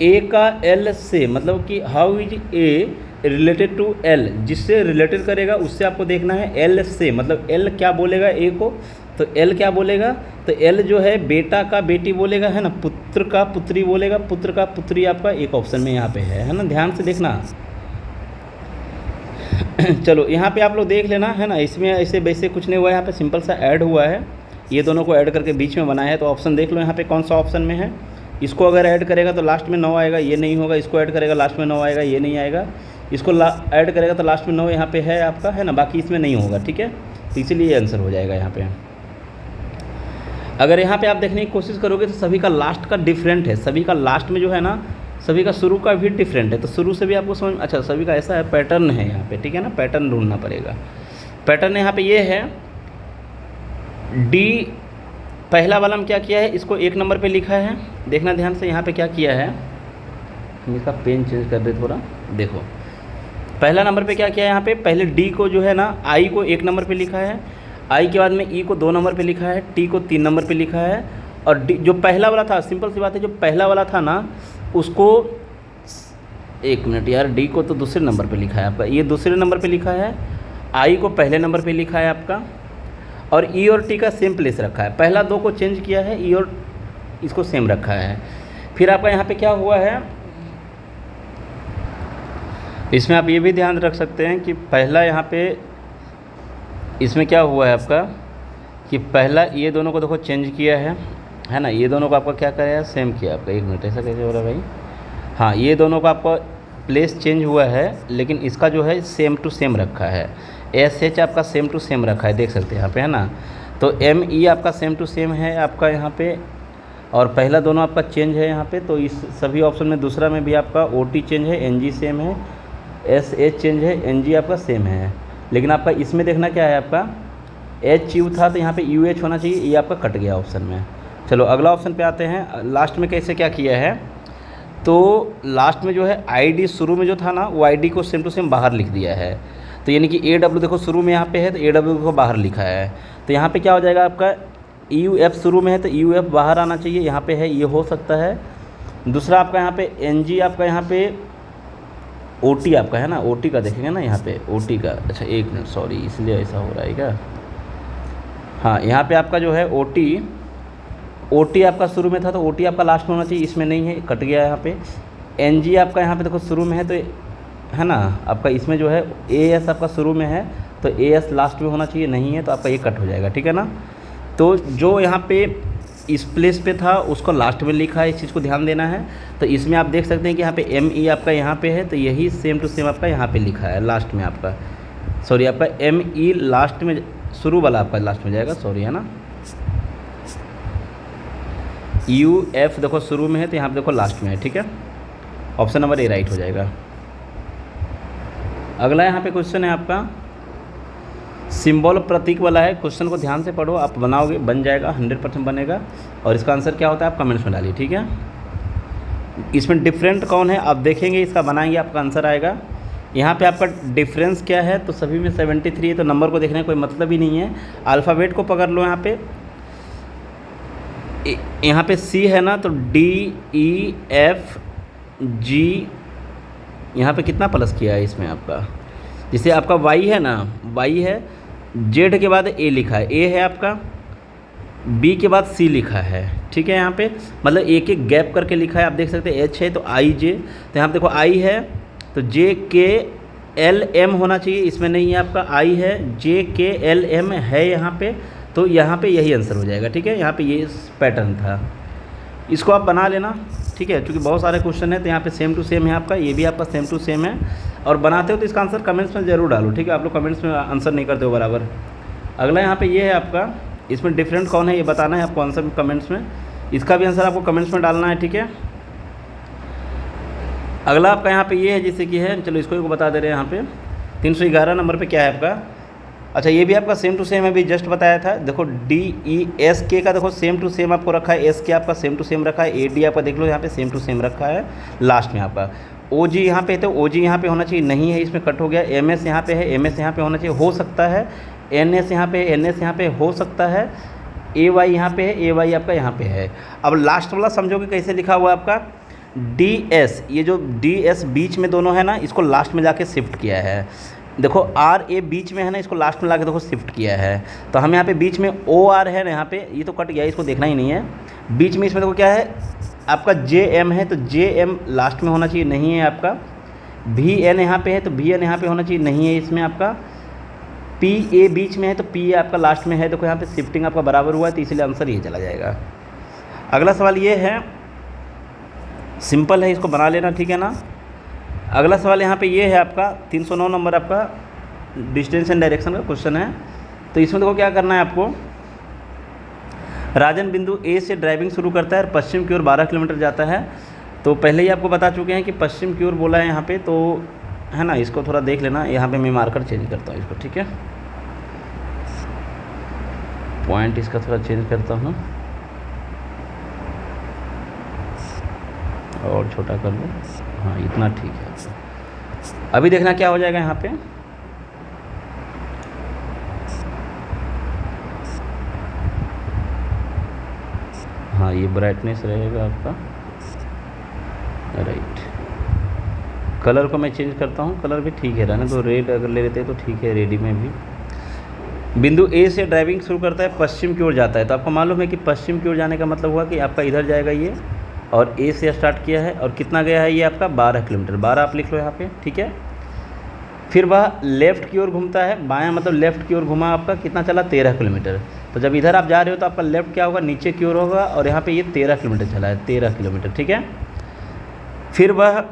ए का एल से, मतलब कि how is A related to L, जिससे रिलेटेड करेगा उससे आपको देखना है एल से, मतलब एल क्या बोलेगा ए को, तो एल क्या बोलेगा, तो एल जो है बेटा का बेटी बोलेगा, है ना, पुत्र का पुत्री बोलेगा, पुत्र का पुत्री आपका एक ऑप्शन में यहाँ पे है ना, ध्यान से देखना। चलो यहाँ पे आप लोग देख लेना, है ना, इसमें ऐसे वैसे कुछ नहीं हुआ है, यहाँ पे सिंपल सा ऐड हुआ है, ये दोनों को ऐड करके बीच में बनाया है, तो ऑप्शन देख लो यहाँ पे कौन सा ऑप्शन में है। इसको अगर ऐड करेगा तो लास्ट में 9 आएगा, ये नहीं होगा, इसको ऐड करेगा लास्ट में 9 आएगा, ये नहीं आएगा, इसको ऐड करेगा तो लास्ट में 9 यहाँ पे है आपका, है ना, बाकी इसमें नहीं होगा, ठीक है, तो इसीलिए ये आंसर हो जाएगा यहाँ पे। अगर यहाँ पे आप देखने की कोशिश करोगे तो सभी का लास्ट का डिफरेंट है, सभी का लास्ट में जो है ना, सभी का शुरू का भी डिफरेंट है, तो शुरू से भी आपको समझ, अच्छा सभी का ऐसा है, पैटर्न है यहाँ पे, ठीक है ना, पैटर्न ढूंढना पड़ेगा। पैटर्न यहाँ पे ये है, डी पहला वाला में क्या किया है, इसको 1 नंबर पे लिखा है, देखना ध्यान से यहाँ पे क्या किया है, हम इसका पेन चेंज कर दे थोड़ा, देखो पहला नंबर पे क्या किया है, यहाँ पे पहले डी को जो है ना, आई को 1 नंबर पे लिखा है, आई के बाद में ई को 2 नंबर पे लिखा है, टी को 3 नंबर पे लिखा है, और डी जो पहला वाला था, सिंपल सी बात है, जो पहला वाला था ना उसको, 1 मिनट यार, डी को तो दूसरे नंबर पे लिखा है आपका, ये दूसरे नंबर पे लिखा है, आई को पहले नंबर पे लिखा है आपका, और ई और टी का सेम प्लेस रखा है, पहला 2 को चेंज किया है, ई और इसको सेम रखा है। फिर आपका यहाँ पे क्या हुआ है, इसमें आप ये भी ध्यान रख सकते हैं कि पहला यहाँ पे इसमें क्या हुआ है आपका, कि पहला ये दोनों को देखो चेंज किया है ना, ये दोनों को आपका क्या कराया, सेम किया आपका, 1 मिनट, ऐसा कैसे हो रहा है भाई, हाँ ये दोनों का आपका प्लेस चेंज हुआ है, लेकिन इसका जो है सेम टू सेम रखा है, SH आपका सेम टू सेम रखा है, देख सकते हैं यहाँ पे, है ना, तो ME आपका सेम टू सेम है आपका यहाँ पे, और पहला दोनों आपका चेंज है यहाँ पे, तो इस सभी ऑप्शन में दूसरा में भी आपका OT चेंज है, NG सेम है, SH चेंज है, NG आपका सेम है, लेकिन आपका इसमें देखना क्या है, आपका HU था तो यहाँ पे UH होना चाहिए, ये आपका कट गया ऑप्शन में। चलो अगला ऑप्शन पे आते हैं, लास्ट में कैसे क्या किया है, तो लास्ट में जो है ID शुरू में जो था ना, वो ID को सेम टू सेम बाहर लिख दिया है, तो यानी कि AW देखो शुरू में यहाँ पे है, तो AW को बाहर लिखा है, तो यहाँ पे क्या हो जाएगा आपका, EUF शुरू में है तो EUF बाहर आना चाहिए, यहाँ पे है, ये हो सकता है। दूसरा आपका यहाँ पे NG आपका यहाँ पे OT आपका है ना, OT का देखेंगे ना यहाँ पे, OT का, अच्छा 1 मिनट सॉरी, इसलिए ऐसा हो रहा है क्या, हाँ यहाँ पे आपका जो है OT आपका शुरू में था तो OT आपका लास्ट में होना चाहिए, इसमें नहीं है, कट गया है यहाँ पे। NG आपका यहाँ पे देखो शुरू में है, तो है ना आपका इसमें जो है AS आपका शुरू में है, तो AS लास्ट में होना चाहिए, नहीं है तो आपका ये कट हो जाएगा, ठीक है ना। तो जो यहाँ पे इस प्लेस पे था उसको लास्ट में लिखा है, इस चीज़ को ध्यान देना है। तो इसमें आप देख सकते हैं कि यहाँ पे ME आपका यहाँ पे है, तो यही सेम टू सेम आपका यहाँ पे लिखा है लास्ट में, आपका सॉरी आपका ME लास्ट में, शुरू वाला आपका लास्ट में जाएगा, सॉरी है ना, UF देखो शुरू में है तो यहाँ पे देखो लास्ट में है, ठीक है, ऑप्शन नंबर A राइट हो जाएगा। अगला यहाँ पे क्वेश्चन है आपका सिंबल प्रतीक वाला है, क्वेश्चन को ध्यान से पढ़ो, आप बनाओगे बन जाएगा, 100% बनेगा, और इसका आंसर क्या होता है आप कमेंट्स में डालिए, ठीक है। इसमें डिफरेंट कौन है आप देखेंगे, इसका बनाएंगे आपका आंसर आएगा। यहाँ पे आपका डिफरेंस क्या है, तो सभी में 73 है, तो नंबर को देखने का कोई मतलब ही नहीं है। अल्फ़ाबेट को पकड़ लो, यहाँ पे C है ना, तो D E F G, यहाँ पे कितना प्लस किया है इसमें आपका, जैसे आपका Y है ना, Y है, Z के बाद A लिखा है, A है आपका, B के बाद C लिखा है, ठीक है, यहाँ पे मतलब एक एक गैप करके लिखा है, आप देख सकते हैं H है तो I J, तो यहाँ पे देखो I है तो J K L M होना चाहिए, इसमें नहीं है आपका, I है J K L M है यहाँ पे, तो यहाँ पे यही आंसर हो जाएगा, ठीक है। यहाँ पे ये पैटर्न था, इसको आप बना लेना, ठीक है, क्योंकि बहुत सारे क्वेश्चन है तो यहाँ पे सेम टू सेम है आपका, ये भी आपका सेम टू सेम है, और बनाते हो तो इसका आंसर कमेंट्स में ज़रूर डालो, ठीक है। आप लोग कमेंट्स में आंसर नहीं करते हो बराबर। अगला यहाँ पे ये है आपका, इसमें डिफरेंट कौन है ये बताना है आपको आंसर कमेंट्स में, इसका भी आंसर आपको कमेंट्स में डालना है, ठीक है। अगला आपका यहाँ पे ये है जैसे कि है, चलो इसको बता दे रहे हैं, यहाँ पे 311 नंबर पे क्या है आपका, अच्छा ये भी आपका सेम टू सेम अभी जस्ट बताया था, देखो DESK का देखो सेम टू सेम आपको रखा है, SK आपका सेम टू सेम रखा है, AD आपका देख लो यहाँ पे सेम टू सेम रखा है, लास्ट में आपका OG यहाँ पे, तो OG यहाँ पे होना चाहिए, नहीं है, इसमें कट हो गया। MS यहाँ पे है, MS यहाँ पे होना चाहिए, हो सकता है। NS यहाँ पे, NS यहाँ पे हो सकता है। AY यहाँ पे है, AY आपका यहाँ पे है। अब लास्ट वाला समझोगे कैसे लिखा हुआ है आपका, डी एस, ये जो डी एस बीच में दोनों है ना, इसको लास्ट में जाके शिफ्ट किया है। देखो आर ए बीच में है ना, इसको लास्ट में लाके देखो शिफ्ट किया है। तो हम यहाँ पे बीच में ओ आर है ना, यहाँ पे ये तो कट गया, इसको देखना ही नहीं है। बीच में इसमें देखो क्या है आपका जे एम है, तो जे एम लास्ट में होना चाहिए, नहीं है आपका। वी एन यहाँ पे है, तो वी एन यहाँ पे होना चाहिए, नहीं है इसमें आपका। पी ए बीच में है, तो पी ए आपका लास्ट में है। देखो यहाँ पे शिफ्टिंग आपका बराबर हुआ है, तो इसलिए आंसर ये चला जाएगा। अगला सवाल ये है, सिंपल है, इसको बना लेना, ठीक है ना। अगला सवाल यहाँ पे ये है आपका 309 नंबर आपका डिस्टेंस एंड डायरेक्शन का क्वेश्चन है। तो इसमें देखो क्या करना है आपको। राजन बिंदु ए से ड्राइविंग शुरू करता है और पश्चिम की ओर 12 किलोमीटर जाता है। तो पहले ही आपको बता चुके हैं कि पश्चिम की ओर बोला है यहाँ पे, तो है ना, इसको थोड़ा देख लेना। यहाँ पे मैं मार्कर चेंज करता हूँ इसको, ठीक है, पॉइंट इसका थोड़ा चेंज करता हूँ और छोटा कर लो, हाँ इतना ठीक है। अभी देखना क्या हो जाएगा यहाँ पे। हाँ ये ब्राइटनेस रहेगा आपका, राइट। कलर को मैं चेंज करता हूँ, कलर भी ठीक है रहने, तो रेड अगर ले लेते हैं तो ठीक है, रेडी में भी। बिंदु ए से ड्राइविंग शुरू करता है, पश्चिम की ओर जाता है। तो आपको मालूम है कि पश्चिम की ओर जाने का मतलब हुआ कि आपका इधर जाएगा ये, और ए से स्टार्ट किया है, और कितना गया है ये आपका 12 किलोमीटर, 12 आप लिख लो यहाँ पे, ठीक है। फिर वह लेफ़्ट की ओर घूमता है, बायां मतलब लेफ़्ट की ओर घुमा, आपका कितना चला 13 किलोमीटर। तो जब इधर आप जा रहे हो तो आपका लेफ़्ट क्या होगा, नीचे की ओर होगा, और यहाँ पे ये 13 किलोमीटर चला है, 13 किलोमीटर, ठीक है। फिर वह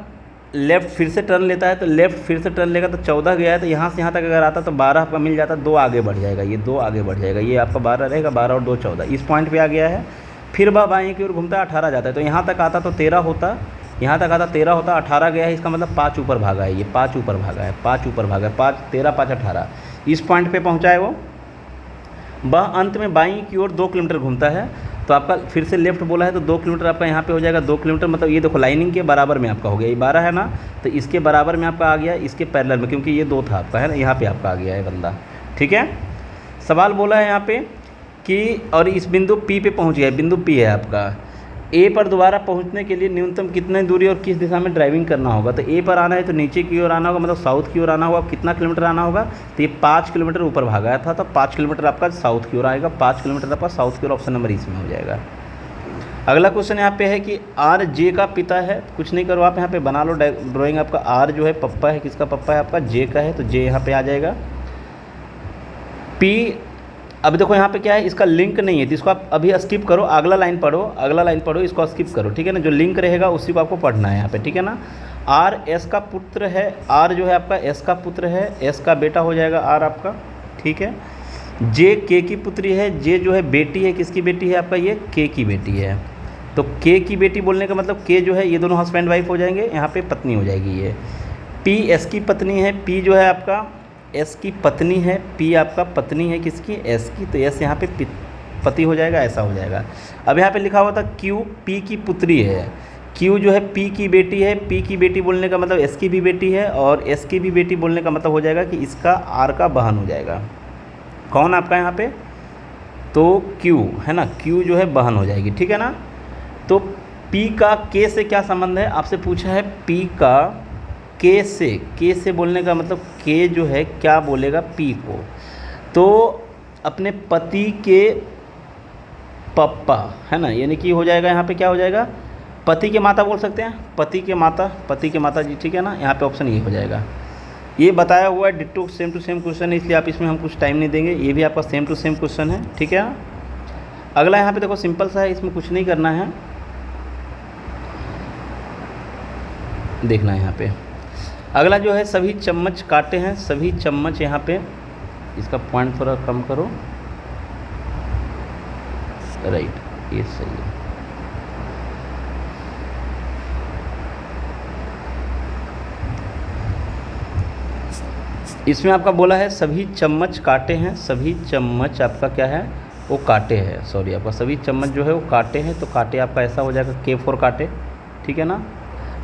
लेफ़्ट फिर से टर्न लेता है, तो लेफ़्ट फिर से टर्न लेगा, तो 14 गया है, तो यहाँ से यहाँ तक अगर आता तो 12 आपका मिल जाता, 2 आगे बढ़ जाएगा, ये 2 आगे बढ़ जाएगा, ये आपका 12 रहेगा, 12 और 2 14, इस पॉइंट पे आ गया है। फिर वह बाएं की ओर घूमता है, 18 जाता है, तो यहाँ तक आता तो 13 होता, यहाँ तक आता 13 होता, 18 गया है, इसका मतलब 5 ऊपर भागा है, ये 5 ऊपर भागा है, 5 ऊपर भागा है, 5 13 5 18, इस पॉइंट पे पहुँचा है वो। वह अंत में बाईं की ओर 2 किलोमीटर घूमता है, तो आपका फिर से लेफ्ट बोला है, तो 2 किलोमीटर आपका यहाँ पे हो जाएगा। 2 किलोमीटर मतलब ये देखो लाइनिंग के बराबर में आपका हो गया, ये 12 है ना, तो इसके बराबर में आपका आ गया, इसके पैरेलल में, क्योंकि ये 2 था आपका, है ना, यहाँ पे आपका आ गया है बंदा, ठीक है। सवाल बोला है यहाँ पे कि और इस बिंदु P पे पहुँच गया है, बिंदु P है आपका। ए पर दोबारा पहुंचने के लिए न्यूनतम कितने दूरी और किस दिशा में ड्राइविंग करना होगा। तो ए पर आना है तो नीचे की ओर आना होगा, मतलब साउथ की ओर आना होगा। कितना किलोमीटर आना होगा, तो ये 5 किलोमीटर ऊपर भागा था, तो 5 किलोमीटर आपका साउथ की ओर आएगा, 5 किलोमीटर आपका साउथ की ओर, ऑप्शन नंबर इसमें हो जाएगा। अगला क्वेश्चन यहाँ पे है कि आर जे का पिता है। कुछ नहीं करो आप यहाँ पे बना लो ड्राइंग। आपका आर जो है पप्पा है, किसका पप्पा है आपका, जे का है, तो जे यहाँ पे आ जाएगा। पी, अब देखो यहाँ पे क्या है, इसका लिंक नहीं है, तो इसको आप अभी स्किप करो, अगला लाइन पढ़ो, अगला लाइन पढ़ो, इसको स्किप करो, ठीक है ना। जो लिंक रहेगा उसी को आपको पढ़ना है यहाँ पे, ठीक है ना। आर एस का पुत्र है, आर जो है आपका एस का पुत्र है, एस का बेटा हो जाएगा आर आपका, ठीक है। जे के की पुत्री है, जे जो है बेटी है, किसकी बेटी है आपका, ये के की बेटी है। तो के की बेटी बोलने का मतलब के जो है ये दोनों हस्बैंड वाइफ हो जाएंगे, यहाँ पे पत्नी हो जाएगी ये। पी एस की पत्नी है, पी जो है आपका एस की पत्नी है, पी आपका पत्नी है किसकी, एस की, तो एस यहाँ पे पति हो जाएगा, ऐसा हो जाएगा। अब यहाँ पे लिखा हुआ था क्यू पी की पुत्री है, क्यू जो है पी की बेटी है, पी की बेटी बोलने का मतलब एस की भी बेटी है, और एस की भी बेटी बोलने का मतलब हो जाएगा कि इसका आर का बहन हो जाएगा। कौन आपका यहाँ पे, तो क्यू है ना, क्यू जो है बहन हो जाएगी, ठीक है ना। तो पी का के से क्या संबंध है, आपसे पूछा है पी का के से बोलने का मतलब के जो है क्या बोलेगा पी को, तो अपने पति के पप्पा है ना, यानी कि हो जाएगा यहाँ पे क्या हो जाएगा, पति के माता बोल सकते हैं, पति के माता जी, ठीक है ना। यहाँ पे ऑप्शन ये हो जाएगा। ये बताया हुआ है ditto same to same question है, इसलिए आप इसमें हम कुछ टाइम नहीं देंगे, ये भी आपका सेम टू सेम क्वेश्चन है, ठीक है। अगला यहाँ पे देखो सिंपल सा है, इसमें कुछ नहीं करना है, देखना है यहाँ पे। अगला जो है सभी चम्मच काटे हैं, सभी चम्मच, यहाँ पे इसका पॉइंट थोड़ा कम करो, राइट, ये सही है। इसमें आपका बोला है सभी चम्मच काटे हैं, सभी चम्मच आपका क्या है, वो काटे हैं, सॉरी आपका सभी चम्मच जो है वो काटे हैं, तो काटे आपका ऐसा हो जाएगा के फॉर काटे, ठीक है ना।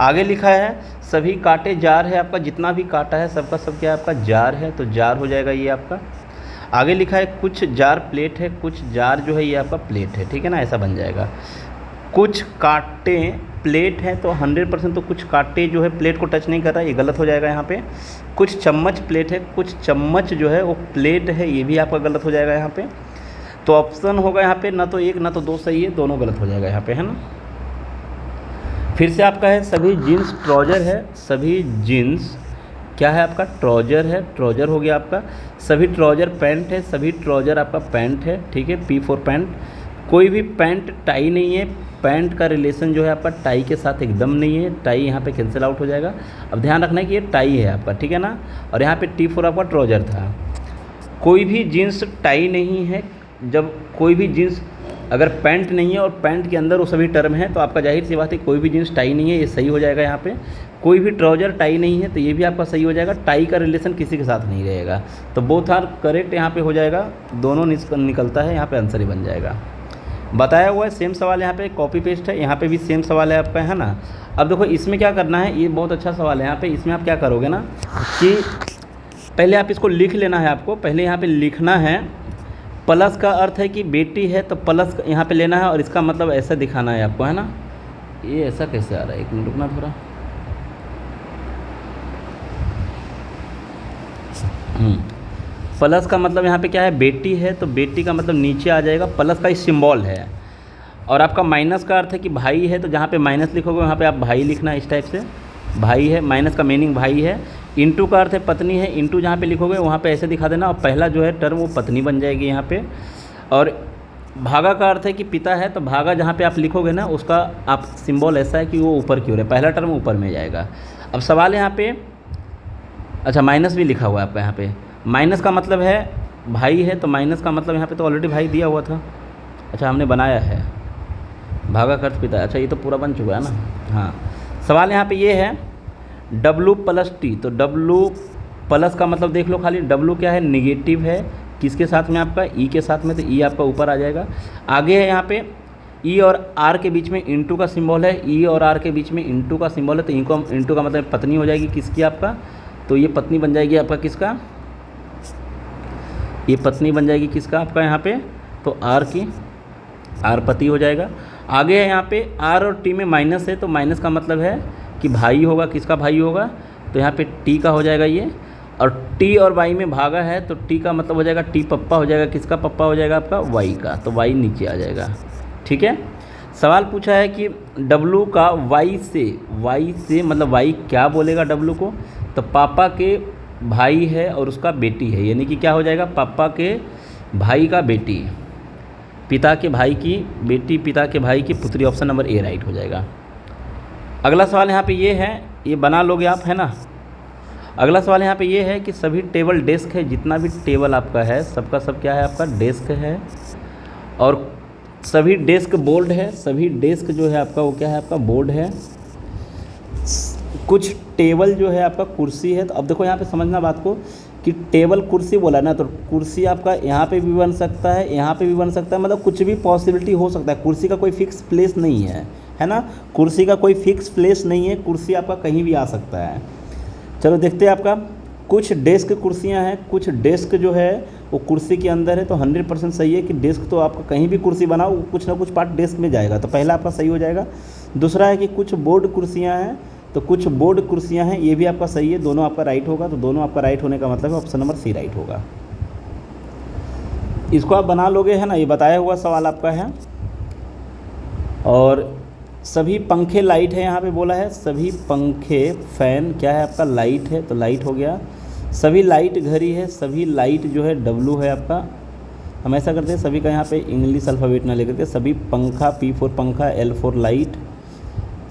आगे लिखा है सभी काटे जार है, आपका जितना भी काटा है सबका सब क्या है आपका जार है, तो जार हो जाएगा ये आपका। आगे लिखा है कुछ जार प्लेट है, कुछ जार जो है ये आपका प्लेट है, ठीक है ना, ऐसा बन जाएगा। कुछ काटे प्लेट है तो 100% तो कुछ कांटे जो है प्लेट को टच नहीं कर रहा है, ये गलत हो जाएगा यहाँ पे। कुछ चम्मच प्लेट है, कुछ चम्मच जो है वो प्लेट है, ये भी आपका गलत हो जाएगा यहाँ पे। तो ऑप्शन होगा यहाँ पे ना तो एक ना तो दो सही है, दोनों गलत हो जाएगा यहाँ पे, है ना। फिर से आपका है सभी जीन्स ट्राउज़र है, सभी जीन्स क्या है आपका ट्राउज़र है, ट्राउज़र हो गया आपका। सभी ट्राउज़र पैंट है, सभी ट्राउज़र आपका पैंट है, ठीक है, P4 पैंट। कोई भी पैंट टाई नहीं है, पैंट का रिलेशन जो है आपका टाई के साथ एकदम नहीं है, टाई यहाँ पे कैंसिल आउट हो जाएगा। अब ध्यान रखना है कि ये टाई है आपका, ठीक है ना, और यहाँ पे T4 आपका ट्राउज़र था। कोई भी जीन्स टाई नहीं है, जब कोई भी जीन्स अगर पैंट नहीं है और पैंट के अंदर वो सभी टर्म है तो आपका जाहिर सी बात है कोई भी जीन्स टाई नहीं है, ये सही हो जाएगा यहाँ पे। कोई भी ट्राउज़र टाई नहीं है तो ये भी आपका सही हो जाएगा, टाई का रिलेशन किसी के साथ नहीं रहेगा। तो बोथ आर करेक्ट यहाँ पे हो जाएगा, दोनों निकलता है, यहाँ पे आंसर ही बन जाएगा। बताया हुआ है सेम सवाल यहाँ पे, कॉपी पेस्ट है, यहाँ पे भी सेम सवाल है आपका, है ना। अब देखो इसमें क्या करना है, ये बहुत अच्छा सवाल है यहाँ पे। इसमें आप क्या करोगे ना कि पहले आप इसको लिख लेना है, आपको पहले यहाँ पे लिखना है। प्लस का अर्थ है कि बेटी है तो प्लस यहाँ पे लेना है और इसका मतलब ऐसा दिखाना है आपको, है ना। ये ऐसा कैसे आ रहा है, एक मिनट रुकना थोड़ा। प्लस का मतलब यहाँ पे क्या है, बेटी है तो बेटी का मतलब नीचे आ जाएगा, प्लस का इस सिंबल है। और आपका माइनस का अर्थ है कि भाई है तो जहाँ पे माइनस लिखोगे वहाँ पे आप भाई लिखना है, इस टाइप से भाई है, माइनस का मीनिंग भाई है। इंटू का अर्थ है पत्नी है, इंटू जहाँ पे लिखोगे वहाँ पे ऐसे दिखा देना और पहला जो है टर्म वो पत्नी बन जाएगी यहाँ पे। और भागा का अर्थ है कि पिता है तो भागा जहाँ पे आप लिखोगे ना उसका आप सिंबल ऐसा है कि वो ऊपर की ओर है, पहला टर्म ऊपर में जाएगा। अब सवाल यहाँ पे, अच्छा माइनस भी लिखा हुआ है आपका यहाँ पे, माइनस का मतलब है भाई है तो माइनस का मतलब यहाँ पे तो ऑलरेडी भाई दिया हुआ था, अच्छा हमने बनाया है, भागा का अर्थ पिता, अच्छा ये तो पूरा बन चुका है ना। हाँ सवाल यहाँ पे ये है W + T, तो W प्लस का मतलब देख लो खाली, W क्या है निगेटिव है, किसके साथ में आपका E के साथ में, तो E आपका ऊपर आ जाएगा। आगे है यहाँ पे E और R के बीच में इंटू का सिंबल है, E और R के बीच में इंटू का सिंबल है, तो इंटू का मतलब पत्नी हो जाएगी किसकी आपका, तो ये पत्नी बन जाएगी आपका किसका, ये पत्नी बन जाएगी किसका आपका यहाँ पे, तो R की, R पति हो जाएगा। आगे है यहाँ पे R और T में माइनस है तो माइनस का मतलब है कि भाई होगा, किसका भाई होगा, तो यहाँ पे T का हो जाएगा ये। और T और Y में भागा है तो T का मतलब हो जाएगा T पप्पा हो जाएगा, किसका पप्पा हो जाएगा आपका Y का, तो Y नीचे आ जाएगा, ठीक है। सवाल पूछा है कि W का Y से मतलब Y क्या बोलेगा W को, तो पापा के भाई है और उसका बेटी है, यानी कि क्या हो जाएगा पापा के भाई का बेटी, पिता के भाई की बेटी, पिता के भाई की पुत्री, ऑप्शन नंबर A राइट हो जाएगा। अगला सवाल यहाँ पे ये है, ये बना लोगे आप, है ना। अगला सवाल यहाँ पे ये है कि सभी टेबल डेस्क है, जितना भी टेबल आपका है सबका सब क्या है आपका डेस्क है, और सभी डेस्क बोर्ड है, सभी डेस्क जो है आपका वो क्या है आपका बोर्ड है। कुछ टेबल जो है आपका कुर्सी है, तो अब देखो यहाँ पे समझना बात को कि टेबल कुर्सी बोला ना, तो कुर्सी आपका यहाँ पे भी बन सकता है, यहाँ पे भी बन सकता है, मतलब कुछ भी पॉसिबिलिटी हो सकता है, कुर्सी का कोई फिक्स प्लेस नहीं है ना, कुर्सी का कोई फिक्स प्लेस नहीं है, कुर्सी आपका कहीं भी आ सकता है। चलो देखते हैं आपका, कुछ डेस्क कुर्सियाँ हैं, कुछ डेस्क जो है वो कुर्सी के अंदर है, तो 100% सही है कि डेस्क तो आपका कहीं भी कुर्सी बनाओ कुछ ना कुछ पार्ट डेस्क में जाएगा, तो पहला आपका सही हो जाएगा। दूसरा है कि कुछ बोर्ड कुर्सियाँ हैं, तो कुछ बोर्ड कुर्सियाँ हैं, ये भी आपका सही है, दोनों आपका राइट होगा, तो दोनों आपका राइट होने का मतलब है ऑप्शन नंबर C राइट होगा। इसको आप बना लोगे, है ना, ये बताया हुआ सवाल आपका है। और सभी पंखे लाइट है, यहाँ पे बोला है सभी पंखे फैन क्या है आपका लाइट है, तो लाइट हो गया। सभी लाइट घड़ी है, सभी लाइट जो है W है आपका, हम ऐसा करते हैं सभी का यहाँ पे इंग्लिश अल्फ़ाबेट ना लेकर के, सभी पंखा P4 पंखा, L4 लाइट,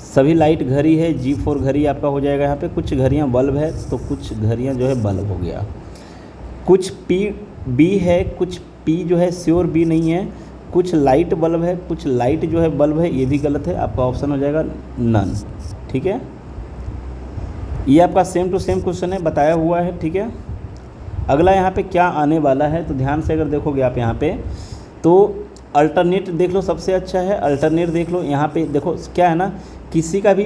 सभी लाइट घड़ी है, G4 घड़ी आपका हो जाएगा यहाँ पे। कुछ घड़ियाँ बल्ब है तो कुछ घड़ियाँ जो है बल्ब हो गया। कुछ B है, कुछ P जो है श्योर B नहीं है, कुछ लाइट बल्ब है, कुछ लाइट जो है बल्ब है, ये भी गलत है, आपका ऑप्शन हो जाएगा नन, ठीक है। ये आपका सेम टू सेम क्वेश्चन है, बताया हुआ है, ठीक है। अगला यहाँ पे क्या आने वाला है, तो ध्यान से अगर देखोगे आप यहाँ पे तो अल्टरनेट देख लो, सबसे अच्छा है अल्टरनेट देख लो। यहाँ पे देखो क्या है ना, किसी का भी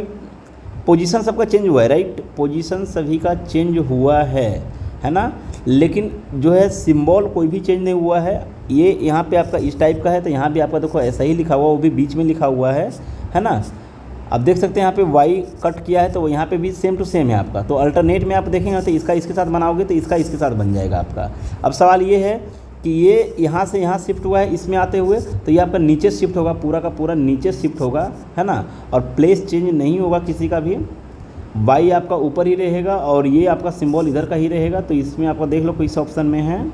पोजीशन सबका चेंज हुआ है, राइट, पोजीशन सभी का चेंज हुआ है ना, लेकिन जो है सिंबल कोई भी चेंज नहीं हुआ है। ये यहाँ पे आपका इस टाइप का है, तो यहाँ भी आपका देखो ऐसा ही लिखा हुआ, वो भी बीच में लिखा हुआ है ना। आप देख सकते हैं यहाँ पे y कट किया है तो यहाँ पे भी सेम टू सेम है आपका। तो अल्टरनेट में आप देखेंगे तो इसका इसके साथ बनाओगे तो इसका इसके साथ बन जाएगा आपका। अब सवाल ये है कि ये यहाँ से यहाँ शिफ्ट हुआ है इसमें आते हुए, तो ये आपका नीचे शिफ्ट होगा, पूरा का पूरा नीचे शिफ्ट होगा, है ना। और प्लेस चेंज नहीं होगा किसी का भी, y आपका ऊपर ही रहेगा और ये आपका सिंबल इधर का ही रहेगा। तो इसमें आपका देख लो किस ऑप्शन में है,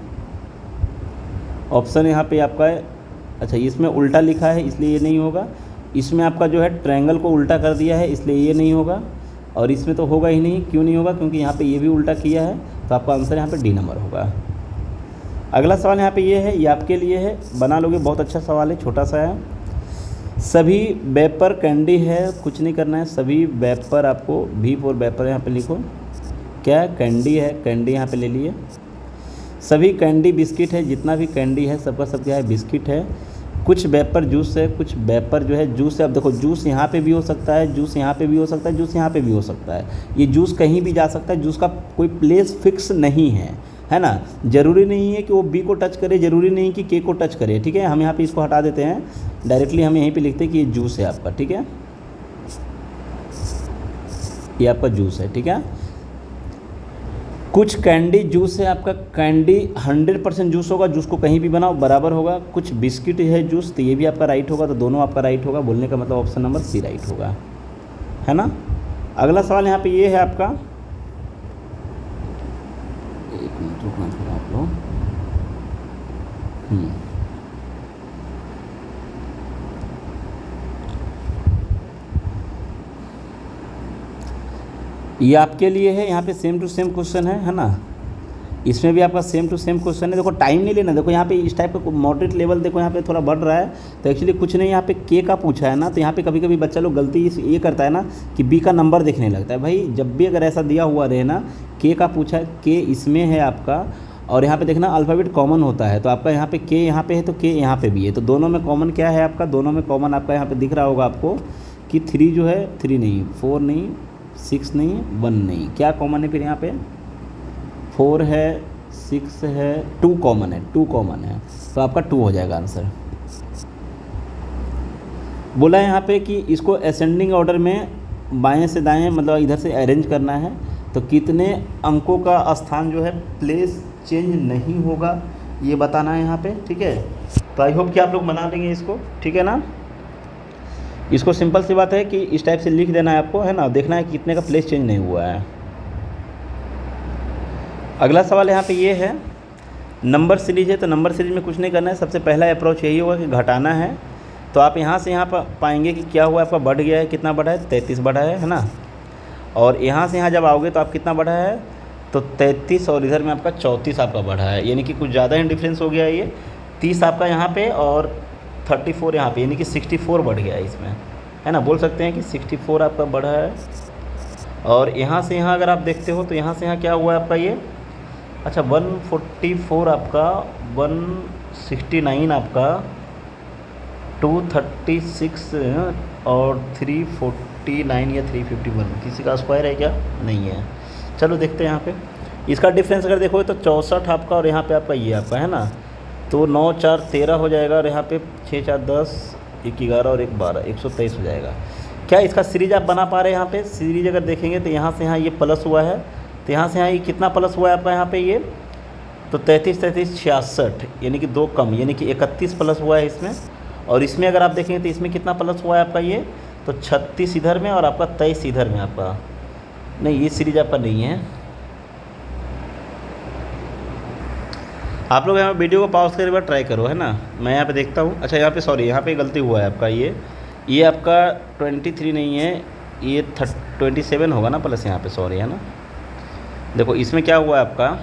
ऑप्शन यहाँ पे आपका है, अच्छा इसमें उल्टा लिखा है इसलिए ये नहीं होगा। इसमें आपका जो है ट्रायंगल को उल्टा कर दिया है इसलिए ये नहीं होगा, और इसमें तो होगा ही नहीं। क्यों नहीं होगा? क्योंकि यहाँ पे ये भी उल्टा किया है, तो आपका आंसर यहाँ पे डी नंबर होगा। अगला सवाल यहाँ पे ये है, ये आपके लिए है, बना लोगे, बहुत अच्छा सवाल है, छोटा सा है। सभी वेपर कैंडी है, कुछ नहीं करना है, सभी वेपर आपको V फॉर वेपर यहाँ पे लिखो, क्या कैंडी है, कैंडी यहाँ पे ले लिए। सभी कैंडी बिस्किट है, जितना भी कैंडी है सबका सब क्या है, बिस्किट है। कुछ वेपर जूस है, कुछ वेपर जो है जूस है। अब देखो जूस यहाँ पे भी हो सकता है, जूस यहाँ पे भी हो सकता है, जूस यहाँ पे भी हो सकता है, ये जूस कहीं भी जा सकता है, जूस का कोई प्लेस फिक्स नहीं है ना। ज़रूरी नहीं है कि वो बी को टच करे, ज़रूरी नहीं कि के को टच करे, ठीक है। हम यहाँ पे इसको हटा देते हैं, डायरेक्टली हम यहीं पे लिखते हैं कि ये जूस है आपका, ठीक है, ये आपका जूस है, ठीक है। कुछ कैंडी जूस है आपका, कैंडी 100% जूस होगा, जूस को कहीं भी बनाओ बराबर होगा। कुछ बिस्किट है जूस, तो ये भी आपका राइट होगा, तो दोनों आपका राइट होगा। बोलने का मतलब ऑप्शन नंबर सी राइट होगा, है ना। अगला सवाल यहाँ पे ये है आपका, एक मिनट रुकना थोड़ा आप लोग, ये आपके लिए है, यहाँ पे सेम टू सेम क्वेश्चन है ना। इसमें भी आपका सेम टू सेम क्वेश्चन है। देखो टाइम नहीं लेना, देखो यहाँ पे इस टाइप का मॉडरेट लेवल देखो यहाँ पे थोड़ा बढ़ रहा है, तो एक्चुअली कुछ नहीं, यहाँ पे के का पूछा है ना, तो यहाँ पे कभी कभी बच्चा लोग गलती ये करता है ना कि बी का नंबर देखने लगता है। भाई जब भी अगर ऐसा दिया हुआ रहे ना, के का पूछा है, के इसमें है आपका, और यहाँ पे देखना अल्फ़ाबेट कॉमन होता है, तो आपका यहाँ पे के यहाँ पे है तो के यहाँ पे भी है, तो दोनों में कॉमन क्या है आपका, दोनों में कॉमन आपका यहाँ पे दिख रहा होगा आपको कि 3 जो है, 3 नहीं, 4 नहीं, 6 नहीं, 1 नहीं, क्या कॉमन है फिर यहाँ पे, 4 है, 6 है, 2 कॉमन है, 2 कॉमन है, तो आपका 2 हो जाएगा आंसर। बोला है यहाँ पे कि इसको असेंडिंग ऑर्डर में बाएं से दाएं मतलब इधर से अरेंज करना है, तो कितने अंकों का स्थान जो है प्लेस चेंज नहीं होगा ये बताना है यहाँ पे, ठीक है। तो आई होप कि आप लोग बना लेंगे इसको, ठीक है ना। इसको सिंपल सी बात है कि इस टाइप से लिख देना है आपको, है ना, देखना है कि कितने का प्लेस चेंज नहीं हुआ है। अगला सवाल यहाँ पे ये है, नंबर सीरीज है, तो नंबर सीरीज में कुछ नहीं करना है। सबसे पहला अप्रोच यही होगा कि घटाना है, तो आप यहाँ से यहाँ पर पाएंगे कि क्या हुआ, आपका बढ़ गया है, कितना बढ़ा है, 33 बढ़ा है ना। और यहाँ से यहाँ जब आओगे तो आप कितना बढ़ा है, तो 33, और इधर में आपका 34 आपका बढ़ा है, यानी कि कुछ ज़्यादा ही डिफरेंस हो गया है। ये 30 आपका यहाँ पे और 34 यहाँ पे, यानी कि 64 बढ़ गया है इसमें, है ना। बोल सकते हैं कि 64 आपका बढ़ा है। और यहाँ से यहाँ अगर आप देखते हो तो यहाँ से यहाँ क्या हुआ है आपका ये, अच्छा 144 आपका, 169 आपका, 236 और 349 या 351, किसी का स्क्वायर है क्या, नहीं है। चलो देखते हैं यहाँ पे इसका डिफरेंस अगर देखो तो 64 आपका, और यहाँ पे आपका ये आपका है ना, तो 9 4 13 हो जाएगा, और यहाँ पे 6 4 10, 1 11 और 1 12, 123 हो जाएगा। क्या इसका सीरीज आप बना पा रहे हैं? यहाँ पे सीरीज अगर देखेंगे तो यहाँ से यहाँ ये प्लस हुआ है, तो यहाँ से यहाँ ये कितना प्लस हुआ है आपका यहाँ पे ये, तो 33 33 66, यानी कि 2 कम, यानी कि 31 प्लस हुआ है इसमें। और इसमें अगर आप देखेंगे तो इसमें कितना प्लस हुआ है आपका ये, तो 36 इधर में और आपका 23 इधर में आपका, नहीं ये सीरीज आपका नहीं है। आप लोग यहाँ वीडियो को पॉज करके बार ट्राई करो, है ना। मैं यहाँ पे देखता हूँ, अच्छा यहाँ पे सॉरी यहाँ पे गलती हुआ है आपका, ये आपका 23 नहीं है, ये 27 होगा ना प्लस यहाँ पे, सॉरी है ना। देखो इसमें क्या हुआ है आपका,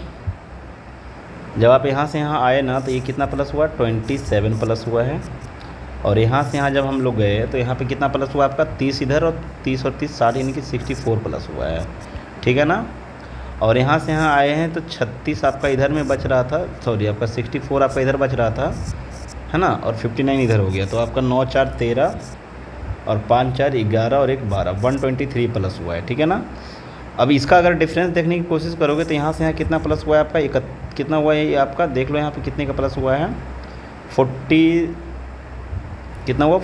जब आप यहाँ से यहाँ आए ना तो ये कितना प्लस हुआ, 27 प्लस हुआ है। और यहाँ से यहाँ जब हम लोग गए तो यहाँ पे कितना प्लस हुआ आपका, 30 इधर और 30 और 30 60, यानी कि 64 प्लस हुआ है, ठीक है ना। और यहाँ से यहाँ आए हैं तो 36 आपका इधर में बच रहा था, सॉरी आपका 64 आपका इधर बच रहा था, है ना, और 59 इधर हो गया, तो आपका 9 4 13 और 5 4 11 और 1 12, 123 प्लस हुआ है, ठीक है ना। अब इसका अगर डिफरेंस देखने की कोशिश करोगे तो यहाँ से यहाँ कितना प्लस हुआ है आपका, कितना हुआ है ये आपका, देख लो यहाँ पे कितने का प्लस हुआ है, 40 कितना हुआ,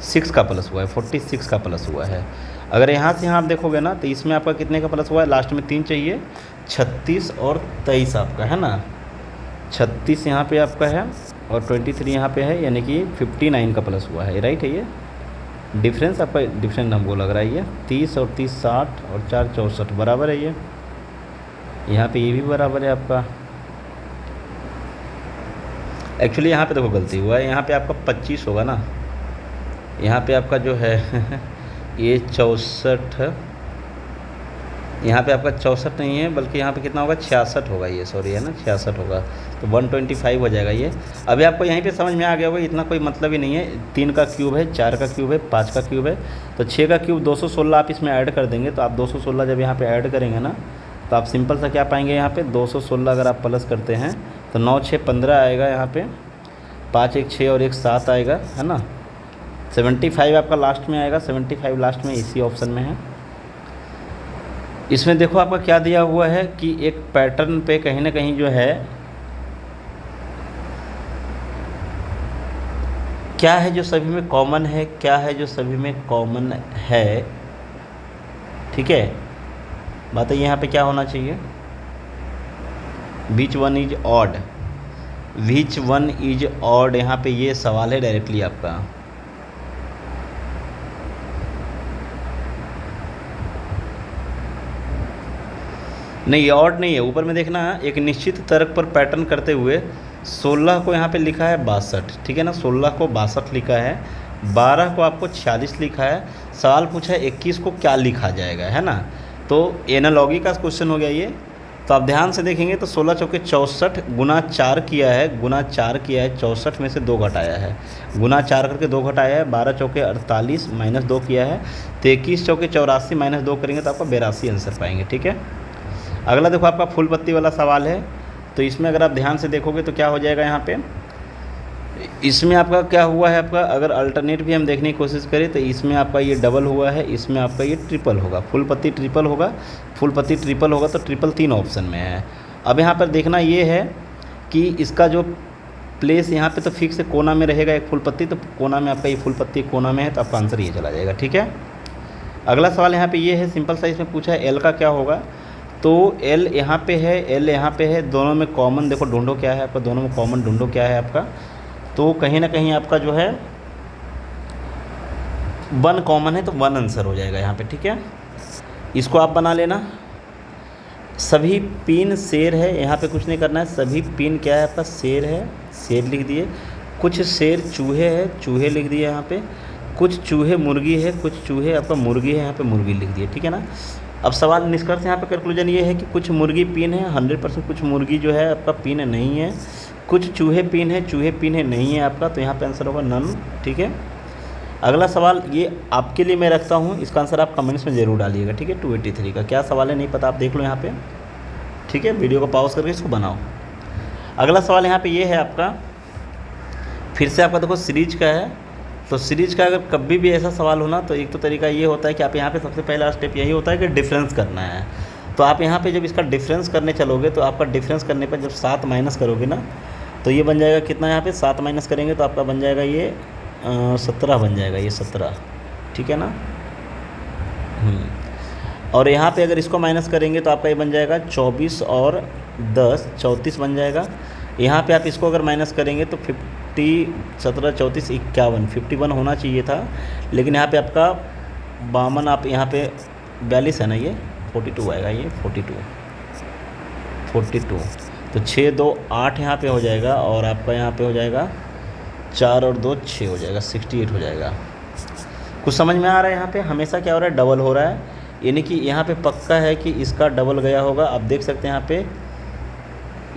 6 का प्लस हुआ है, 46 का प्लस हुआ है। अगर यहाँ से यहाँ आप देखोगे ना तो इसमें आपका कितने का प्लस हुआ है, लास्ट में 3 चाहिए, 36 और 23 आपका है ना, 36 यहाँ पे आपका है और 23 यहाँ पे है, यानी कि 59 का प्लस हुआ है, राइट है ये डिफरेंस आपका, डिफरेंस हमको लग रहा है ये 30 और 30 60 और 4 64 बराबर है ये, यहाँ पे ये भी बराबर है आपका। एक्चुअली यहाँ पे देखो गलती हुआ है, यहाँ पे आपका 25 होगा ना, यहाँ पे आपका जो है ये 64, यहाँ पे आपका 64 नहीं है बल्कि यहाँ पे कितना होगा 66 होगा ये, सॉरी है ना 66 होगा, तो 125 हो जाएगा ये। अभी आपको यहीं पे समझ में आ गया होगा, इतना कोई मतलब ही नहीं है, 3 का क्यूब है, 4 का क्यूब है, 5 का क्यूब है, तो 6 का क्यूब 216 आप इसमें ऐड कर देंगे, तो आप 216 जब यहाँ पर ऐड करेंगे ना तो आप सिंपल सा क्या पाएंगे, यहाँ पर 216 अगर आप प्लस करते हैं तो 9 6 15 आएगा, यहाँ पर 5 1 6 और 1 7 आएगा, है ना, 75 आपका लास्ट में आएगा, 75 लास्ट में इसी ऑप्शन में है। इसमें देखो आपका क्या दिया हुआ है कि एक पैटर्न पे कहीं ना कहीं जो है क्या है जो सभी में कॉमन है, क्या है जो सभी में कॉमन है, ठीक है, बताइए यहाँ पे क्या होना चाहिए, which one is odd, which one is odd, यहाँ पे ये सवाल है डायरेक्टली आपका। नहीं ये ऑड नहीं है, ऊपर में देखना एक निश्चित तर्क पर पैटर्न करते हुए 16 को यहाँ पे लिखा है 62, ठीक है ना, 16 को 62 लिखा है, 12 को आपको 46 लिखा है, सवाल पूछा है 21 को क्या लिखा जाएगा, है ना, तो एनालॉगी का क्वेश्चन हो गया ये। तो आप ध्यान से देखेंगे तो 16 चौके 64 गुना 4 किया है, गुना 4 किया है, 64 में से 2 घटाया है, गुना 4 करके 2 घटाया है, 12 चौके 48 माइनस 2 किया है, तो 21 चौके 84 माइनस 2 करेंगे तो आपका 82 आंसर पाएंगे, ठीक है। अगला देखो आपका फुल पत्ती वाला सवाल है, तो इसमें अगर आप ध्यान से देखोगे तो क्या हो जाएगा, यहाँ पे इसमें आपका क्या हुआ है, आपका अगर अल्टरनेट भी हम देखने की कोशिश करें तो इसमें आपका ये डबल हुआ है, इसमें आपका ये ट्रिपल होगा, फुल पत्ती ट्रिपल होगा, फुल पत्ती ट्रिपल होगा, तो ट्रिपल 3 ऑप्शन में है। अब यहाँ पर देखना ये है कि इसका जो प्लेस यहाँ पे तो फिक्स है, कोना में रहेगा एक फुल पत्ती, तो कोना में आपका ये फुल पत्ती कोना में है, तो आपका आंसर ये चला जाएगा, ठीक है। अगला सवाल यहाँ पे ये है, सिंपल सा इसमें पूछा है एल का क्या होगा, तो एल यहाँ पे है, एल यहाँ पे है, दोनों में कॉमन देखो ढूंढो क्या है आपका, दोनों में कॉमन ढूंढो क्या है आपका, तो कहीं ना कहीं आपका जो है 1 कॉमन है, तो 1 आंसर हो जाएगा यहाँ पे, ठीक है। इसको आप बना लेना, सभी पिन शेर है, यहाँ पे कुछ नहीं करना है, सभी पिन क्या है आपका शेर है, शेर लिख दिए, कुछ शेर चूहे है, चूहे लिख दिए यहाँ पे, कुछ चूहे मुर्गी है, कुछ चूहे आपका मुर्गी है, यहाँ पे मुर्गी लिख दिए, ठीक है ना। अब सवाल निष्कर्ष यहाँ पे कंक्लूजन ये है कि कुछ मुर्गी पिन है 100%, कुछ मुर्गी जो है आपका पिन नहीं है, कुछ चूहे पिन है, चूहे पिन है नहीं है आपका, तो यहाँ पे आंसर होगा नन, ठीक है। अगला सवाल ये आपके लिए मैं रखता हूँ, इसका आंसर आप कमेंट्स में ज़रूर डालिएगा, ठीक है। 283 का क्या सवाल है नहीं पता, आप देख लो यहाँ पे, ठीक है, वीडियो को पॉज करके इसको बनाओ। अगला सवाल यहाँ पे ये है आपका, फिर से आपका देखो सीरीज का है, तो सीरीज का अगर कभी भी ऐसा सवाल हो ना तो एक तो तरीका ये होता है कि आप यहाँ पे सबसे पहला स्टेप यही होता है कि डिफरेंस करना है, तो आप यहाँ पे जब इसका डिफरेंस करने चलोगे तो आपका डिफरेंस करने पर जब 7 माइनस करोगे ना तो ये बन जाएगा कितना, यहाँ पे 7 माइनस करेंगे तो आपका बन जाएगा ये 17 बन जाएगा, ये 17, ठीक है ना। और यहाँ पे अगर इसको माइनस करेंगे तो आपका ये बन जाएगा 24 और 10 34 बन जाएगा। यहाँ पे आप इसको अगर माइनस करेंगे तो 50 17 34 51 51 होना चाहिए था, लेकिन यहाँ पे आपका 52 आप यहाँ पे 42 है ना, ये 42 आएगा, ये 42 तो 6 2 8 यहाँ पे हो जाएगा, और आपका यहाँ पे हो जाएगा 4 और 2 6 हो जाएगा, 68 हो जाएगा। कुछ समझ में आ रहा है, यहाँ पे हमेशा क्या हो रहा है, डबल हो रहा है, यानी कि यहाँ पे पक्का है कि इसका डबल गया होगा। आप देख सकते हैं यहाँ पे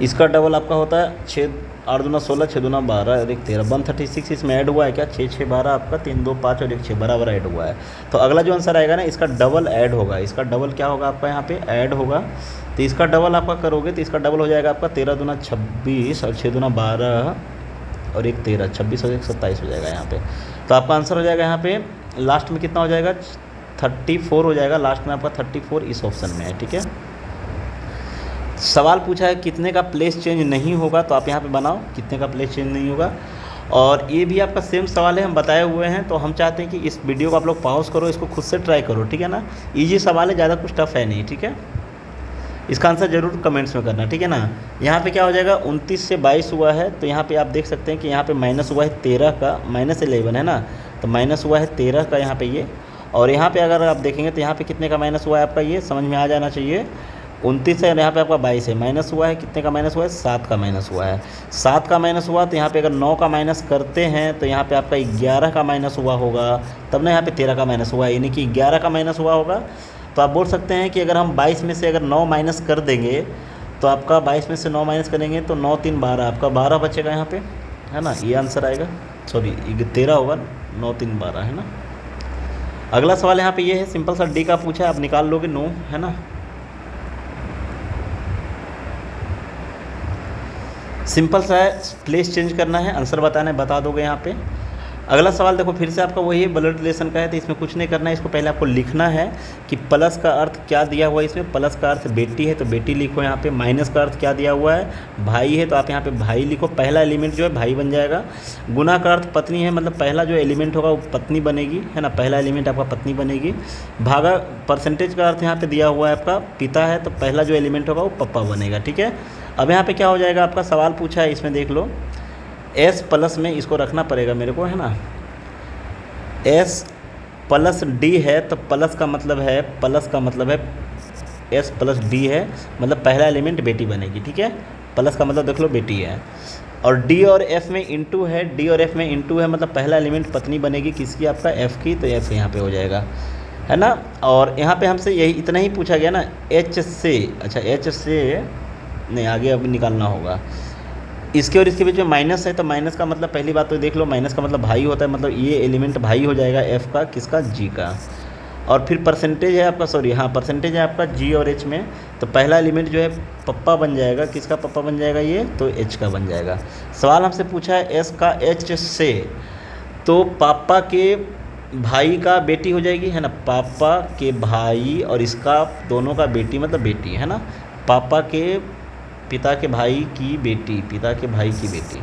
इसका डबल आपका होता है 6 8 दूना 16 6 दूना 12 और 1 13 136 इसमें ऐड हुआ है क्या, 6 6 12 आपका 3 2 5 और 1 6 बराबर ऐड हुआ है। तो अगला जो आंसर आएगा ना इसका डबल ऐड होगा, इसका डबल क्या होगा आपका यहाँ पे ऐड होगा, तो इसका डबल आपका करोगे तो इसका डबल हो जाएगा आपका 13 दूना 26 और 6 दूना 12 और 1 13 26 और 1 27 हो जाएगा यहाँ पे। तो आपका आंसर हो जाएगा यहाँ पे लास्ट में कितना हो जाएगा 34 हो जाएगा, लास्ट में आपका 34 इस ऑप्शन में है, ठीक है। सवाल पूछा है कितने का प्लेस चेंज नहीं होगा, तो आप यहाँ पे बनाओ कितने का प्लेस चेंज नहीं होगा, और ये भी आपका सेम सवाल है, हम बताए हुए हैं। तो हम चाहते हैं कि इस वीडियो को आप लोग पॉज करो, इसको खुद से ट्राई करो, ठीक है ना। ईजी सवाल है, ज़्यादा कुछ टफ है नहीं, ठीक है। इसका आंसर जरूर कमेंट्स में करना, ठीक है ना। यहाँ पे क्या हो जाएगा, 29 से 22 हुआ है, तो यहाँ पे आप देख सकते हैं कि यहाँ पे माइनस हुआ है 13 का, -11 है ना, तो माइनस हुआ है 13 का यहाँ पे ये। और यहाँ पे अगर आप देखेंगे तो यहाँ पे कितने का माइनस हुआ है आपका, ये समझ में आ जाना चाहिए। 29 है, यहाँ पे आपका 22 है, माइनस हुआ है, कितने का माइनस हुआ है, 7 का माइनस हुआ है। 7 का माइनस हुआ तो यहाँ पे अगर 9 का माइनस करते हैं तो यहाँ पे आपका 11 का माइनस हुआ होगा, तब ना यहाँ पे 13 का माइनस हुआ है, यानी कि 11 का माइनस हुआ होगा। तो आप बोल सकते हैं कि अगर हम 22 में से अगर 9 माइनस कर देंगे तो आपका 22 में से 9 माइनस करेंगे तो 9 3 12, आपका 12 बचेगा यहाँ पे, है ना। ये आंसर आएगा, सॉरी 13 होगा, 9 3 12, है ना। अगला सवाल यहाँ पे ये है, सिंपल सा डी का पूछा है, आप निकाल लोगे 9, है ना। सिंपल सा है, प्लेस चेंज करना है, आंसर बताना है, बता दोगे यहाँ पे। अगला सवाल देखो फिर से आपका वही है, ब्लड रिलेशन का है, तो इसमें कुछ नहीं करना है, इसको पहले आपको लिखना है कि प्लस का अर्थ क्या दिया हुआ है इसमें। प्लस का अर्थ बेटी है तो बेटी लिखो यहाँ पे। माइनस का अर्थ क्या दिया हुआ है, भाई है, तो आप यहाँ पे भाई लिखो, पहला एलिमेंट जो है भाई बन जाएगा। गुना का अर्थ पत्नी है, मतलब पहला जो एलिमेंट होगा वो पत्नी बनेगी, है ना, पहला एलिमेंट आपका पत्नी बनेगी। भागा परसेंटेज का अर्थ यहाँ पे दिया हुआ है आपका पिता है, तो पहला जो एलिमेंट होगा वो पप्पा बनेगा, ठीक है। अब यहाँ पे क्या हो जाएगा, आपका सवाल पूछा है इसमें देख लो, एस प्लस में इसको रखना पड़ेगा मेरे को, है ना। एस प्लस डी है तो प्लस का मतलब है एस प्लस डी है, मतलब पहला एलिमेंट बेटी बनेगी, ठीक है। प्लस का मतलब देख लो बेटी है। और डी और एफ में इंटू है, डी और एफ में इंटू है, मतलब पहला एलिमेंट पत्नी बनेगी किसकी, आपका एफ की, तो एफ यहाँ पे हो जाएगा, है ना। और यहाँ पे हमसे यही इतना ही पूछा गया ना, एच से, अच्छा एच से नहीं, आगे अभी निकालना होगा। इसके और इसके बीच में माइनस है, तो माइनस का मतलब पहली बात तो देख लो, माइनस का मतलब भाई होता है, मतलब ये एलिमेंट भाई हो जाएगा एफ का, किसका, जी का। और फिर परसेंटेज है आपका, सॉरी हाँ परसेंटेज है आपका जी और एच में, तो पहला एलिमेंट जो है पप्पा बन जाएगा, किसका पप्पा बन जाएगा ये, तो एच का बन जाएगा। सवाल हमसे पूछा है एस का एच से, तो पापा के भाई का बेटी हो जाएगी, है ना, पापा के भाई और इसका दोनों का बेटी, मतलब बेटी, है ना, पापा के पिता के भाई की बेटी, पिता के भाई की बेटी।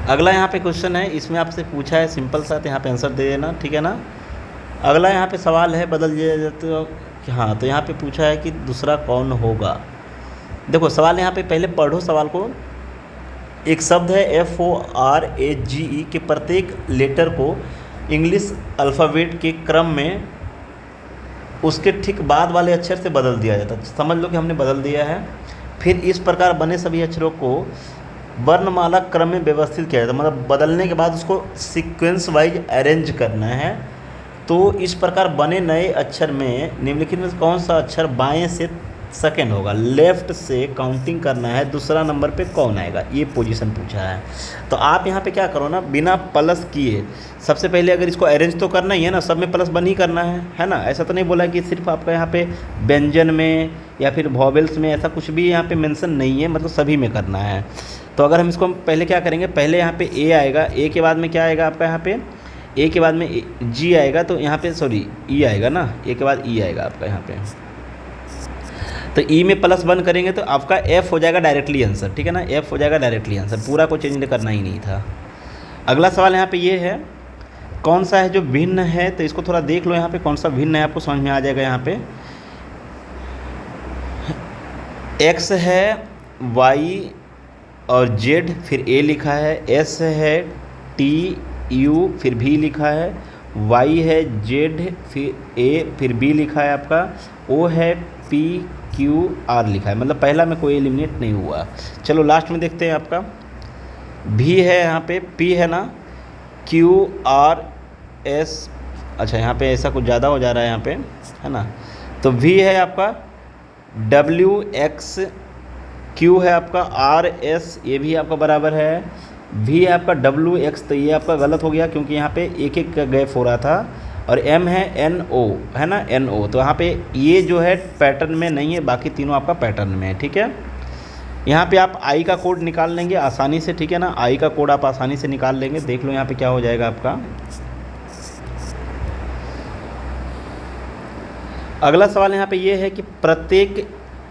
अगला यहाँ पे क्वेश्चन है, इसमें आपसे पूछा है सिंपल सा, तो यहाँ पे आंसर दे देना, ठीक है ना। अगला यहाँ पे सवाल है, बदल दिया जाते हो हाँ, तो यहाँ पे पूछा है कि दूसरा कौन होगा। देखो सवाल यहाँ पे पहले पढ़ो सवाल को। एक शब्द है FORAGE के प्रत्येक लेटर को इंग्लिश अल्फ़ाबेट के क्रम में उसके ठीक बाद वाले अक्षर से बदल दिया जाता है। समझ लो कि हमने बदल दिया है। फिर इस प्रकार बने सभी अक्षरों को वर्णमाला क्रम में व्यवस्थित किया जाता है, मतलब बदलने के बाद उसको सीक्वेंस वाइज अरेंज करना है। तो इस प्रकार बने नए अक्षर में निम्नलिखित में कौन सा अक्षर बाएं से सेकेंड होगा, लेफ़्ट से काउंटिंग करना है, दूसरा नंबर पे कौन आएगा, ये पोजीशन पूछा है। तो आप यहाँ पे क्या करो ना, बिना प्लस किए सबसे पहले अगर इसको अरेंज तो करना ही है ना, सब में प्लस बन ही करना है ना। ऐसा तो नहीं बोला कि सिर्फ आपका यहाँ पे व्यंजन में या फिर वॉवेल्स में, ऐसा कुछ भी यहाँ पे मेंशन नहीं है, मतलब सभी में करना है। तो अगर हम इसको पहले क्या करेंगे, पहले यहाँ पे ए आएगा, ए के बाद में क्या आएगा आपका, यहाँ पे ए के बाद में जी आएगा, तो यहाँ पे सॉरी ई आएगा ना, ए के बाद ई आएगा आपका यहाँ पे। तो ई में प्लस वन करेंगे तो आपका एफ हो जाएगा डायरेक्टली आंसर, ठीक है ना, एफ हो जाएगा डायरेक्टली आंसर, पूरा को चेंज करना ही नहीं था। अगला सवाल यहाँ पे ये है, कौन सा है जो भिन्न है, तो इसको थोड़ा देख लो यहाँ पे कौन सा भिन्न है, आपको समझ में आ जाएगा। यहाँ पे एक्स है, वाई और जेड, फिर ए लिखा है, एस है, टी यू, फिर भी लिखा है, वाई है, जेड, फिर ए, फिर बी लिखा है आपका, ओ है, पी क्यू आर लिखा है, मतलब पहला में कोई एलिमिनेट नहीं हुआ। चलो लास्ट में देखते हैं, आपका भी है यहाँ पे, पी है ना, क्यू आर एस, अच्छा यहाँ पे ऐसा कुछ ज़्यादा हो जा रहा है यहाँ पे, है ना। तो वी है आपका, डब्ल्यू एक्स, क्यू है आपका आर एस, ये भी आपका बराबर है, वी है आपका डब्ल्यू एक्स, तो ये आपका गलत हो गया क्योंकि यहाँ पे एक एक का गैप हो रहा था। और एम है एन ओ, है ना, एन ओ, तो यहाँ पे ये जो है पैटर्न में नहीं है, बाकी तीनों आपका पैटर्न में है, ठीक है। यहाँ पे आप आई का कोड निकाल लेंगे आसानी से, ठीक है ना, आई का कोड आप आसानी से निकाल लेंगे। देख लो यहाँ पे क्या हो जाएगा आपका। अगला सवाल यहाँ पे ये है कि प्रत्येक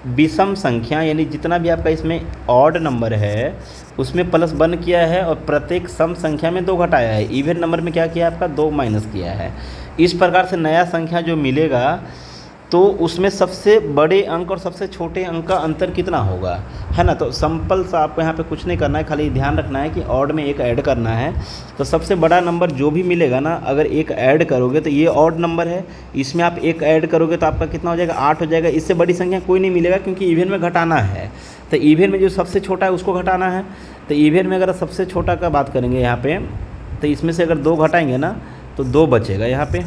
विषम संख्या यानी जितना भी आपका इसमें ऑड नंबर है उसमें प्लस 1 किया है और प्रत्येक सम संख्या में 2 घटाया है। इवन नंबर में क्या किया है आपका 2 माइनस किया है। इस प्रकार से नया संख्या जो मिलेगा तो उसमें सबसे बड़े अंक और सबसे छोटे अंक का अंतर कितना होगा, है ना। तो सिंपल सा आपको यहाँ पे कुछ नहीं करना है, खाली ध्यान रखना है कि ऑड में एक ऐड करना है। तो सबसे बड़ा नंबर जो भी मिलेगा ना, अगर एक ऐड करोगे तो ये ऑड नंबर है, इसमें आप एक ऐड करोगे तो आपका कितना हो जाएगा 8 हो जाएगा। इससे बड़ी संख्या कोई नहीं मिलेगा क्योंकि इवन में घटाना है। तो इवन में जो सबसे छोटा है उसको घटाना है। तो इवन में अगर सबसे छोटा का बात करेंगे यहाँ पे, तो इसमें से अगर 2 घटाएंगे ना तो 2 बचेगा यहाँ पे।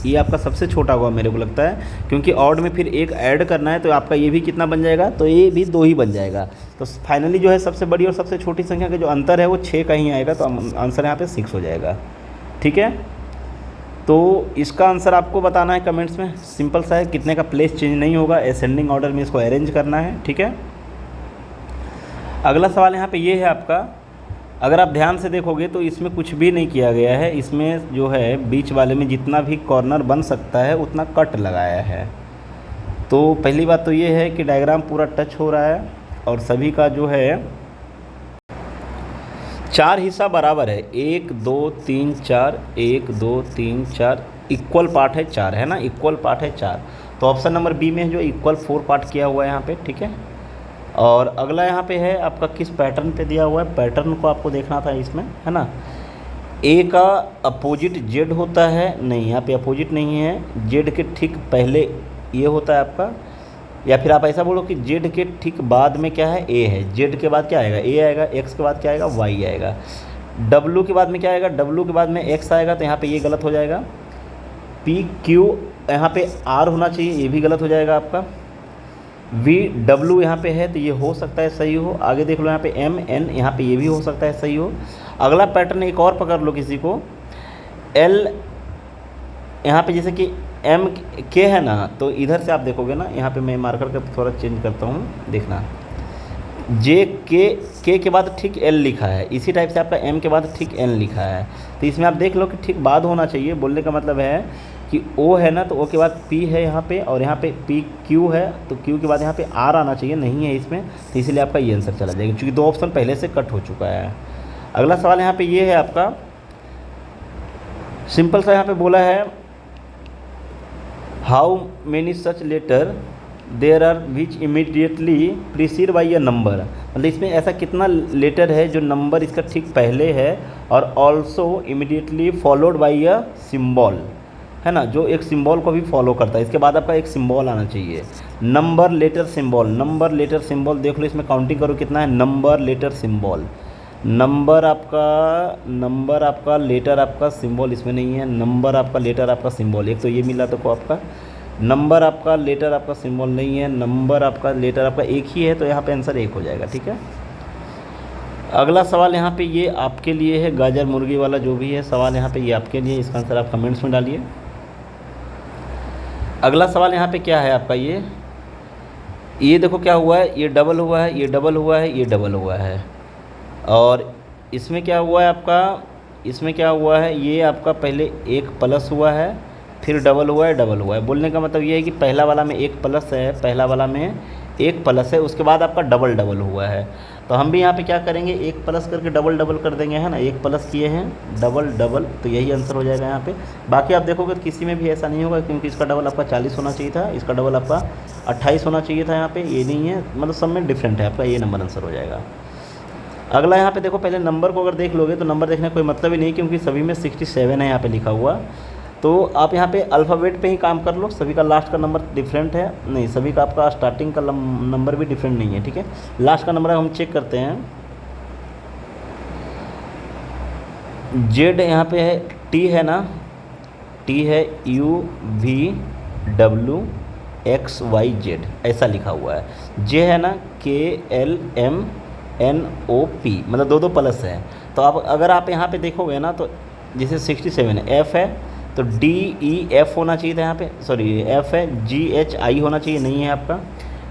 ये आपका सबसे छोटा होगा मेरे को लगता है, क्योंकि ऑड में फिर एक ऐड करना है तो आपका ये भी कितना बन जाएगा, तो ये भी 2 ही बन जाएगा। तो फाइनली जो है सबसे बड़ी और सबसे छोटी संख्या का जो अंतर है वो 6 का ही आएगा। तो आंसर यहाँ पे 6 हो जाएगा। ठीक है, तो इसका आंसर आपको बताना है कमेंट्स में। सिंपल सा है, कितने का प्लेस चेंज नहीं होगा, असेंडिंग ऑर्डर में इसको अरेंज करना है। ठीक है, अगला सवाल यहाँ पे ये है आपका। अगर आप ध्यान से देखोगे तो इसमें कुछ भी नहीं किया गया है। इसमें जो है बीच वाले में जितना भी कॉर्नर बन सकता है उतना कट लगाया है। तो पहली बात तो ये है कि डायग्राम पूरा टच हो रहा है और सभी का जो है 4 हिस्सा बराबर है। 1 2 3 4, 1 2 3 4 इक्वल पार्ट है 4, है ना, इक्वल पार्ट है 4। तो ऑप्शन नंबर बी में है जो इक्वल 4 पार्ट किया हुआ है यहाँ पे। ठीक है, और अगला यहाँ पे है आपका किस पैटर्न पे दिया हुआ है, पैटर्न को आपको देखना था इसमें, है ना। ए का अपोजिट जेड होता है, नहीं यहाँ पे अपोजिट नहीं है, जेड के ठीक पहले ये होता है आपका, या फिर आप ऐसा बोलो कि जेड के ठीक बाद में क्या है, ए है। जेड के बाद क्या आएगा, ए आएगा। एक्स के बाद क्या आएगा, वाई आएगा। डब्लू के बाद में क्या आएगा, डब्लू के बाद में एक्स आएगा, तो यहाँ पे ये गलत हो जाएगा। पी क्यू यहाँ पे आर होना चाहिए, ये भी गलत हो जाएगा आपका। वी डब्लू यहाँ पे है तो ये हो सकता है सही हो। आगे देख लो यहाँ पे एम एन, यहाँ पे ये भी हो सकता है सही हो। अगला पैटर्न एक और पकड़ लो किसी को, एल यहाँ पे जैसे कि एम के है ना, तो इधर से आप देखोगे ना, यहाँ पे मैं मार्कर का थोड़ा चेंज करता हूँ, देखना। जे के बाद ठीक एल लिखा है, इसी टाइप से आपका एम के बाद ठीक एन लिखा है। तो इसमें आप देख लो कि ठीक बाद होना चाहिए। बोलने का मतलब है कि ओ है ना, तो ओ के बाद पी है यहाँ पे, और यहाँ पे पी क्यू है तो क्यू के बाद यहाँ पे आर आना चाहिए, नहीं है इसमें, तो इसीलिए आपका ये आंसर चला जाएगा, क्योंकि 2 ऑप्शन पहले से कट हो चुका है। अगला सवाल यहाँ पे ये है आपका, सिंपल सा यहाँ पे बोला है, how many such letter there are which immediately precede by a number. मतलब इसमें ऐसा कितना लेटर है जो नंबर इसका ठीक पहले है और also immediately followed by a symbol, है ना, जो एक सिंबल को भी फॉलो करता है। इसके बाद आपका एक सिंबल आना चाहिए, number letter symbol. Number letter symbol देख लो, इसमें काउंटिंग करो कितना है, नंबर लेटर सिंबल। नंबर आपका लेटर आपका सिंबल इसमें नहीं है, नंबर आपका लेटर आपका सिंबल, एक तो ये मिला तो को आपका नंबर आपका लेटर आपका सिंबल नहीं है, नंबर आपका लेटर आपका एक ही है, तो यहाँ पे आंसर 1 हो जाएगा। ठीक है, अगला सवाल यहाँ पे ये आपके लिए है, गाजर मुर्गी वाला जो भी है सवाल यहाँ पे ये आपके लिए, इसका आंसर आप कमेंट्स में डालिए। अगला सवाल यहाँ पे क्या है आपका, ये देखो क्या हुआ है, ये डबल हुआ है, ये डबल हुआ है, ये डबल हुआ है, और इसमें क्या हुआ है आपका, इसमें क्या हुआ है, ये आपका पहले 1 प्लस हुआ है, फिर डबल हुआ है, डबल हुआ है। बोलने का मतलब ये है कि पहला वाला में 1 प्लस है, पहला वाला में 1 प्लस है, उसके बाद आपका डबल डबल हुआ है। तो हम भी यहाँ पे क्या करेंगे, 1 प्लस करके डबल डबल कर देंगे, है ना, 1 प्लस किए हैं डबल डबल, तो यही आंसर हो जाएगा यहाँ पे। बाकी आप देखोगे तो किसी में भी ऐसा नहीं होगा, क्योंकि इसका डबल आपका 40 होना चाहिए था, इसका डबल आपका 28 होना चाहिए था, यहाँ पे ये नहीं है, मतलब सब में डिफरेंट है आपका, ये नंबर आंसर हो जाएगा। अगला यहाँ पे देखो, पहले नंबर को अगर देख लोगे तो नंबर देखने का कोई मतलब ही नहीं, क्योंकि सभी में 67 है यहाँ पे लिखा हुआ। तो आप यहाँ पे अल्फ़ाबेट पे ही काम कर लो, सभी का लास्ट का नंबर डिफरेंट है, नहीं सभी का आपका स्टार्टिंग का नंबर भी डिफरेंट नहीं है। ठीक है, लास्ट का नंबर हम चेक करते हैं। जेड यहाँ पे है, टी है ना, टी है UVW ऐसा लिखा हुआ है। जे है ना KLMNOP, मतलब 2 प्लस है। तो आप अगर आप यहाँ पे देखोगे ना, तो जैसे 67 है, एफ है तो DEF होना चाहिए था यहाँ पे, सॉरी एफ है GHI होना चाहिए, नहीं है आपका,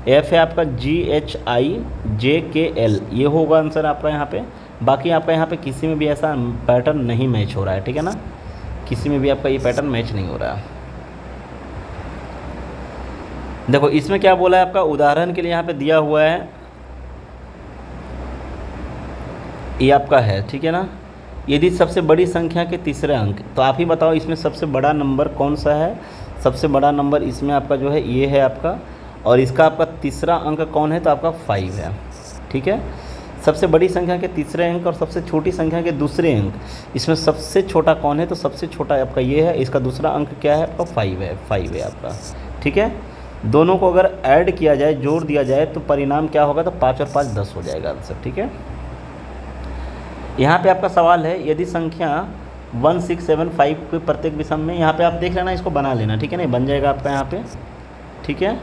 एफ है आपका GHIJKL, ये होगा आंसर आपका यहाँ पे। बाकी आपका यहाँ पे किसी में भी ऐसा पैटर्न नहीं मैच हो रहा है, ठीक है ना, किसी में भी आपका ये पैटर्न मैच नहीं हो रहा है। देखो इसमें क्या बोला है आपका, उदाहरण के लिए यहाँ पे दिया हुआ है, ये आपका है, ठीक है ना। यदि सबसे बड़ी संख्या के तीसरे अंक, तो आप ही बताओ इसमें सबसे बड़ा नंबर कौन सा है। सबसे बड़ा नंबर इसमें आपका जो है ये है आपका, और इसका आपका तीसरा अंक कौन है, तो आपका 5 है, ठीक है। सबसे बड़ी संख्या के तीसरे अंक और सबसे छोटी संख्या के दूसरे अंक, इसमें सबसे छोटा कौन है, तो सबसे छोटा आपका ये है, इसका दूसरा अंक क्या है आपका 5 है, 5 है आपका, ठीक है। दोनों को अगर ऐड किया जाए, जोड़ दिया जाए, तो परिणाम क्या होगा, तो 5 और 5 10 हो जाएगा आंसर, ठीक है। यहाँ पे आपका सवाल है, यदि संख्या 1675 के प्रत्येक विषम में, यहाँ पे आप देख लेना, इसको बना लेना, ठीक है, नहीं बन जाएगा आपका यहाँ पे, ठीक है।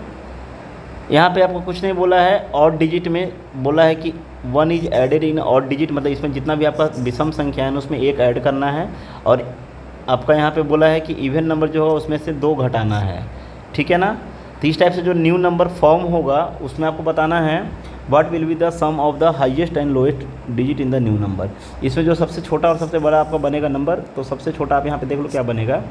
यहाँ पे आपको कुछ नहीं बोला है, ऑड डिजिट में बोला है कि 1 is added in odd digit, मतलब इसमें जितना भी आपका विषम संख्या है उसमें 1 ऐड करना है, और आपका यहाँ पे बोला है कि इवन नंबर जो है उसमें से 2 घटाना है, ठीक है ना। तो इस टाइप से जो न्यू नंबर फॉर्म होगा उसमें आपको बताना है what will be the sum of the highest and lowest digit in the new number. इसमें जो सबसे छोटा और सबसे बड़ा आपका बनेगा नंबर, तो सबसे छोटा आप यहाँ पे देख लो क्या बनेगा।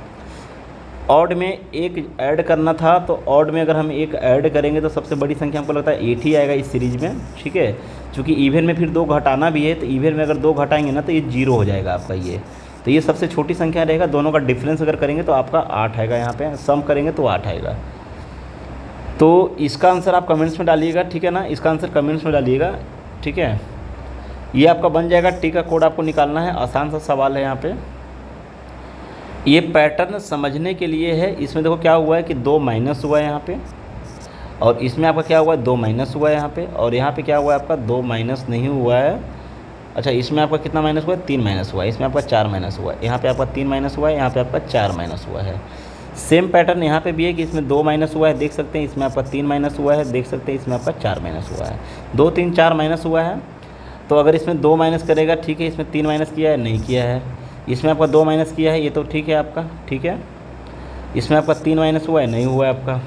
ऑड में 1 ऐड करना था, तो ऑड में अगर हम 1 ऐड करेंगे तो सबसे बड़ी संख्या हमको लगता है 8 ही आएगा इस सीरीज़ में, ठीक है। चूँकि इवन में फिर 2 घटाना भी है, तो इवन में अगर 2 घटाएंगे ना तो ये 0 हो जाएगा आपका ये, तो ये सबसे छोटी संख्या रहेगा। दोनों का डिफरेंस अगर करेंगे तो आपका 8 आएगा, यहाँ पे सम करेंगे तो 8 आएगा। तो इसका आंसर आप कमेंट्स में डालिएगा, ठीक है ना, इसका आंसर कमेंट्स में डालिएगा, ठीक है। ये आपका बन जाएगा, टी का कोड आपको निकालना है, आसान सा सवाल है यहाँ पे। ये पैटर्न समझने के लिए है। इसमें देखो क्या हुआ है कि 2 माइनस हुआ है यहाँ पे, और इसमें आपका क्या हुआ है 2 माइनस हुआ है यहाँ पे, और यहाँ पे क्या हुआ है आपका 2 माइनस नहीं हुआ है। अच्छा, इसमें आपका कितना माइनस हुआ है, 3 माइनस हुआ है, इसमें आपका 4 माइनस हुआ है, यहाँ पे आपका 3 माइनस हुआ है, यहाँ पे आपका 4 माइनस हुआ है। सेम पैटर्न यहाँ पे भी है कि इसमें 2 माइनस हुआ है, देख सकते हैं, इसमें आपका 3 माइनस हुआ है, देख सकते हैं, इसमें आपका 4 माइनस हुआ है, 2 3 4 माइनस हुआ है। तो अगर इसमें 2 माइनस करेगा, ठीक है, इसमें 3 माइनस किया है, नहीं किया है, इसमें आपका 2 माइनस किया है, ये तो ठीक है आपका, ठीक है। इसमें आपका 3 माइनस हुआ है, नहीं हुआ है आपका,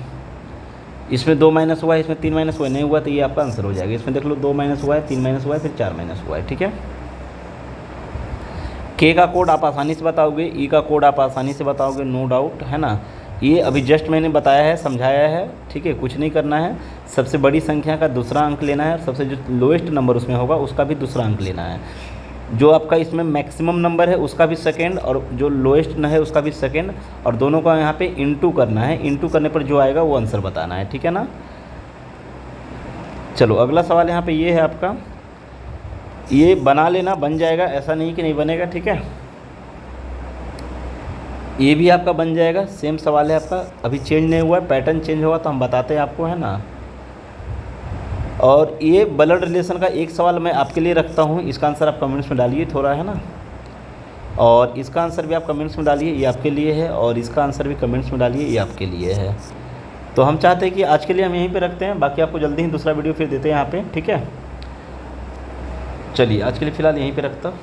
इसमें 2 माइनस हुआ है, इसमें 3 माइनस हुआ है, नहीं हुआ, तो ये आपका आंसर हो जाएगा। इसमें देख लो 2 माइनस हुआ है, 3 माइनस हुआ है, फिर 4 माइनस हुआ है, ठीक है। के का कोड आप आसानी से बताओगे, ई का कोड आप आसानी से बताओगे, नो डाउट, है ना। ये अभी जस्ट मैंने बताया है, समझाया है, ठीक है, कुछ नहीं करना है। सबसे बड़ी संख्या का दूसरा अंक लेना है, और सबसे जो लोएस्ट नंबर उसमें होगा उसका भी दूसरा अंक लेना है। जो आपका इसमें मैक्सिमम नंबर है उसका भी सेकेंड, और जो लोएस्ट न है उसका भी सेकेंड, और दोनों का यहाँ पे इंटू करना है। इंटू करने पर जो आएगा वो आंसर बताना है, ठीक है ना। चलो अगला सवाल यहाँ पे ये है आपका, ये बना लेना, बन जाएगा, ऐसा नहीं कि नहीं बनेगा, ठीक है। ये भी आपका बन जाएगा, सेम सवाल है आपका, अभी चेंज नहीं हुआ है, पैटर्न चेंज होगा तो हम बताते हैं आपको, है ना। और ये ब्लड रिलेशन का एक सवाल मैं आपके लिए रखता हूँ, इसका आंसर आप कमेंट्स में डालिए थोड़ा, है ना। और इसका आंसर भी आप कमेंट्स में डालिए, ये आपके लिए है, और इसका आंसर भी कमेंट्स में डालिए, ये आपके लिए है। तो हम चाहते हैं कि आज के लिए हम यहीं पे रखते हैं, बाकी आपको जल्दी ही दूसरा वीडियो फिर देते हैं यहाँ पे, ठीक है। चलिए आज के लिए फ़िलहाल यहीं पे रखता हूँ।